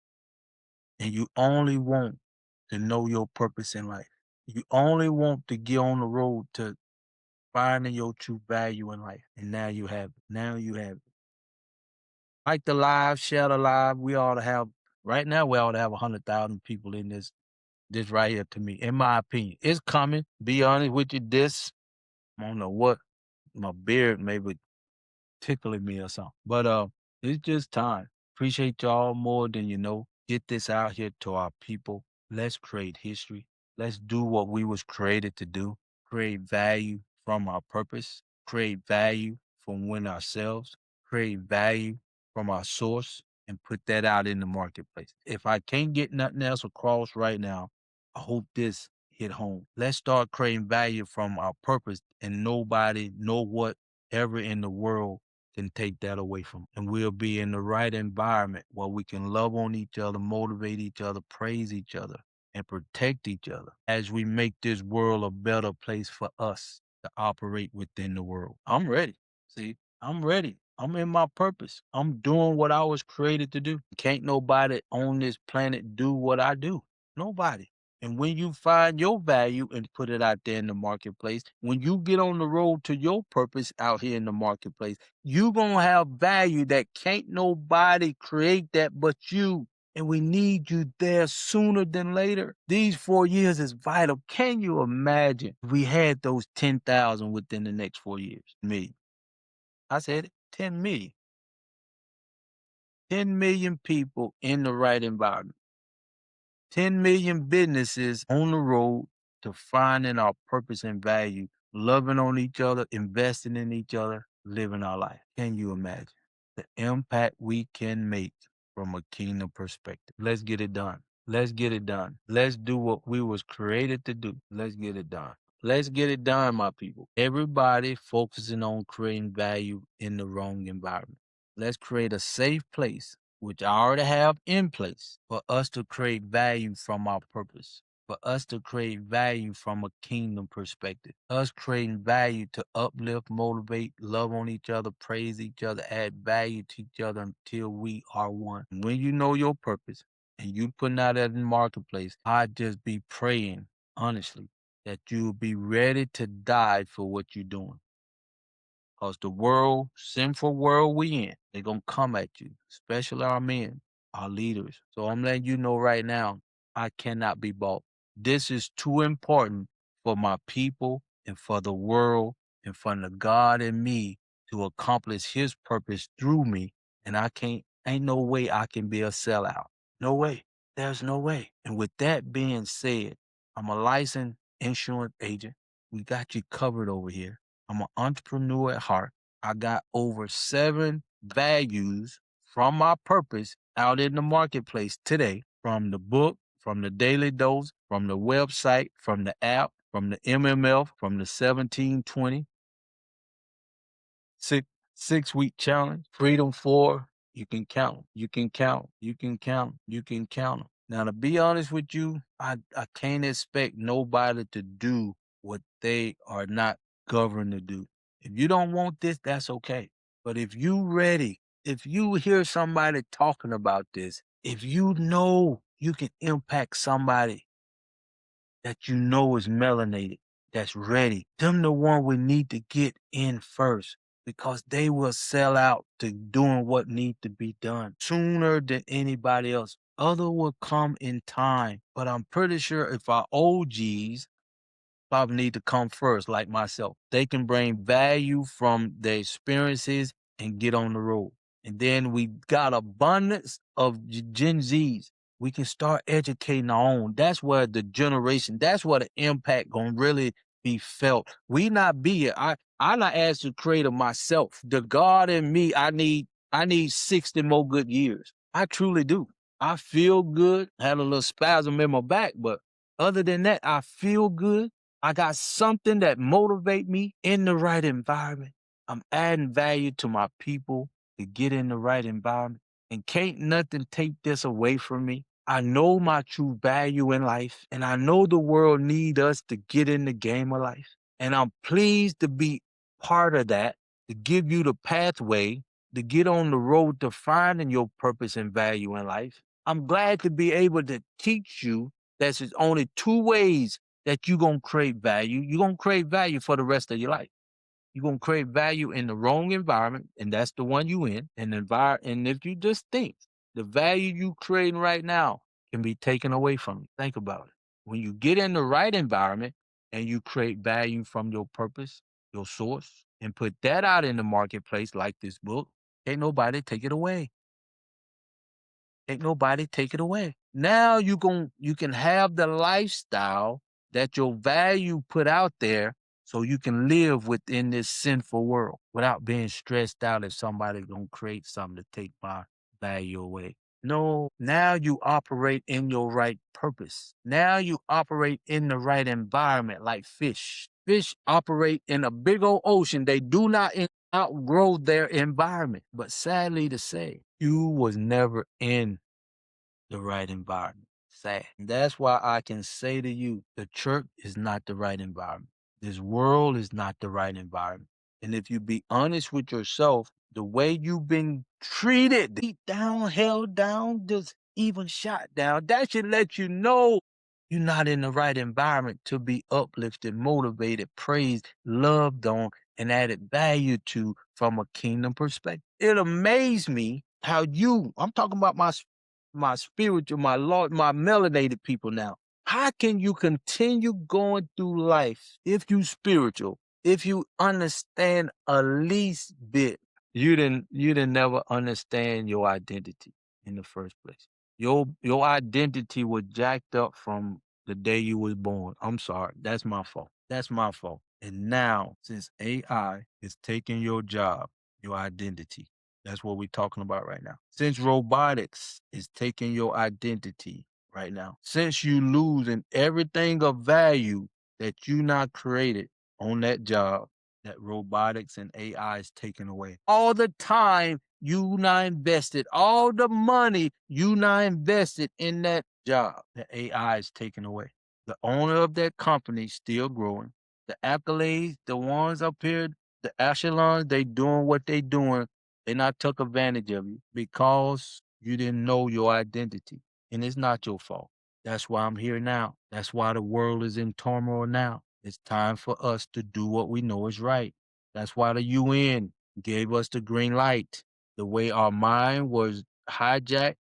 and you only want to know your purpose in life. You only want to get on the road to finding your true value in life. And now you have it. Now you have it. Like the live, share the live. We ought to have right now. We ought to have 100,000 people in this right here. To me, in my opinion, it's coming. Be honest with you. This I don't know what my beard maybe tickling me or something. But it's just time. Appreciate y'all more than you know. Get this out here to our people. Let's create history. Let's do what we was created to do. Create value from our purpose. Create value from within ourselves. Create value from our source and put that out in the marketplace. If I can't get nothing else across right now, I hope this hit home. Let's start creating value from our purpose and nobody, know what ever in the world can take that away from. And we'll be in the right environment where we can love on each other, motivate each other, praise each other, and protect each other as we make this world a better place for us to operate within the world. I'm ready. See, I'm ready. I'm in my purpose. I'm doing what I was created to do. Can't nobody on this planet do what I do. Nobody. And when you find your value and put it out there in the marketplace, when you get on the road to your purpose out here in the marketplace, you gonna have value that can't nobody create that but you. And we need you there sooner than later. These 4 years is vital. Can you imagine if we had those 10,000 within the next 4 years? Me. I said it, 10 million. 10 million people in the right environment. 10 million businesses on the road to finding our purpose and value, loving on each other, investing in each other, living our life. Can you imagine the impact we can make from a kingdom perspective? Let's get it done. Let's get it done. Let's do what we was created to do. Let's get it done. Let's get it done, my people. Everybody focusing on creating value in the wrong environment. Let's create a safe place which I already have in place for us to create value from our purpose, for us to create value from a kingdom perspective, us creating value to uplift, motivate, love on each other, praise each other, add value to each other until we are one. When you know your purpose and you putting out in the marketplace, I just be praying, honestly, that you'll be ready to die for what you're doing. Because the world, sinful world we in, they're going to come at you, especially our men, our leaders. So I'm letting you know right now, I cannot be bought. This is too important for my people and for the world and for the God in me to accomplish his purpose through me. And ain't no way I can be a sellout. No way. There's no way. And with that being said, I'm a licensed insurance agent. We got you covered over here. I'm an entrepreneur at heart. I got over 7 values from my purpose out in the marketplace today, from the book, from the Daily Dose, from the website, from the app, from the MMF, from the 1720 six 6 week challenge, Freedom 4. You can count 'em. You can count 'em. You can count 'em. You can count 'em. Now, to be honest with you, I can't expect nobody to do what they are not governed to do. If you don't want this, that's okay. But if you ready, if you hear somebody talking about this, if you know you can impact somebody that you know is melanated, that's ready, them the one we need to get in first because they will sell out to doing what need to be done sooner than anybody else. Other will come in time, but I'm pretty sure if our OGs probably need to come first, like myself. They can bring value from their experiences and get on the road. And then we got abundance of Gen Zs. We can start educating our own. That's where the generation, that's where the impact gonna really be felt. We not be it. I not asked the creator myself. The God in me, I need 60 more good years. I truly do. I feel good. Had a little spasm in my back, but other than that, I feel good. I got something that motivate me in the right environment. I'm adding value to my people to get in the right environment. And can't nothing take this away from me. I know my true value in life, and I know the world need us to get in the game of life. And I'm pleased to be part of that, to give you the pathway to get on the road to finding your purpose and value in life. I'm glad to be able to teach you that there's only two ways that you're going to create value. You're going to create value for the rest of your life. You're going to create value in the wrong environment, and that's the one you in. And if you just think the value you creating right now can be taken away from you, think about it. When you get in the right environment and you create value from your purpose, your source, and put that out in the marketplace like this book, ain't nobody take it away. Ain't nobody take it away. Now you can have the lifestyle that your value put out there so you can live within this sinful world without being stressed out if somebody gonna create something to take my value away. No, now you operate in your right purpose. Now you operate in the right environment like fish. Fish operate in a big old ocean. They do not outgrow their environment. But sadly to say, you was never in the right environment. Sad. And that's why I can say to you, the church is not the right environment. This world is not the right environment. And if you be honest with yourself, the way you've been treated, beat down, held down, just even shot down, that should let you know you're not in the right environment to be uplifted, motivated, praised, loved on, and added value to from a kingdom perspective. It amazed me how I'm talking about my spiritual, my Lord, my melanated people now. How can you continue going through life if you spiritual, if you understand a least bit? You didn't never understand your identity in the first place. Your identity was jacked up from the day you was born. I'm sorry. That's my fault. That's my fault. And now, since AI is taking your job, your identity, that's what we're talking about right now. Since robotics is taking your identity right now, since you losing everything of value that you not created on that job, that robotics and AI is taking away. All the time you not invested, all the money you not invested in that job, the AI is taking away. The owner of that company still growing. The accolades, the ones up here, the echelons, they doing what they doing. They not took advantage of you because you didn't know your identity. And it's not your fault. That's why I'm here now. That's why the world is in turmoil now. It's time for us to do what we know is right. That's why the UN gave us the green light. The way our mind was hijacked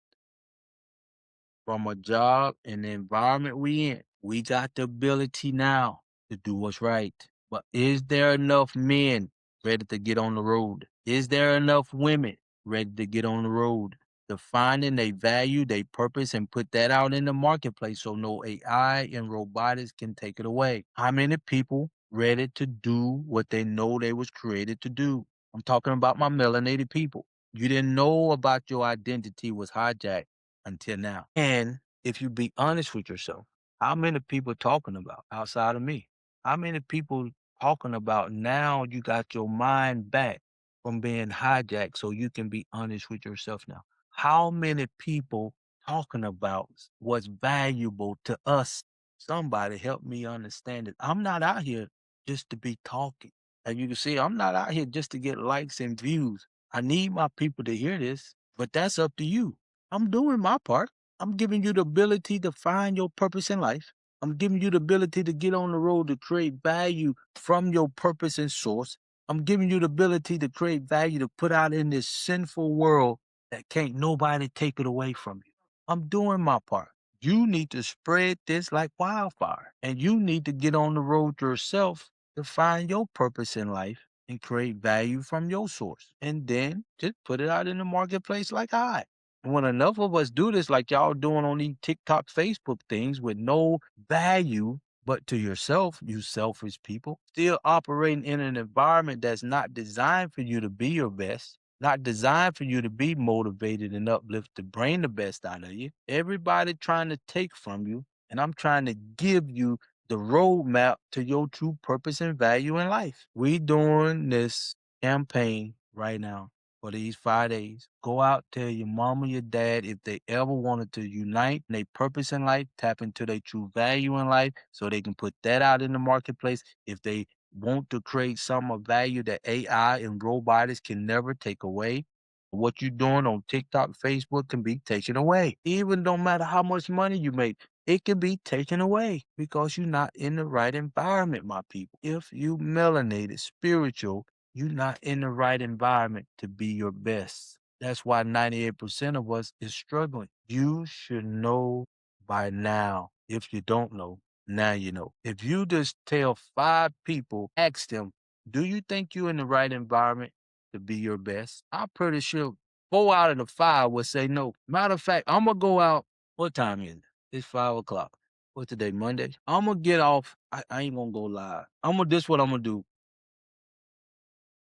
from a job and the environment we in, we got the ability now to do what's right. But is there enough men ready to get on the road? Is there enough women ready to get on the road? To finding they value, they purpose, and put that out in the marketplace so no AI and robotics can take it away. How many people ready to do what they know they was created to do? I'm talking about my melanated people. You didn't know about your identity was hijacked until now. And if you be honest with yourself, how many people talking about outside of me? How many people talking about now you got your mind back from being hijacked so you can be honest with yourself now? How many people talking about what's valuable to us? Somebody help me understand it. I'm not out here just to be talking. And you can see, I'm not out here just to get likes and views. I need my people to hear this, but that's up to you. I'm doing my part. I'm giving you the ability to find your purpose in life. I'm giving you the ability to get on the road to create value from your purpose and source. I'm giving you the ability to create value to put out in this sinful world that can't nobody take it away from you. I'm doing my part. You need to spread this like wildfire, and you need to get on the road yourself to find your purpose in life and create value from your source. And then just put it out in the marketplace like I. When enough of us do this, like y'all doing on these TikTok, Facebook things with no value but to yourself, you selfish people, still operating in an environment that's not designed for you to be your best, not designed for you to be motivated and uplifted to bring the best out of you. Everybody trying to take from you, and I'm trying to give you the roadmap to your true purpose and value in life. We doing this campaign right now for these 5 days. Go out, tell your mama, your dad, if they ever wanted to unite their purpose in life, tap into their true value in life so they can put that out in the marketplace. If they want to create some of value that AI and robotics can never take away, what you're doing on TikTok, Facebook can be taken away. Even no matter how much money you make, it can be taken away because you're not in the right environment, my people. If you melanated, spiritual, you're not in the right environment to be your best. That's why 98% of us is struggling. You should know by now. If you don't know, now you know. If you just tell 5 people, ask them, do you think you're in the right environment to be your best? I'm pretty sure 4 out of the 5 would say no. Matter of fact, I'm gonna go out. What time is it? It's 5 o'clock. What's today? Monday. I'm gonna get off. I ain't gonna go live. This what I'm gonna do.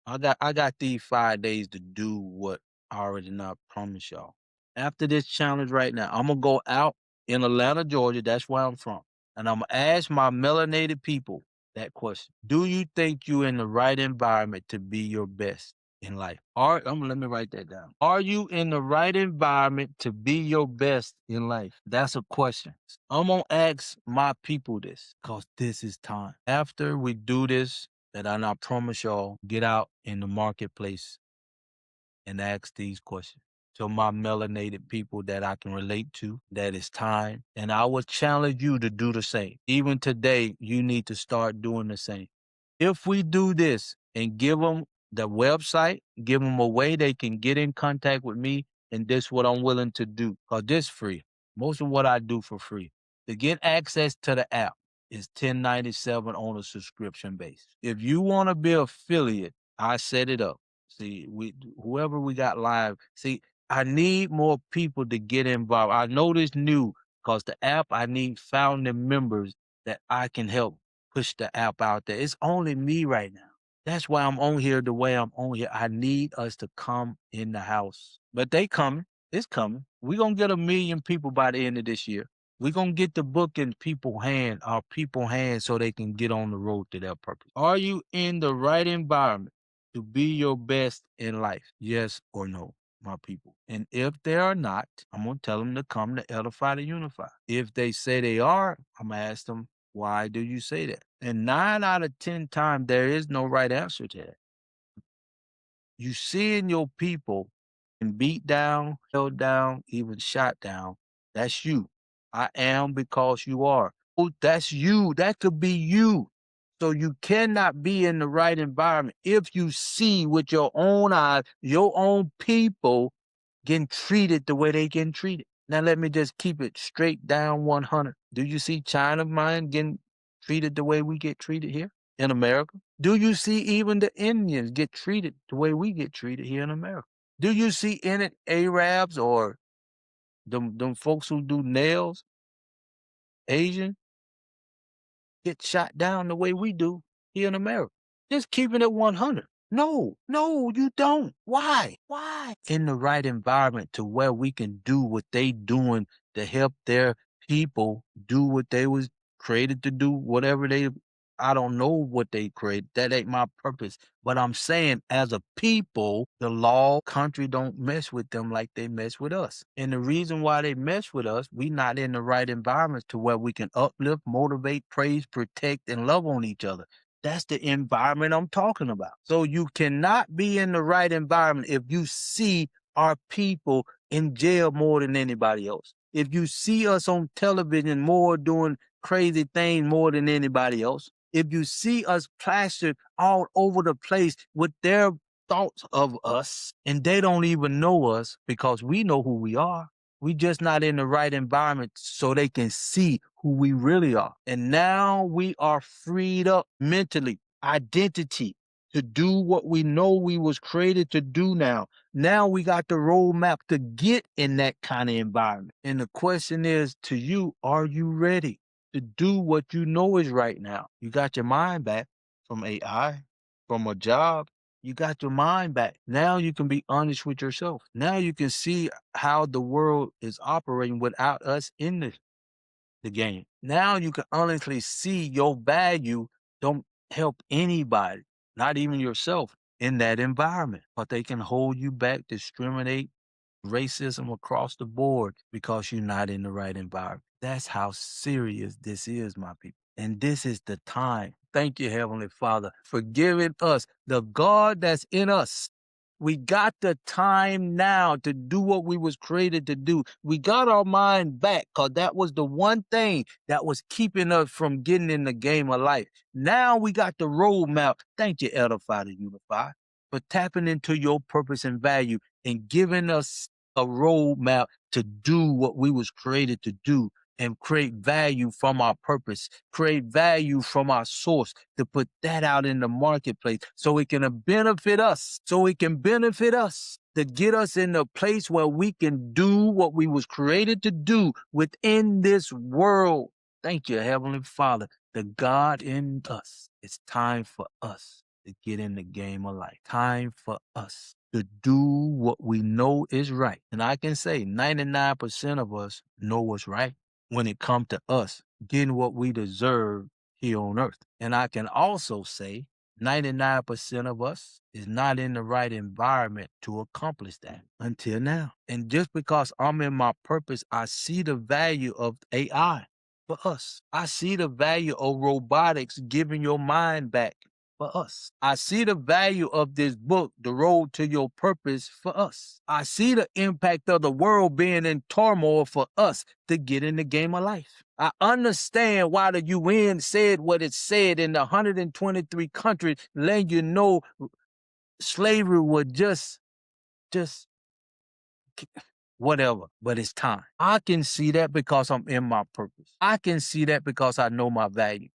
I got these 5 days to do what I already not promised y'all. After this challenge right now, I'm gonna go out in Atlanta, Georgia. That's where I'm from. And I'm gonna ask my melanated people that question. Do you think you're in the right environment to be your best in life? Let me write that down. Are you in the right environment to be your best in life? That's a question. I'm gonna ask my people this because this is time. After we do this, that I not promise y'all, get out in the marketplace and ask these questions. To my melanated people that I can relate to, that it's time. And I would challenge you to do the same. Even today, you need to start doing the same. If we do this and give them the website, give them a way they can get in contact with me, and this what I'm willing to do, because this free. Most of what I do for free. To get access to the app is 1097 on a subscription base. If you want to be affiliate, I set it up. See, whoever we got live. See, I need more people to get involved. I know this new because the app I need founding members that I can help push the app out there. It's only me right now. That's why I'm on here the way I'm on here. I need us to come in the house. But they coming. It's coming. We're gonna get 1 million people by the end of this year. We're gonna get the book in our people hands so they can get on the road to their purpose. Are you in the right environment to be your best in life? Yes or no, my people? And if they are not, I'm going to tell them to come to Edify to Unify. If they say they are, I'm going to ask them, why do you say that? And 9 out of 10 times, there is no right answer to that. You seeing your people and beat down, held down, even shot down. That's you. I am because you are. Oh, that's you. That could be you. So you cannot be in the right environment if you see with your own eyes your own people getting treated the way they getting treated. Now let me just keep it straight down 100. Do you see China mind getting treated the way we get treated here in America? Do you see even the Indians get treated the way we get treated here in America? Do you see any Arabs or them folks who do nails, Asian, get shot down the way we do here in America? Just keeping it 100. No, no, you don't. Why? Why? In the right environment to where we can do what they doing to help their people do what they was created to do, whatever they I don't know what they create. That ain't my purpose. But I'm saying, as a people, the law country don't mess with them like they mess with us. And the reason why they mess with us, we not in the right environment to where we can uplift, motivate, praise, protect, and love on each other. That's the environment I'm talking about. So you cannot be in the right environment if you see our people in jail more than anybody else. If you see us on television more doing crazy things more than anybody else, if you see us plastered all over the place with their thoughts of us and they don't even know us because we know who we are. We just not in the right environment so they can see who we really are. And now we are freed up mentally, identity to do what we know we was created to do now. Now we got the roadmap to get in that kind of environment. And the question is to you, are you ready to do what you know is right now? You got your mind back from AI, from a job. You got your mind back. Now you can be honest with yourself. Now you can see how the world is operating without us in the game. Now you can honestly see your value don't help anybody, not even yourself, in that environment. But they can hold you back, discriminate, racism across the board because you're not in the right environment. That's how serious this is, my people. And this is the time. Thank you, Heavenly Father, for giving us the God that's in us. We got the time now to do what we was created to do. We got our mind back because that was the one thing that was keeping us from getting in the game of life. Now we got the roadmap. Thank you, Edify to Unify, for tapping into your purpose and value and giving us a roadmap to do what we was created to do and create value from our purpose, create value from our source, to put that out in the marketplace so it can benefit us, to get us in a place where we can do what we was created to do within this world. Thank you, Heavenly Father, the God in us. It's time for us to get in the game of life. Time for us to do what we know is right. And I can say 99% of us know what's right when it comes to us getting what we deserve here on earth. And I can also say 99% of us is not in the right environment to accomplish that until now. And just because I'm in my purpose, I see the value of AI for us. I see the value of robotics giving your mind back for us. I see the value of this book, The Road to Your Purpose, for us. I see the impact of the world being in turmoil for us to get in the game of life. I understand why the UN said what it said in the 123 countries, letting you know slavery was just whatever, but it's time. I can see that because I'm in my purpose. I can see that because I know my value.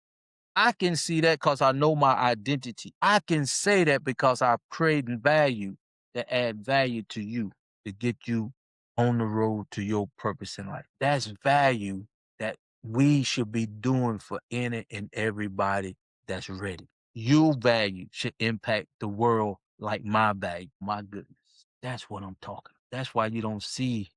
I can see that because I know my identity. I can say that because I've created value that add value to you to get you on the road to your purpose in life. That's value that we should be doing for any and everybody that's ready. Your value should impact the world like my value. My goodness. That's what I'm talking. That's why you don't see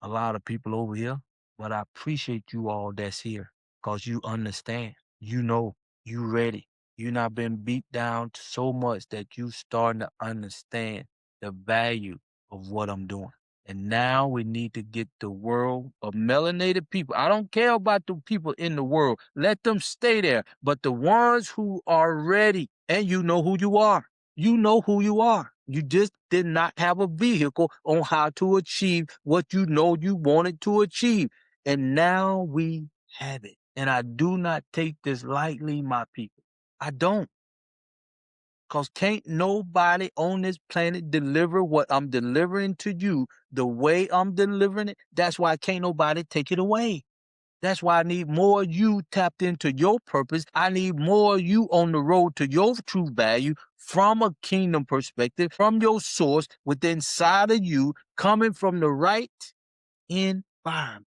a lot of people over here, but I appreciate you all that's here because you understand, you know, you ready. You not been beat down so much that you starting to understand the value of what I'm doing. And now we need to get the world of melanated people. I don't care about the people in the world. Let them stay there. But the ones who are ready, and you know who you are. You know who you are. You just did not have a vehicle on how to achieve what you know you wanted to achieve. And now we have it. And I do not take this lightly, my people. I don't. Because can't nobody on this planet deliver what I'm delivering to you the way I'm delivering it. That's why can't nobody take it away. That's why I need more of you tapped into your purpose. I need more of you on the road to your true value from a kingdom perspective, from your source within inside of you, coming from the right environment.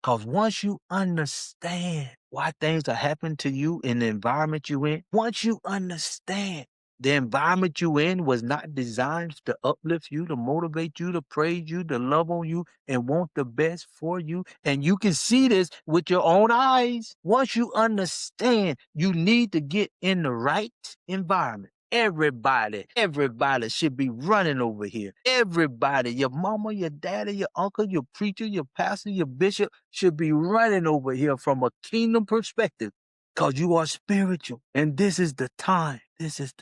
Because once you understand why things are happening to you in the environment you're in, once you understand, The environment you in was not designed to uplift you, to motivate you, to praise you, to love on you, and want the best for you. And you can see this with your own eyes. Once you understand, you need to get in the right environment. Everybody should be running over here. Everybody, your mama, your daddy, your uncle, your preacher, your pastor, your bishop should be running over here from a kingdom perspective because you are spiritual. And this is the time. This is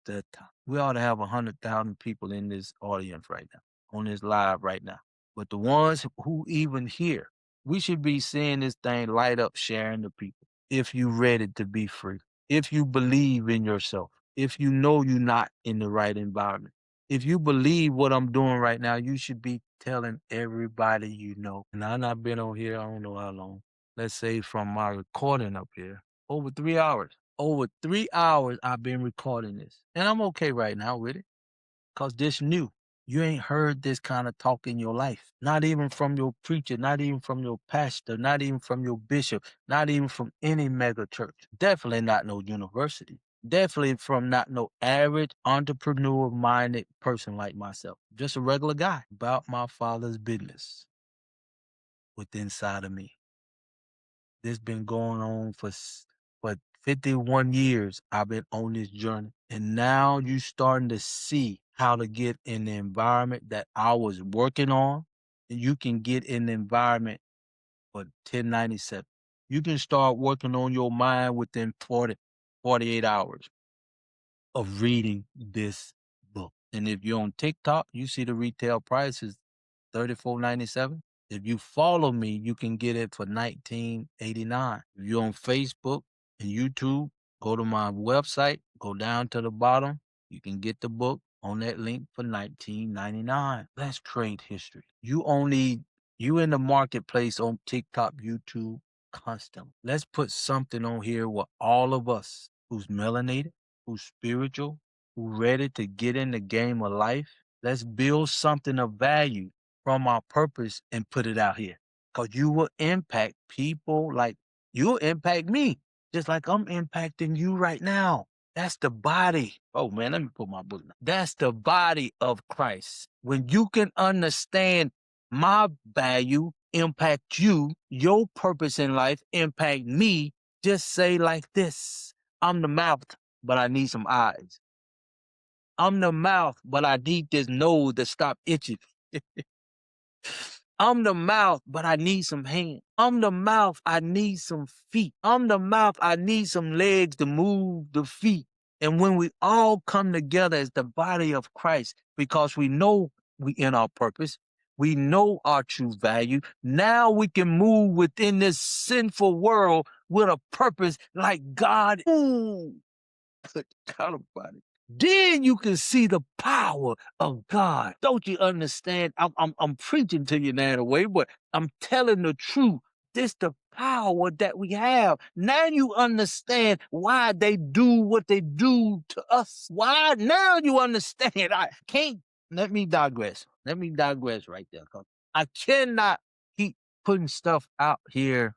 the time. We ought to have 100,000 people in this audience right now, on this live right now. But the ones who even here, we should be seeing this thing light up, sharing to people. If you ready to be free, if you believe in yourself, if you know you're not in the right environment, if you believe what I'm doing right now, you should be telling everybody you know. And I've not been on here, I don't know how long. Let's say from my recording up here, over 3 hours. Over 3 hours I've been recording this. And I'm okay right now with it. Cause this new. You ain't heard this kind of talk in your life. Not even from your preacher, not even from your pastor, not even from your bishop, not even from any mega church. Definitely not no university. Definitely from not no average entrepreneur minded person like myself. Just a regular guy about my father's business within inside of me. This been going on for 51 years. I've been on this journey. And now you starting to see how to get in the environment that I was working on. And you can get in the environment for 1097. You can start working on your mind within 48 hours of reading this book. And if you're on TikTok, you see the retail price is $34.97. If you follow me, you can get it for $19.89. If you're on Facebook and YouTube, go to my website, go down to the bottom. You can get the book on that link for $19.99. Let's create history. You in the marketplace on TikTok, YouTube, constantly. Let's put something on here where all of us who's melanated, who's spiritual, who ready to get in the game of life, let's build something of value from our purpose and put it out here. Because you will impact people like you'll impact me, just like I'm impacting you right now. That's the body. Oh man, let me put my book down. That's the body of Christ. When you can understand my value impact you, your purpose in life impact me, just say like this. I'm the mouth, but I need some eyes. I'm the mouth, but I need this nose to stop itching. I'm the mouth, but I need some hands. I'm the mouth, I need some feet. I'm the mouth, I need some legs to move the feet. And when we all come together as the body of Christ, because we know we in our purpose, we know our true value. Now we can move within this sinful world with a purpose like God. Ooh, God Almighty. Then you can see the power of God. Don't you understand? I'm preaching to you now in a way, but I'm telling the truth. This the power that we have. Now you understand why they do what they do to us. Why? Now you understand. I can't. Let me digress. Let me digress right there. 'Cause I cannot keep putting stuff out here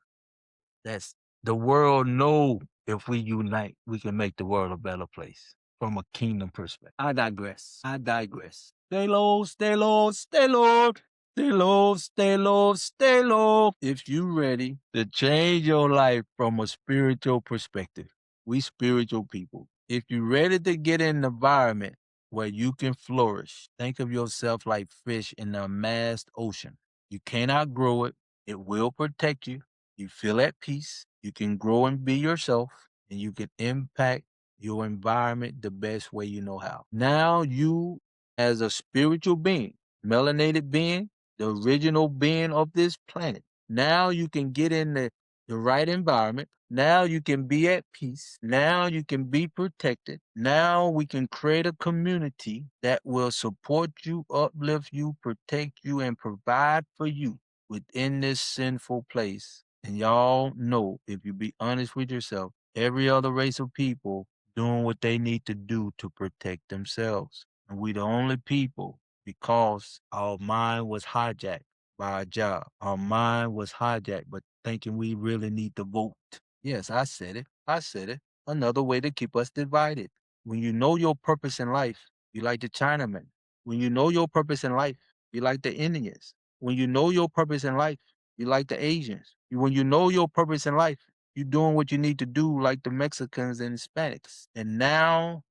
that's the world know if we unite, we can make the world a better place from a kingdom perspective. I digress. I digress. Stay low, stay low, stay low. Stay low, stay low, stay low. If you ready to change your life from a spiritual perspective, we spiritual people. If you ready to get in an environment where you can flourish, think of yourself like fish in a vast ocean. You cannot grow it. It will protect you. You feel at peace. You can grow and be yourself, and you can impact your environment the best way you know how. Now you, as a spiritual being, melanated being, the original being of this planet, now you can get in the right environment. Now you can be at peace. Now you can be protected. Now we can create a community that will support you, uplift you, protect you, and provide for you within this sinful place. And y'all know, if you be honest with yourself, every other race of people doing what they need to do to protect themselves. And we the only people because our mind was hijacked by a job. Our mind was hijacked, but thinking we really need to vote. Yes, I said it. I said it. Another way to keep us divided. When you know your purpose in life, you like the Chinaman. When you know your purpose in life, you like the Indians. When you know your purpose in life, you like the Asians. When you know your purpose in life, you're doing what you need to do like the Mexicans and Hispanics. And now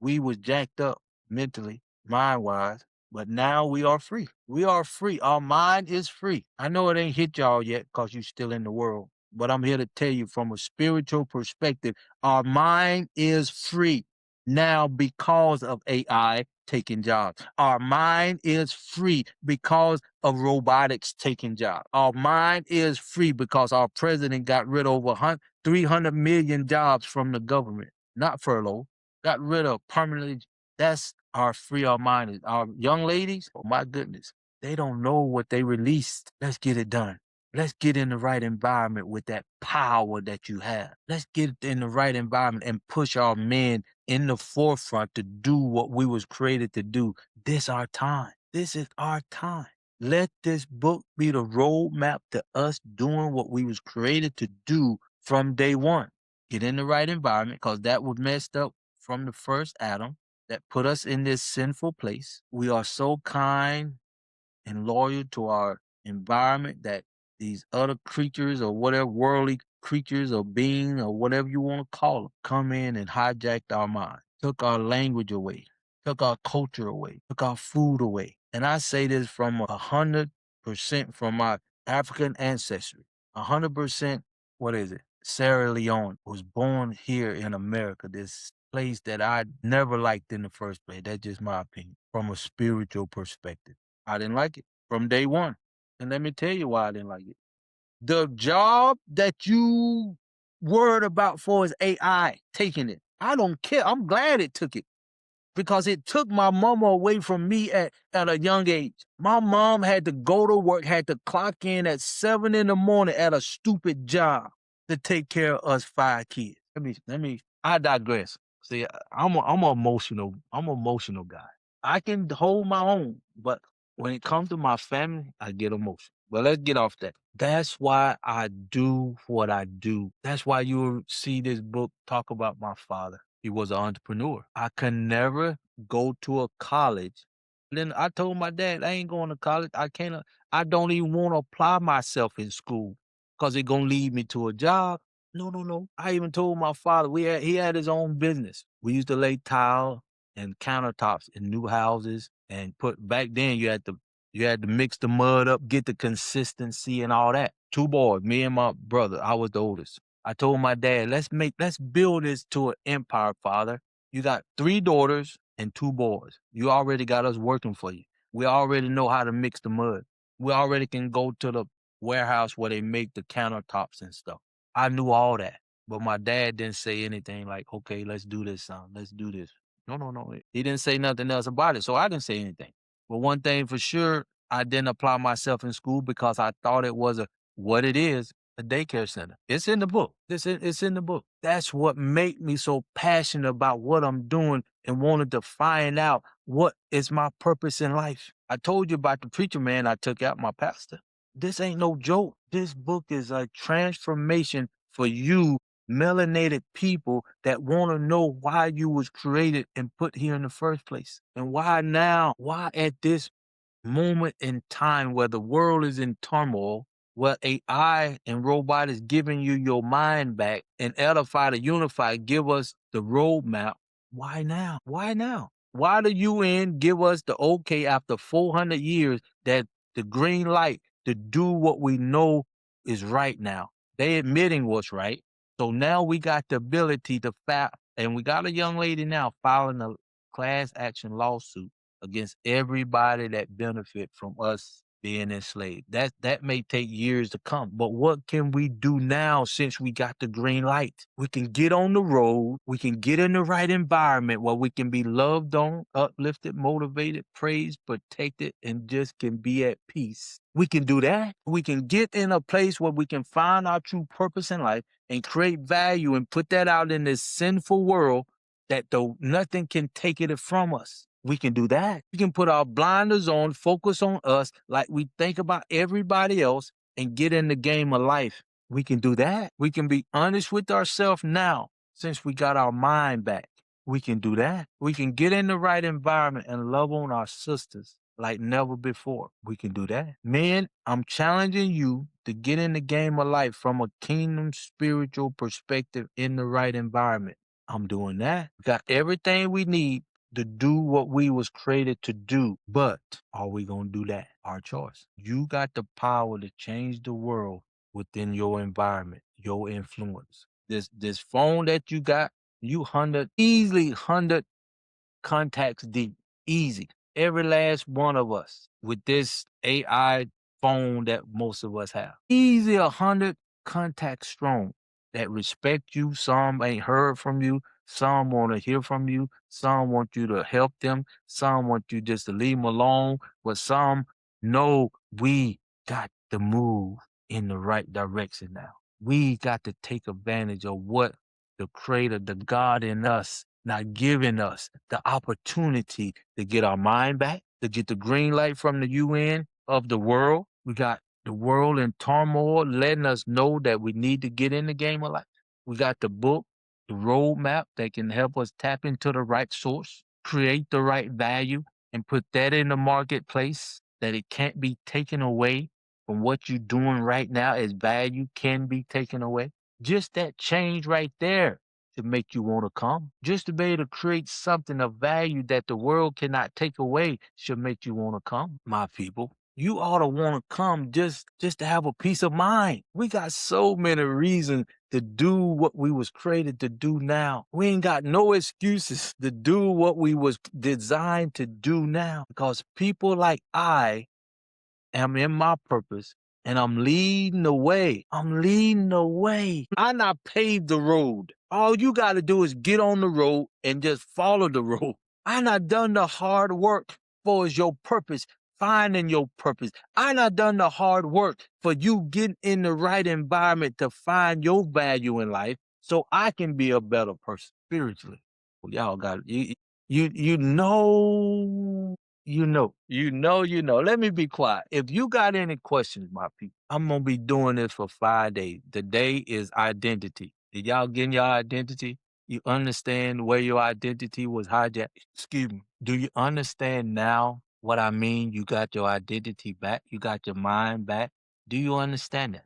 we was jacked up mentally, mind wise, but now we are free. We are free. Our mind is free. I know it ain't hit y'all yet because you still in the world, but I'm here to tell you from a spiritual perspective, our mind is free now because of AI taking jobs. Our mind is free because of robotics taking jobs. Our mind is free because our president got rid of over 300 million jobs from the government, not furlough, got rid of permanently. That's our free our mind. Our young ladies, oh my goodness, they don't know what they released. Let's get it done. Let's get in the right environment with that power that you have. Let's get in the right environment and push our men in the forefront to do what we was created to do. This our time. This is our time. Let this book be the roadmap to us doing what we was created to do from day one. Get in the right environment because that was messed up from the first Adam that put us in this sinful place. We are so kind and loyal to our environment that these other creatures or whatever worldly creatures or being or whatever you want to call them come in and hijacked our mind, took our language away, took our culture away, took our food away. And I say this from 100% from my African ancestry, 100%, what is it? Sierra Leone was born here in America, this place that I never liked in the first place. That's just my opinion from a spiritual perspective. I didn't like it from day one. And let me tell you why I didn't like it. The job that you worried about for is AI taking it. I don't care. I'm glad it took it because it took my mama away from me at a young age. My mom had to go to work, had to clock in at 7 in the morning at a stupid job to take care of us 5 kids. I digress. See, I'm an emotional guy. I can hold my own, but when it comes to my family, I get emotional. But let's get off that. That's why I do what I do. That's why you see this book talk about my father. He was an entrepreneur. I can never go to a college. Then I told my dad, I ain't going to college. I don't even want to apply myself in school because it's going to lead me to a job. No, no, no. I even told my father he had his own business. We used to lay tile and countertops in new houses and put back then you had to mix the mud up, get the consistency and all that. 2 boys, me and my brother. I was the oldest. I told my dad, let's build this to an empire, father. You got 3 daughters and 2 boys. You already got us working for you. We already know how to mix the mud. We already can go to the warehouse where they make the countertops and stuff. I knew all that. But my dad didn't say anything like, okay, let's do this, son. Let's do this. No, no, no. He didn't say nothing else about it. So I didn't say anything. But one thing for sure, I didn't apply myself in school because I thought it was what it is, a daycare center. It's in the book. It's in the book. That's what made me so passionate about what I'm doing and wanted to find out what is my purpose in life. I told you about the preacher man I took out, my pastor. This ain't no joke. This book is a transformation for you melanated people that want to know why you was created and put here in the first place. And why now? Why at this moment in time where the world is in turmoil, where AI and robot is giving you your mind back and Edify to Unify give us the roadmap. Why now? Why now? Why the UN give us the okay after 400 years that the green light to do what we know is right now? They admitting what's right. So now we got the ability to file, and we got a young lady now filing a class action lawsuit against everybody that benefit from us being enslaved. That may take years to come, but what can we do now since we got the green light? We can get on the road. We can get in the right environment where we can be loved on, uplifted, motivated, praised, protected, and just can be at peace. We can do that. We can get in a place where we can find our true purpose in life and create value and put that out in this sinful world that though nothing can take it from us. We can do that. We can put our blinders on, focus on us like we think about everybody else and get in the game of life. We can do that. We can be honest with ourselves now since we got our mind back. We can do that. We can get in the right environment and love on our sisters like never before. We can do that. Men, I'm challenging you to get in the game of life from a kingdom spiritual perspective in the right environment. I'm doing that. We got everything we need to do what we was created to do. But are we going to do that? Our choice. You got the power to change the world within your environment, your influence. This phone that you got, you easily 100 contacts deep. Easy. Every last one of us with this AI phone that most of us have. Easy 100 contacts strong that respect you. Some ain't heard from you. Some want to hear from you. Some want you to help them. Some want you just to leave them alone. But some know we got to move in the right direction now. We got to take advantage of what the creator, the God in us, not giving us the opportunity to get our mind back, to get the green light from the UN of the world. We got the world in turmoil, letting us know that we need to get in the game of life. We got the book, the roadmap that can help us tap into the right source, create the right value, and put that in the marketplace that it can't be taken away from what you're doing right now as value can be taken away. Just that change right there to make you want to come. Just to be able to create something of value that the world cannot take away should make you want to come, my people. You ought to want to come just to have a peace of mind. We got so many reasons to do what we was created to do now. We ain't got no excuses to do what we was designed to do now because people like I am in my purpose and I'm leading the way. I'm leading the way. I not paved the road. All you got to do is get on the road and just follow the road. I not done the hard work for is your purpose, finding your purpose. I not done the hard work for you getting in the right environment to find your value in life so I can be a better person spiritually. Well, y'all got you know you know. Let me be quiet. If you got any questions, my people, I'm gonna be doing this for 5 days. The day is identity. Did y'all getting your identity? You understand where your identity was hijacked? Excuse me. Do you understand now what I mean? You got your identity back. You got your mind back. Do you understand that?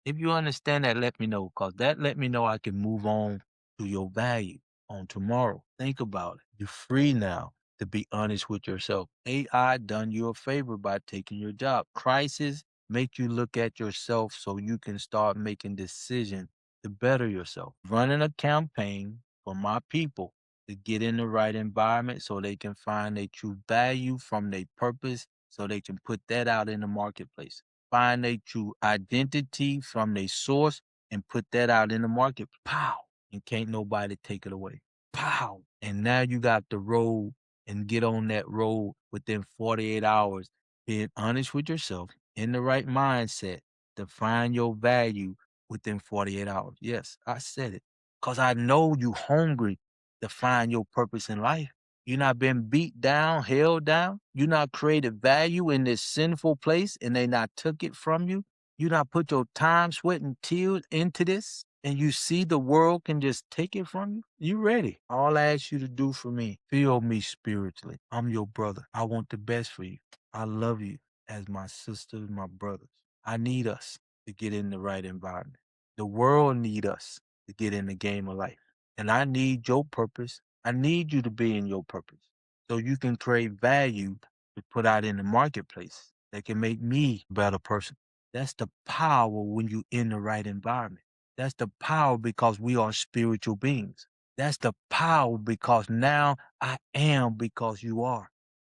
If you understand that, let me know, because that let me know I can move on to your value on tomorrow. Think about it. You're free now to be honest with yourself. AI done you a favor by taking your job. Crisis make you look at yourself so you can start making decisions to better yourself. Running a campaign for my people to get in the right environment so they can find their true value from their purpose so they can put that out in the marketplace. Find their true identity from their source and put that out in the market. Pow! And can't nobody take it away. Pow! And now you got the road and get on that road within 48 hours. Being honest with yourself, in the right mindset to find your value within 48 hours. Yes, I said it. Because I know you hungry to find your purpose in life. You not been beat down, held down. You not created value in this sinful place and they not took it from you. You not put your time, sweat, and tears into this and you see the world can just take it from you. You ready. All I ask you to do for me, feel me spiritually. I'm your brother. I want the best for you. I love you as my sisters, my brothers. I need us to get in the right environment. The world need us to get in the game of life. And I need your purpose. I need you to be in your purpose so you can create value to put out in the marketplace that can make me a better person. That's the power when you in the right environment. That's the power because we are spiritual beings. That's the power because now I am because you are.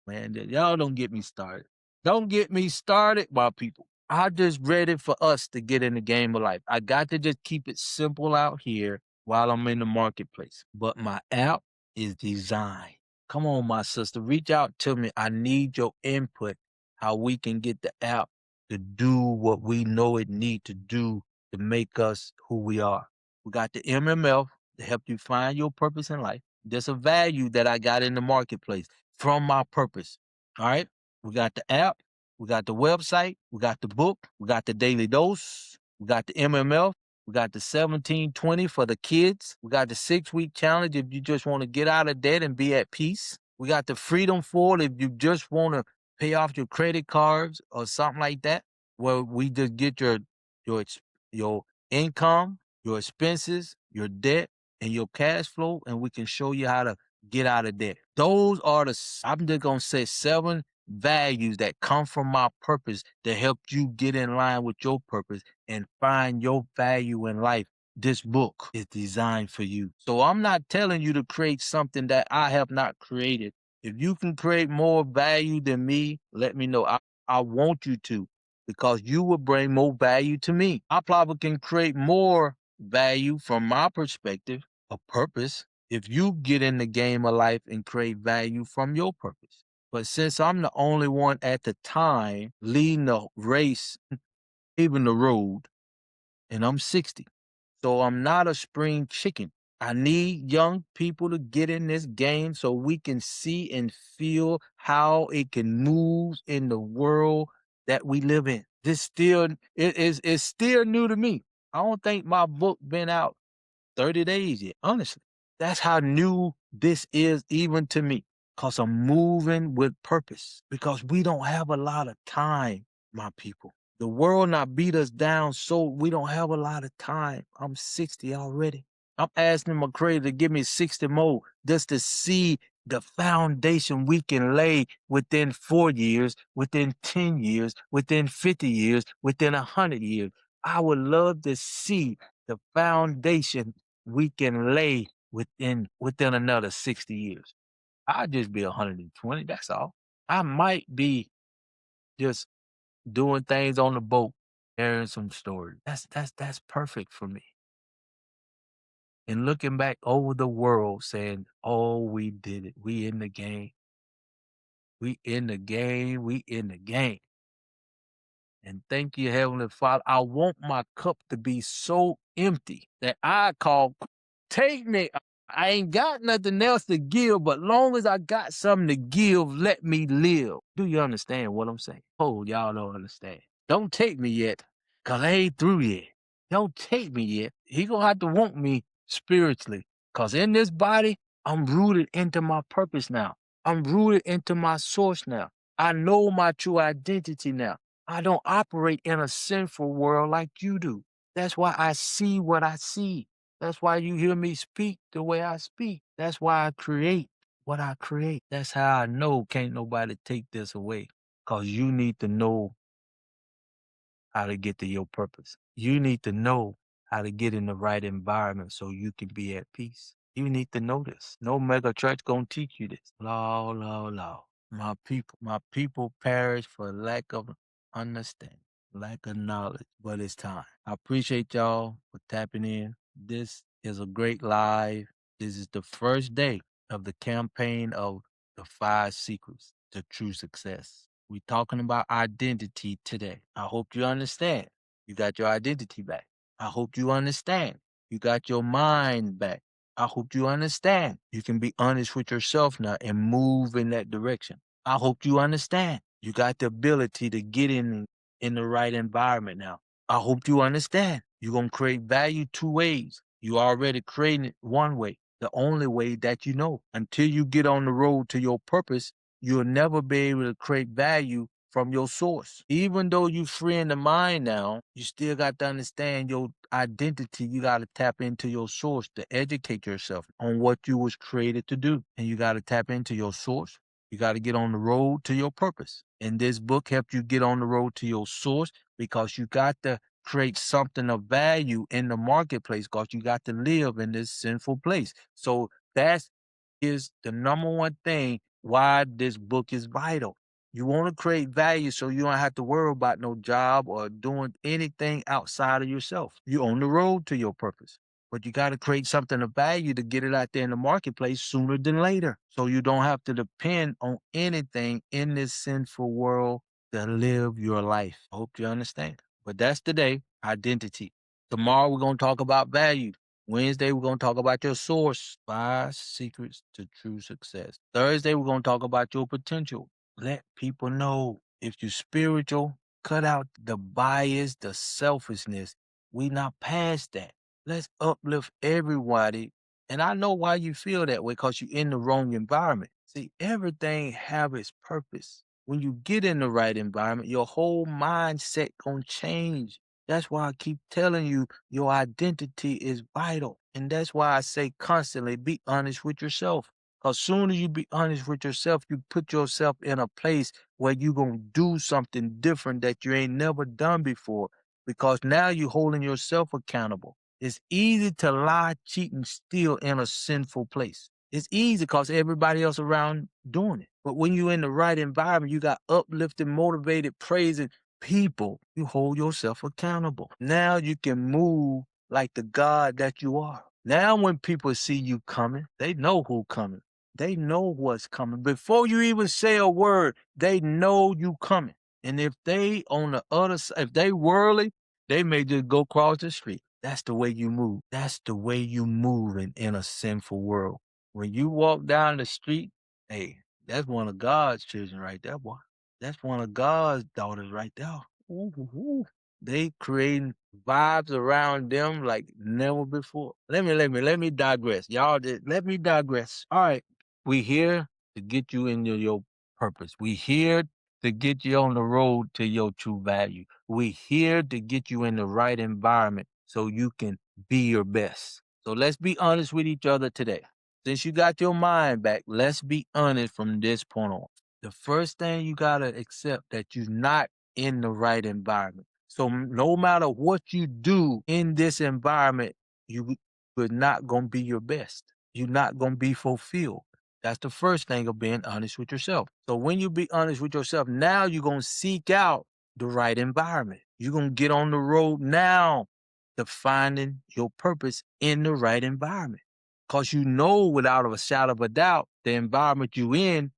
Man, y'all don't get me started. Don't get me started, my people. I just ready for us to get in the game of life. I got to just keep it simple out here while I'm in the marketplace. But my app is designed. Come on, my sister, reach out to me. I need your input, how we can get the app to do what we know it need to do to make us who we are. We got the MMF to help you find your purpose in life. There's a value that I got in the marketplace from my purpose. All right. We got the app. We got the website. We got the book. We got the daily dose. We got the MMF. We got the 17-20 for the kids. We got the 6-week challenge if you just want to get out of debt and be at peace. We got the Freedom Forward if you just want to pay off your credit cards or something like that, where we just get your your income, your expenses, your debt, and your cash flow, and we can show you how to get out of debt. Those are I'm just gonna say 7 values that come from my purpose to help you get in line with your purpose and find your value in life. This book is designed for you. So I'm not telling you to create something that I have not created. If you can create more value than me, let me know. I want you to, because you will bring more value to me. I probably can create more value from my perspective, a purpose, if you get in the game of life and create value from your purpose. But since I'm the only one at the time leading the race, even the road, and I'm 60, so I'm not a spring chicken. I need young people to get in this game so we can see and feel how it can move in the world that we live in. This still it's still new to me. I don't think my book been out 30 days yet, honestly. That's how new this is even to me. Cause I'm moving with purpose. Because we don't have a lot of time, my people. The world not beat us down, so we don't have a lot of time. I'm 60 already. I'm asking my creator to give me 60 more just to see the foundation we can lay within 4 years, within 10 years, within 50 years, within 100 years. I would love to see the foundation we can lay within another 60 years. I'll just be 120, that's all. I might be just doing things on the boat, sharing some stories. That's perfect for me. And looking back over the world saying, "Oh, we did it. We in the game. We in the game. We in the game." And thank you, Heavenly Father. I want my cup to be so empty that I call, take me. I ain't got nothing else to give, but long as I got something to give, let me live. Do you understand what I'm saying? Oh, y'all don't understand. Don't take me yet, because I ain't through yet. Don't take me yet. He gonna have to want me spiritually, because in this body, I'm rooted into my purpose now. I'm rooted into my source now. I know my true identity now. I don't operate in a sinful world like you do. That's why I see what I see. That's why you hear me speak the way I speak. That's why I create what I create. That's how I know can't nobody take this away. Because you need to know how to get to your purpose. You need to know how to get in the right environment so you can be at peace. You need to know this. No mega church gonna teach you this. Lord, Lord, Lord. My people perish for lack of understanding, lack of knowledge, but it's time. I appreciate y'all for tapping in. This is a great live. This is the first day of the campaign of the 5 secrets to true success. We talking about identity today. I hope you understand. You got your identity back. I hope you understand. You got your mind back. I hope you understand. You can be honest with yourself now and move in that direction. I hope you understand. You got the ability to get in the right environment now. I hope you understand. You're going to create value 2 ways. You already creating it 1 way, the only way that you know. Until you get on the road to your purpose, you'll never be able to create value from your source. Even though you free in the mind now, you still got to understand your identity. You got to tap into your source to educate yourself on what you was created to do. And you got to tap into your source. You got to get on the road to your purpose. And this book helps you get on the road to your source because you got to create something of value in the marketplace because you got to live in this sinful place. So that is the number 1 thing why this book is vital. You want to create value so you don't have to worry about no job or doing anything outside of yourself. You're on the road to your purpose. But you got to create something of value to get it out there in the marketplace sooner than later. So you don't have to depend on anything in this sinful world to live your life. I hope you understand. But that's today, identity. Tomorrow we're going to talk about value. Wednesday, we're going to talk about your source, 5 secrets to true success. Thursday, we're going to talk about your potential. Let people know if you're spiritual, cut out the bias, the selfishness. We not past that. Let's uplift everybody. And I know why you feel that way, because you're in the wrong environment. See, everything have its purpose. When you get in the right environment, your whole mindset gonna change. That's why I keep telling you your identity is vital. And that's why I say constantly be honest with yourself. Because sooner you be honest with yourself, you put yourself in a place where you gonna do something different that you ain't never done before. Because now you holding yourself accountable. It's easy to lie, cheat, and steal in a sinful place. It's easy because everybody else around doing it. But when you're in the right environment, you got uplifting, motivated, praising people. You hold yourself accountable. Now you can move like the God that you are. Now when people see you coming, they know who coming. They know what's coming. Before you even say a word, they know you coming. And if they on the other side, if they worldly, they may just go across the street. That's the way you move. That's the way you move in a sinful world. When you walk down the street, hey, that's one of God's children right there, boy. That's one of God's daughters right there. Ooh, ooh, ooh. They creating vibes around them like never before. Let me digress. Y'all let me digress. All right. We here to get you into your purpose. We here to get you on the road to your true value. We here to get you in the right environment so you can be your best. So let's be honest with each other today. Since you got your mind back, let's be honest from this point on. The first thing you gotta accept that you're not in the right environment. So no matter what you do in this environment, you're not gonna be your best. You're not gonna be fulfilled. That's the first thing of being honest with yourself. So when you be honest with yourself, now you're going to seek out the right environment. You're going to get on the road now to finding your purpose in the right environment. Because you know without a shadow of a doubt, the environment you in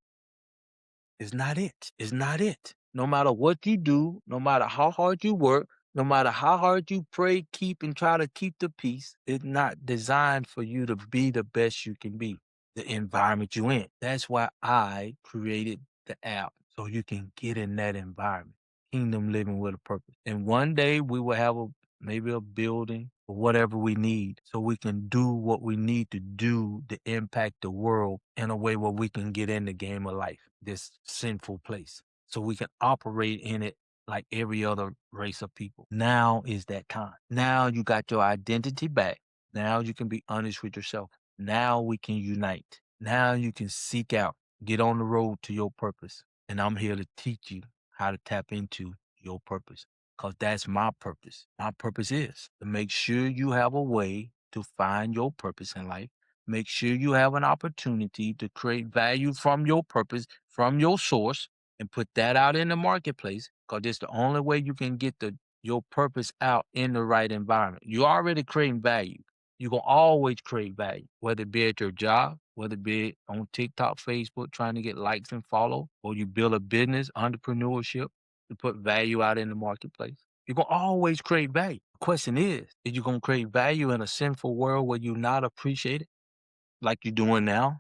is not it. It's not it. No matter what you do, no matter how hard you work, no matter how hard you pray, keep and try to keep the peace, it's not designed for you to be the best you can be, the environment you in. That's why I created the app so you can get in that environment. Kingdom living with a purpose. And one day we will have maybe a building or whatever we need so we can do what we need to do to impact the world in a way where we can get in the game of life, this sinful place, so we can operate in it like every other race of people. Now is that time. Now you got your identity back. Now you can be honest with yourself. Now we can unite. Now you can seek out, get on the road to your purpose. And I'm here to teach you how to tap into your purpose, because that's my purpose. My purpose is to make sure you have a way to find your purpose in life. Make sure you have an opportunity to create value from your purpose, from your source, and put that out in the marketplace, because it's the only way you can get your purpose out in the right environment. You're already creating value. You're going to always create value, whether it be at your job, whether it be on TikTok, Facebook, trying to get likes and follow, or you build a business, entrepreneurship, to put value out in the marketplace. You're going to always create value. The question is you going to create value in a sinful world where you're not appreciated like you're doing now?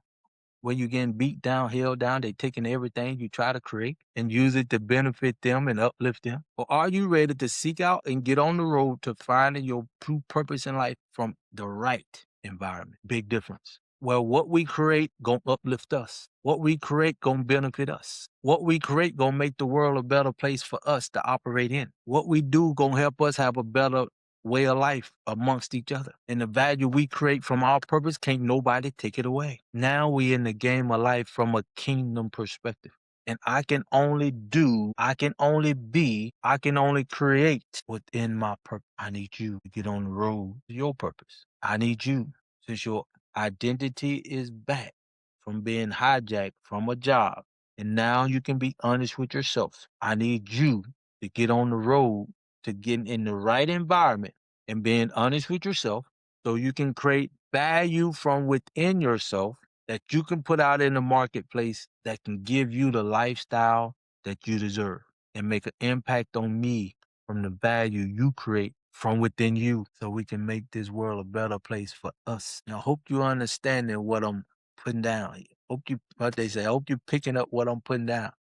Where you're getting beat down, held down, they taking everything you try to create and use it to benefit them and uplift them? Or are you ready to seek out and get on the road to finding your true purpose in life from the right environment? Big difference. Well, what we create gonna uplift us. What we create gonna benefit us. What we create gonna make the world a better place for us to operate in. What we do gonna help us have a better way of life amongst each other. And the value we create from our purpose, can't nobody take it away. Now we in the game of life from a kingdom perspective. And I can only do, I can only be, I can only create within my purpose. I need you to get on the road to your purpose. I need you, since your identity is back from being hijacked from a job, and now you can be honest with yourself. I need you to get on the road to getting in the right environment and being honest with yourself so you can create value from within yourself that you can put out in the marketplace that can give you the lifestyle that you deserve and make an impact on me from the value you create from within you, so we can make this world a better place for us. Now, I hope you understanding what I'm putting down here. Hope you, what they say, I hope you picking up what I'm putting down.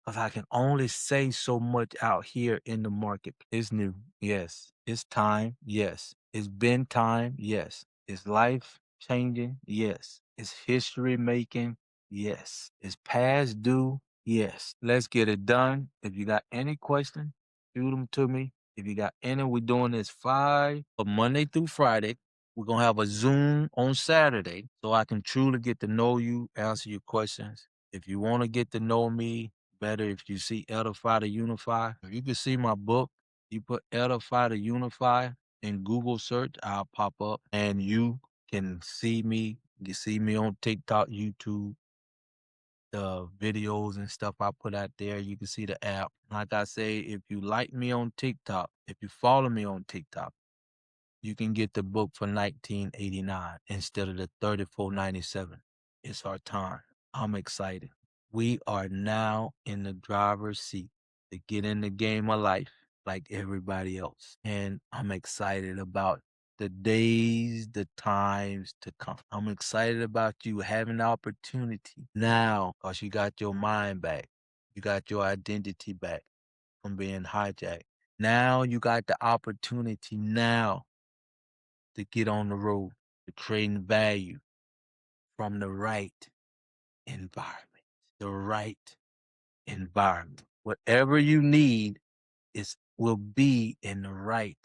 because I can only say so much out here in the market. It's new. Yes. It's time. Yes. It's been time. Yes. It's life changing. Yes. It's history making. Yes. It's past due. Yes. Let's get it done. If you got any questions, shoot them to me. If you got any, we're doing this Monday through Friday. We're going to have a Zoom on Saturday so I can truly get to know you, answer your questions. If you want to get to know me better, if you see Edify to Unify, if you can see my book, you put Edify to Unify in Google search, I'll pop up and you can see me. You can see me on TikTok, YouTube, the videos and stuff I put out there. You can see the app. Like I say, if you like me on TikTok, if you follow me on TikTok, you can get the book for $19.89 instead of the $34.97. It's our time. I'm excited. We are now in the driver's seat to get in the game of life like everybody else. And I'm excited about the days, the times to come. I'm excited about you having the opportunity now because you got your mind back. You got your identity back from being hijacked. Now you got the opportunity now to get on the road to creating value from the right environment. The right environment. Whatever you need will be in the right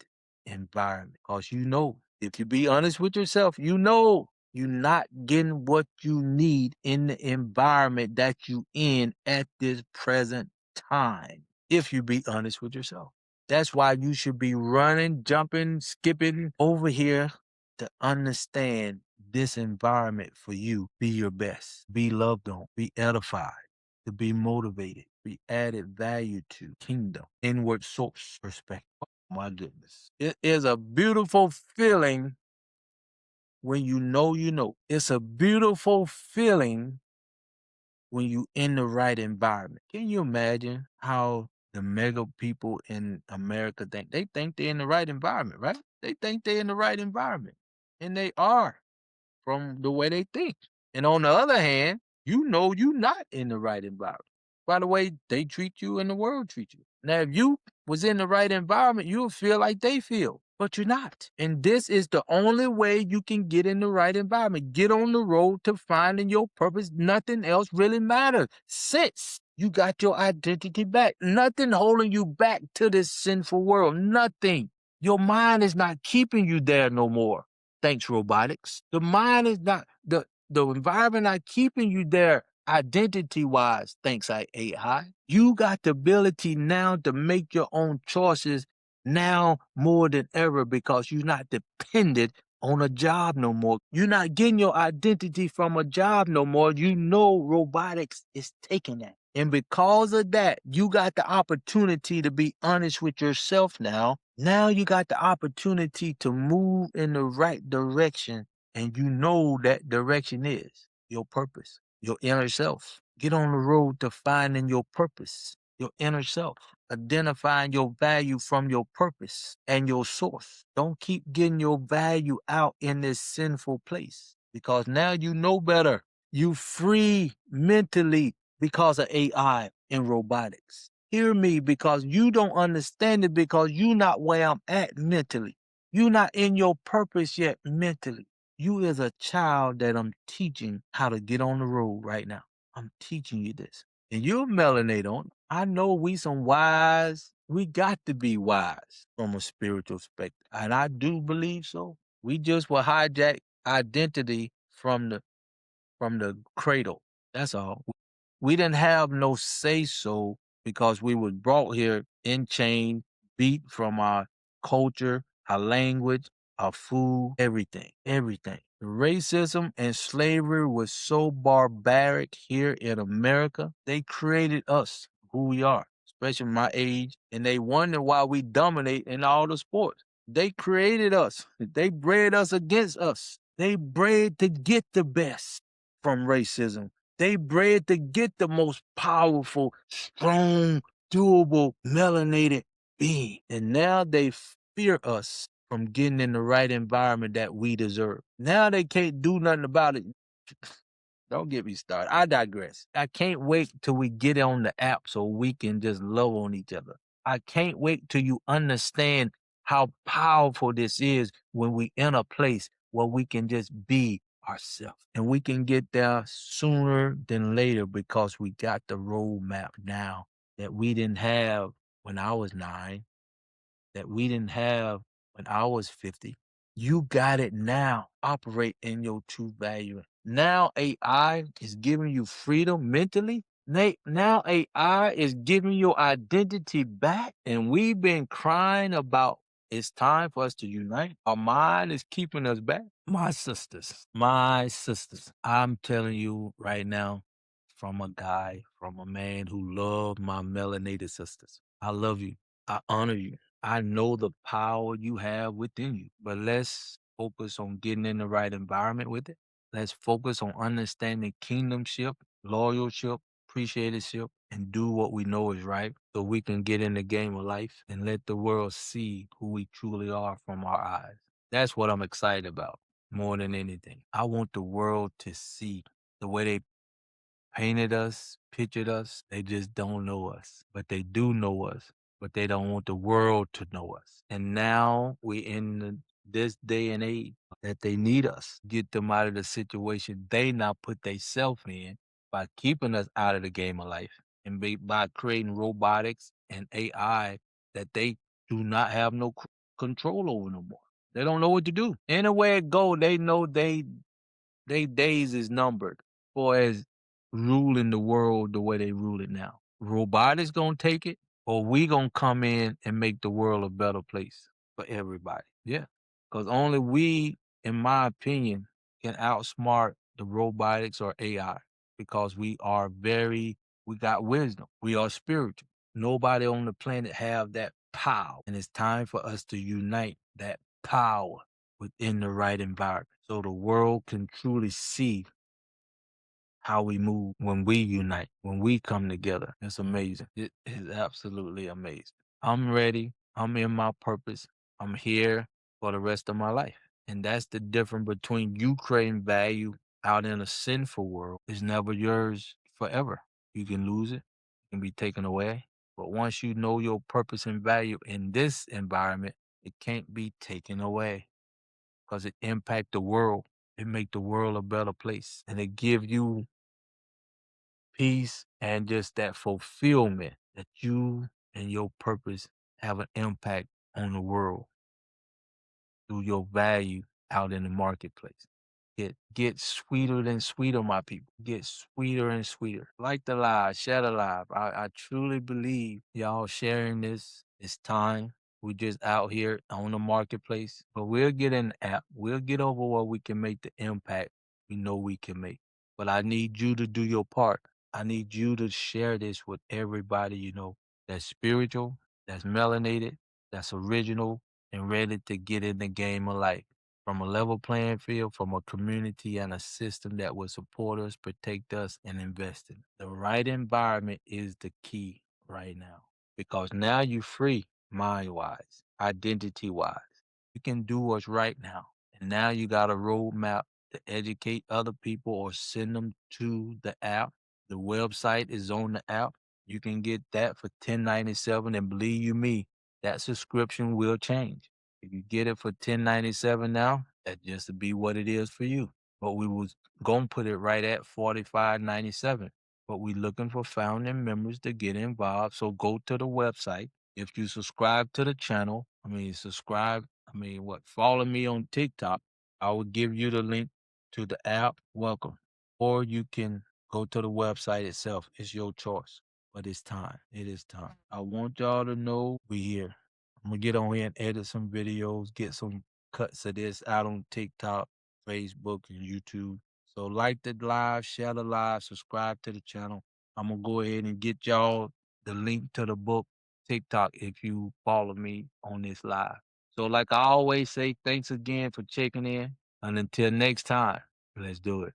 environment. Because you know, if you be honest with yourself, you know you're not getting what you need in the environment that you in at this present time. If you be honest with yourself. That's why you should be running, jumping, skipping over here to understand this environment for you. Be your best. Be loved on. Be edified. To be motivated. Be added value to kingdom. Inward source perspective. Oh, my goodness. It is a beautiful feeling when you know you know. It's a beautiful feeling when you in the right environment. Can you imagine how the mega people in America think? They think they're in the right environment, right? They think they're in the right environment. And they are from the way they think. And on the other hand, you know you're not in the right environment. By the way they treat you and the world treat you. Now, if you was in the right environment, you'll feel like they feel, but you're not. And this is the only way you can get in the right environment. Get on the road to finding your purpose. Nothing else really matters. Since you got your identity back, nothing holding you back to this sinful world. Nothing. Your mind is not keeping you there no more. Thanks, robotics. The mind is not the environment not keeping you there identity wise. Thanks, AI. You got the ability now to make your own choices now more than ever because you're not dependent on a job no more. You're not getting your identity from a job no more. You know robotics is taking that. And because of that, you got the opportunity to be honest with yourself now. Now you got the opportunity to move in the right direction, and you know that direction is your purpose, your inner self. Get on the road to finding your purpose, your inner self, identifying your value from your purpose and your source. Don't keep getting your value out in this sinful place because now you know better. You free mentally because of AI and robotics. Hear me because you don't understand it because you not where I'm at mentally. You not in your purpose yet mentally. You is a child that I'm teaching how to get on the road right now. I'm teaching you this. And you'll melanate on. I know we some wise. We got to be wise from a spiritual perspective. And I do believe so. We just will hijack identity from the cradle. That's all. We didn't have no say so because we was brought here in chain, beat from our culture, our language, our food, everything, everything. The racism and slavery was so barbaric here in America. They created us who we are, especially my age, and they wonder why we dominate in all the sports. They created us. They bred us against us. They bred to get the best from racism. They bred to get the most powerful, strong, doable, melanated being. And now they fear us from getting in the right environment that we deserve. Now they can't do nothing about it. Don't get me started. I digress. I can't wait till we get on the app so we can just love on each other. I can't wait till you understand how powerful this is when we in a place where we can just be ourselves. And we can get there sooner than later because we got the roadmap now that we didn't have when I was 9, that we didn't have when I was 50. You got it now. Operate in your true value. Now AI is giving you freedom mentally. Now AI is giving your identity back. And we've been crying about it's time for us to unite. Our mind is keeping us back. My sisters, I'm telling you right now, from a guy, from a man who loved my melanated sisters. I love you. I honor you. I know the power you have within you, but let's focus on getting in the right environment with it. Let's focus on understanding kingdomship, loyalship, appreciatorship, and do what we know is right so we can get in the game of life and let the world see who we truly are from our eyes. That's what I'm excited about more than anything. I want the world to see the way they painted us, pictured us. They just don't know us, but they do know us, but they don't want the world to know us. And now we in this day and age that they need us, get them out of the situation they now put themselves in by keeping us out of the game of life and by creating robotics and AI that they do not have no control over no more. They don't know what to do. Anywhere it go, they know they days is numbered for as ruling the world the way they rule it now. Robotics gonna take it, or we gonna come in and make the world a better place for everybody. Yeah, because only we, in my opinion, can outsmart the robotics or AI because we got wisdom. We are spiritual. Nobody on the planet have that power, and it's time for us to unite that power within the right environment so the world can truly see how we move when we unite, when we come together. It's amazing. It is absolutely amazing. I'm ready. I'm in my purpose. I'm here for the rest of my life. And that's the difference between you creating value out in a sinful world. It's never yours forever. You can lose it, it can be taken away. But once you know your purpose and value in this environment, it can't be taken away because it impact the world. It make the world a better place, and it give you peace and just that fulfillment that you and your purpose have an impact on the world through your value out in the marketplace. Get sweeter than sweeter, my people. Get sweeter and sweeter. Like the live, share the live. I truly believe y'all sharing this. It's time. We just out here on the marketplace, but we'll get in the app. We'll get over where we can make the impact we know we can make. But I need you to do your part. I need you to share this with everybody you know that's spiritual, that's melanated, that's original, and ready to get in the game of life from a level playing field, from a community and a system that will support us, protect us, and invest in. The right environment is the key right now because now you're free mind wise, identity wise. You can do what's right now. And now you got a roadmap to educate other people or send them to the app. The website is on the app. You can get that for $10.97, and believe you me, that subscription will change. If you get it for $10.97 now, that just to be what it is for you. But we was gonna put it right at $45.97. But we looking for founding members to get involved. So go to the website. If you subscribe to the channel, follow me on TikTok. I will give you the link to the app. Welcome. Or you can go to the website itself. It's your choice. But it's time. It is time. I want y'all to know we here. I'm gonna get on here and edit some videos, get some cuts of this out on TikTok, Facebook, and YouTube. So like the live, share the live, subscribe to the channel. I'm gonna go ahead and get y'all the link to the book TikTok if you follow me on this live. So like I always say, thanks again for checking in. And until next time, let's do it.